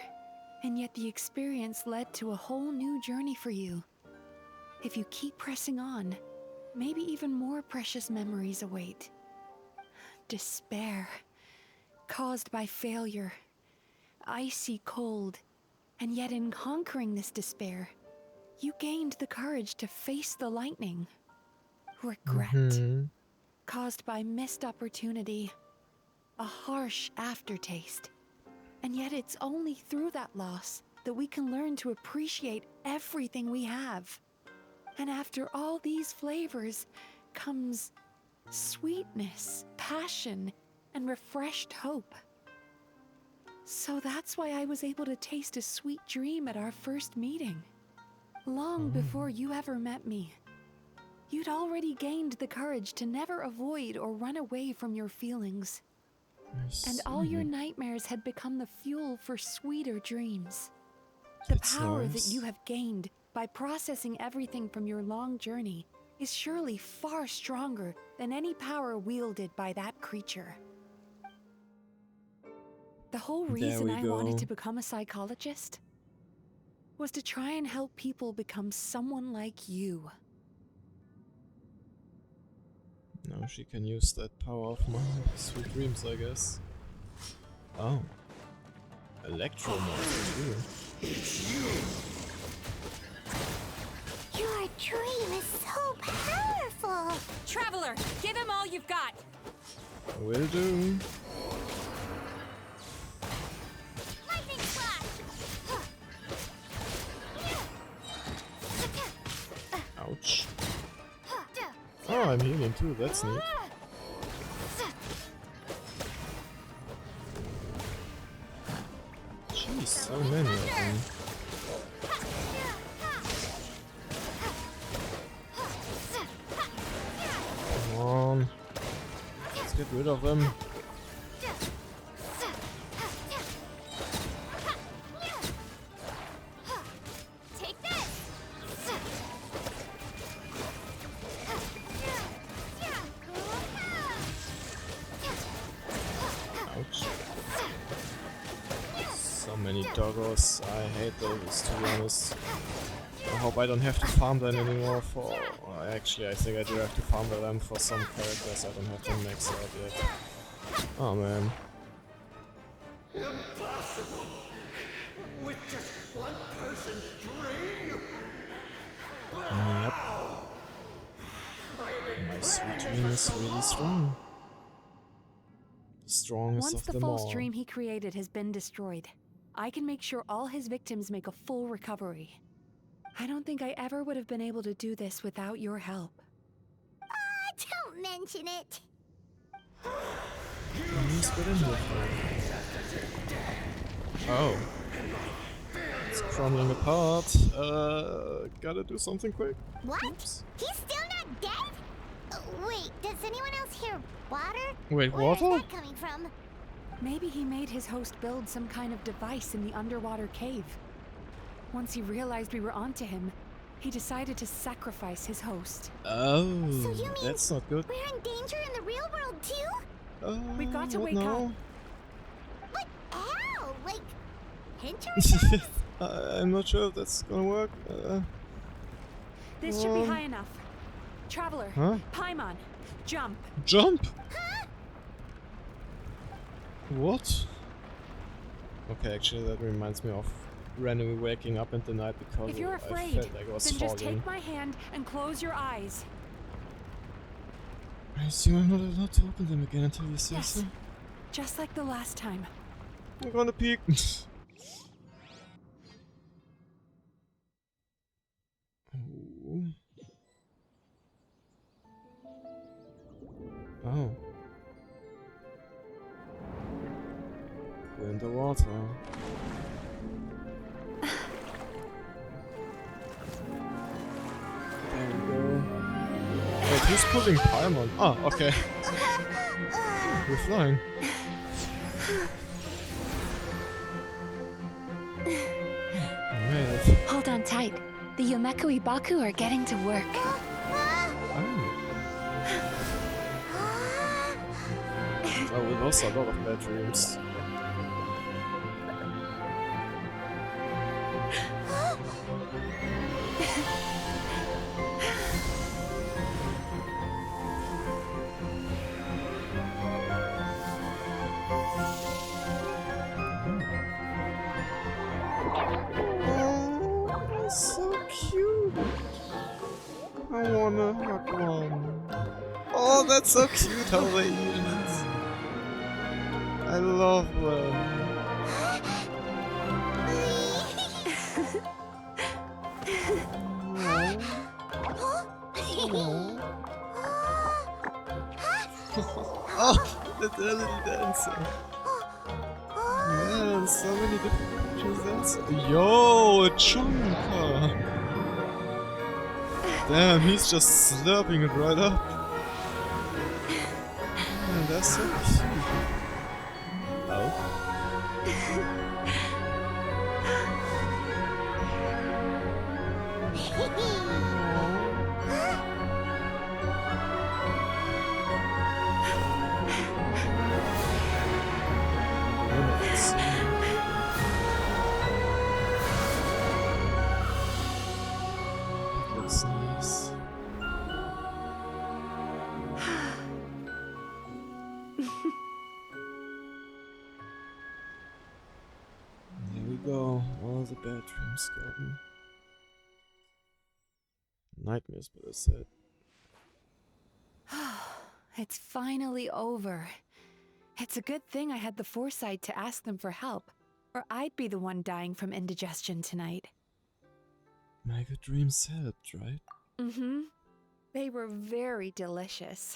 and yet the experience led to a whole new journey for you. If you keep pressing on, maybe even more precious memories await. Despair, caused by failure. Icy cold, and yet in conquering this despair, you gained the courage to face the lightning. Regret, caused by missed opportunity, a harsh aftertaste. And yet it's only through that loss that we can learn to appreciate everything we have. And after all these flavors comes sweetness, passion, and refreshed hope. So that's why I was able to taste a sweet dream at our first meeting. Long before you ever met me, you'd already gained the courage to never avoid or run away from your feelings. And all your nightmares had become the fuel for sweeter dreams. The power that you have gained by processing everything from your long journey is surely far stronger than any power wielded by that creature. The whole reason I wanted to become a psychologist? was to try and help people become someone like you. Now she can use that power of my sweet dreams, I guess. Oh. Electro monster too. It's you! Your dream is so powerful! Traveler, give him all you've got! Will do. Lightning flash! Ouch. Oh, I'm healing too, that's neat. Jeez, so many of them. Come on. Let's get rid of them. Take this! Ouch. So many doggos. I hate those, to be honest. I hope I don't have to farm them anymore for... Well, actually, I think I do have to farm them for some characters. I don't have them maxed out yet. Oh man. Impossible! With just one person's dream! Yep. My sweet dream is really strong. The strongest Once of the them false all. dream he created has been destroyed, I can make sure all his victims make a full recovery. I don't think I ever would have been able to do this without your help. Don't mention it! He's good in here. Oh. It's crumbling apart. Gotta do something quick. What? Oops. He's still not dead? Wait, does anyone else hear water? Wait, water? Where's that coming from? Maybe he made his host build some kind of device in the underwater cave. Once he realized we were onto him, he decided to sacrifice his host. Oh, So you mean that's not good. we're in danger in the real world too? We've got to what wake now? up. But how? Like, pinch ourselves? I'm not sure if that's gonna work. This should be high enough. Traveler, Huh? Paimon, jump. Jump? What? Okay, actually that reminds me of randomly waking up in the night because If you're I afraid, felt like I was then falling. just take my hand and close your eyes. I assume I'm not allowed to open them again until you say Yes, so. just like the last time. I'm gonna peek. Ooh. Oh. We're in the water. There we go. Wait, who's pulling Paimon? Oh, okay. We're flying. Alright. Hold on tight. The Yomeku Ibaku are getting to work. Oh, we lost a lot of bad dreams. Oh, so cute. I wanna hug one. Oh, that's so cute how they eat. I love them. Oh, the little dancer. Man, so many different creatures dancing. Yo, a chunker. Damn, he's just slurping it right up. Man, that's so cute. Oh. That's nice. There we go. All the bad dreams gone. Nightmares, but I said. It's finally over. It's a good thing I had the foresight to ask them for help, or I'd be the one dying from indigestion tonight. My good dreams helped, right? Mm-hmm. They were very delicious.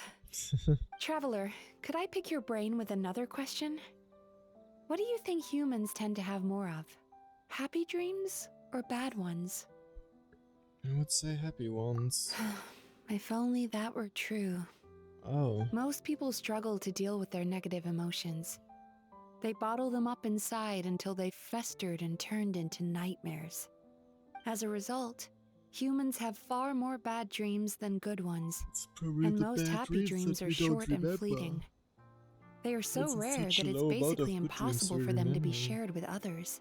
Traveler, could I pick your brain with another question? What do you think humans tend to have more of? Happy dreams or bad ones? I would say happy ones. If only that were true. Oh. Most people struggle to deal with their negative emotions. They bottle them up inside until they festered and turned into nightmares. As a result, humans have far more bad dreams than good ones, and most happy dreams are short and fleeting. They are so rare that it's basically impossible for them to be shared with others.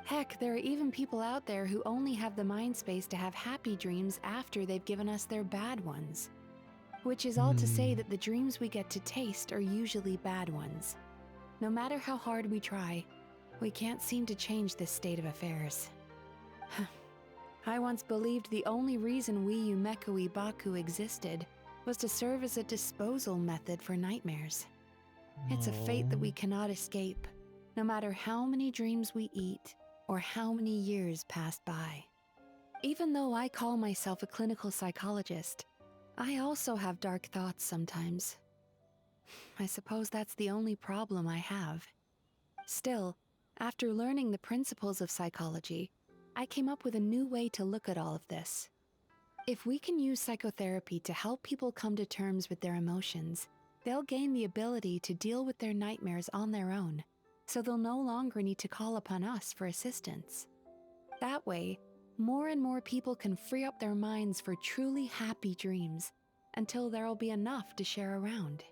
Heck, there are even people out there who only have the mind space to have happy dreams after they've given us their bad ones. Which is all to say that the dreams we get to taste are usually bad ones. No matter how hard we try, we can't seem to change this state of affairs. I once believed the only reason we Yumeko Baku existed was to serve as a disposal method for nightmares. It's a fate that we cannot escape, no matter how many dreams we eat or how many years pass by. Even though I call myself a clinical psychologist, I also have dark thoughts sometimes. I suppose that's the only problem I have. Still, after learning the principles of psychology, I came up with a new way to look at all of this. If we can use psychotherapy to help people come to terms with their emotions, they'll gain the ability to deal with their nightmares on their own, so they'll no longer need to call upon us for assistance. That way, more and more people can free up their minds for truly happy dreams, until there'll be enough to share around.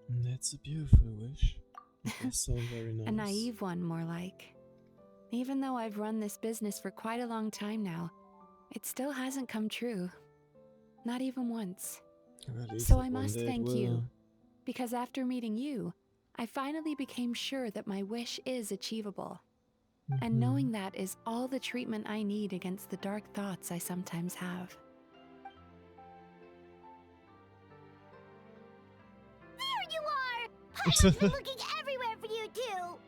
That's a beautiful wish. It does sound very nice. A naive one, more like. Even though I've run this business for quite a long time now, it still hasn't come true. Not even once. So I must thank you, because after meeting you, I finally became sure that my wish is achievable. And knowing that is all the treatment I need against the dark thoughts I sometimes have. There you are! Paimon's been looking everywhere for you too!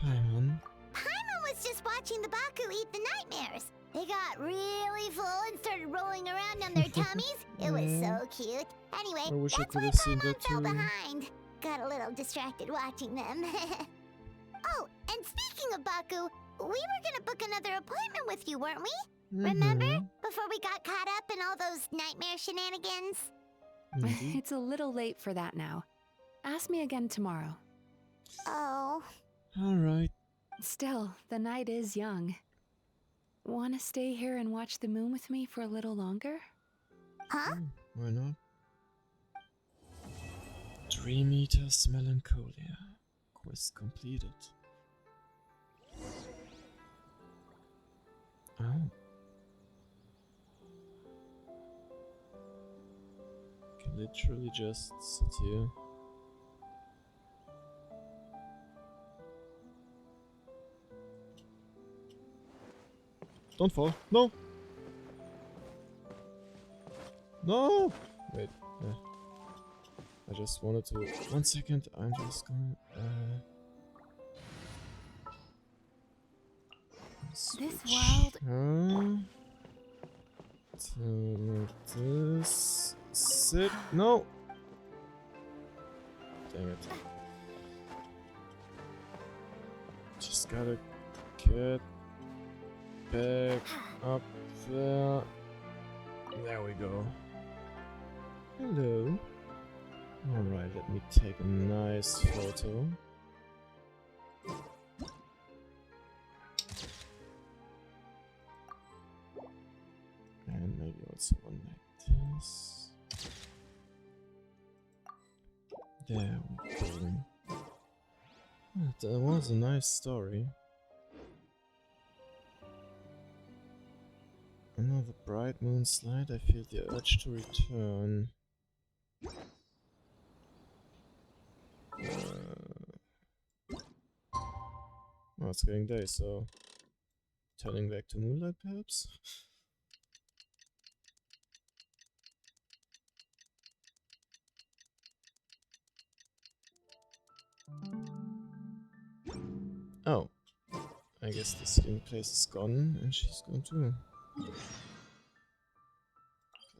Paimon? Paimon was just watching the Baku eat the nightmares. They got really full and started rolling around on their tummies. It was so cute. Anyway, that's why Paimon fell behind. Got a little distracted watching them. Oh, and speaking of Baku, we were gonna book another appointment with you, weren't we? Remember? Before we got caught up in all those nightmare shenanigans? It's a little late for that now. Ask me again tomorrow. Oh. Alright. Still, the night is young. Wanna stay here and watch the moon with me for a little longer? Huh? Why not? Dream Eater's Melancholia. Quest completed. Oh. Can literally just sit here. Don't fall. No! No! Wait. I just wanted to... 1 second. I'm just gonna... This world... to this... Sit... No! Dang it. Just gotta get back up there. There we go. Hello. Alright, let me take a nice photo. And maybe also one like this. There we go. That was a nice story. Another bright moonslide. I feel the urge to return. Oh, it's getting day, so turning back to moonlight, perhaps. Oh, I guess the skiing place is gone, and she's gone too.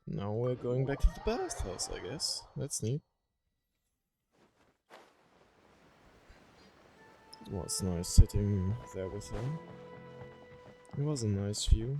Now we're going back to the bathhouse, I guess. That's neat. It was nice sitting there with her. It was a nice view.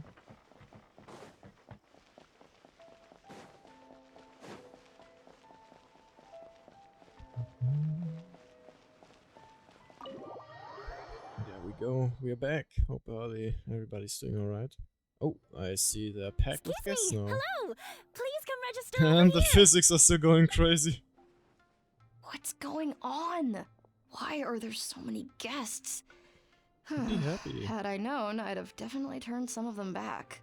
There we go. We're back. Hope everybody's doing alright. Oh, I see they're packed with guests now. Hello! Please come register over And the here. physics are still going crazy. What's going on? Why are there so many guests? Be happy. Had I known, I'd have definitely turned some of them back.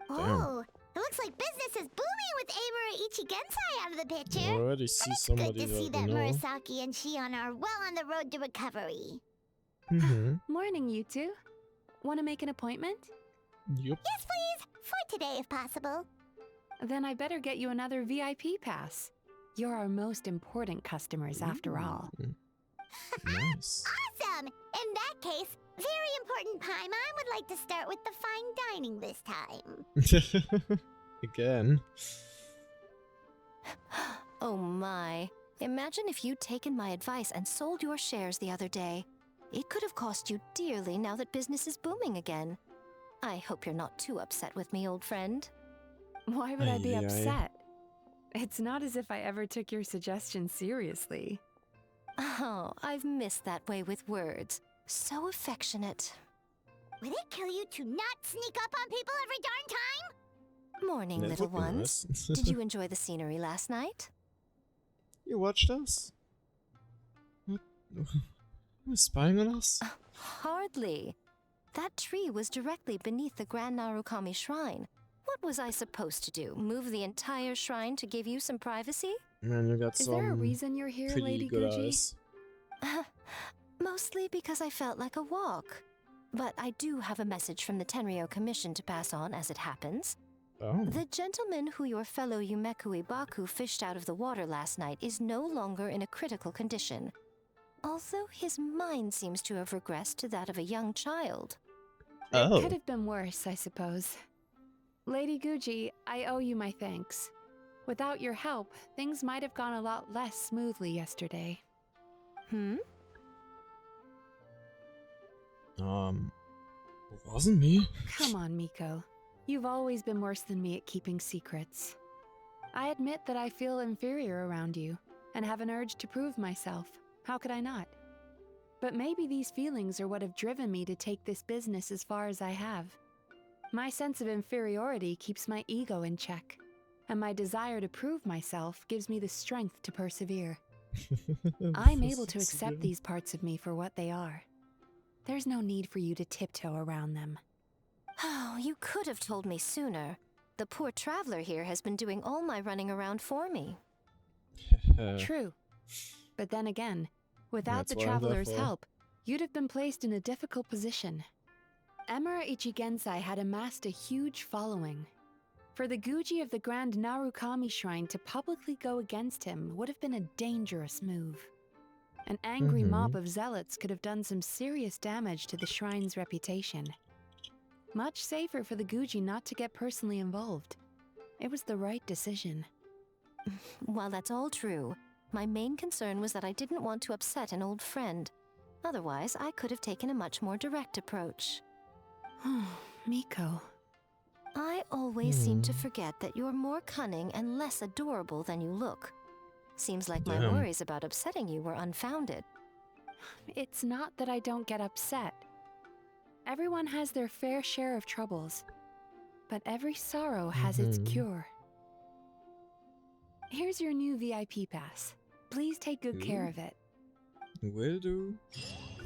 Oh, it looks like business is booming with Amura Ichigensai out of the picture. I already see Good somebody to see that that we know. Murasaki and Shion are well on the road to recovery. Morning, you two. Want to make an appointment? Yup. Yes, please. For today, if possible. Then I better get you another VIP pass. You're our most important customers, after all. Nice. Awesome! In that case, very important Paimon would like to start with the fine dining this time. Again. Oh my. Imagine if you'd taken my advice and sold your shares the other day. It could have cost you dearly now that business is booming again. I hope you're not too upset with me, old friend. Why would I be upset? It's not as if I ever took your suggestion seriously. Oh, I've missed that way with words. So affectionate. Would it kill you to not sneak up on people every darn time? Morning, That little would be ones. nice. Did you enjoy the scenery last night? You watched us? What? Who's spying on us? Hardly. That tree was directly beneath the Grand Narukami Shrine. What was I supposed to do? Move the entire shrine to give you some privacy? Man, you got Is some there a reason you're here, pretty Lady good Guji? eyes. Mostly because I felt like a walk. But I do have a message from the Tenryo Commission to pass on as it happens. Oh. The gentleman who your fellow Yumeku Ibaku fished out of the water last night is no longer in a critical condition. Although his mind seems to have regressed to that of a young child. It could have been worse, I suppose. Lady Guji, I owe you my thanks. Without your help, things might have gone a lot less smoothly yesterday. It wasn't me. Come on, Miko. You've always been worse than me at keeping secrets. I admit that I feel inferior around you, and have an urge to prove myself. How could I not? But maybe these feelings are what have driven me to take this business as far as I have. My sense of inferiority keeps my ego in check, and my desire to prove myself gives me the strength to persevere. I'm able to accept these parts of me for what they are. There's no need for you to tiptoe around them. Oh, you could have told me sooner. The poor traveler here has been doing all my running around for me. True. But then again, without That's the what I'm there traveler's for. help, you'd have been placed in a difficult position. Emura Ichigensai had amassed a huge following. For the Guji of the Grand Narukami Shrine to publicly go against him would have been a dangerous move. An angry mob of zealots could have done some serious damage to the shrine's reputation. Much safer for the Guji not to get personally involved. It was the right decision. While that's all true, my main concern was that I didn't want to upset an old friend. Otherwise, I could have taken a much more direct approach. Miko. I always seem to forget that you're more cunning and less adorable than you look. Seems like my Damn. worries about upsetting you were unfounded. It's not that I don't get upset. Everyone has their fair share of troubles, but every sorrow has its cure. Here's your new VIP pass. Please take good care of it. Will do.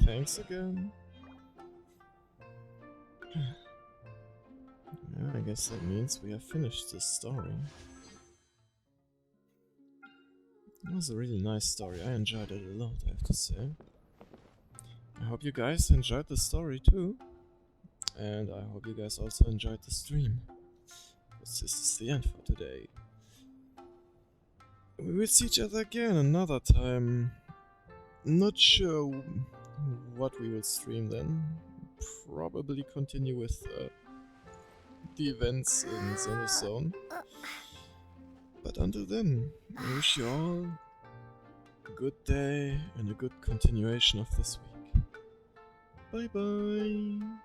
Thanks again. Yeah, I guess that means we have finished this story. It was a really nice story. I enjoyed it a lot, I have to say. I hope you guys enjoyed the story too. And I hope you guys also enjoyed the stream. This is the end for today. We will see each other again another time. Not sure what we will stream then. Probably continue with the events in Zenith Zone. But until then, I wish you all a good day and a good continuation of this week. Bye bye!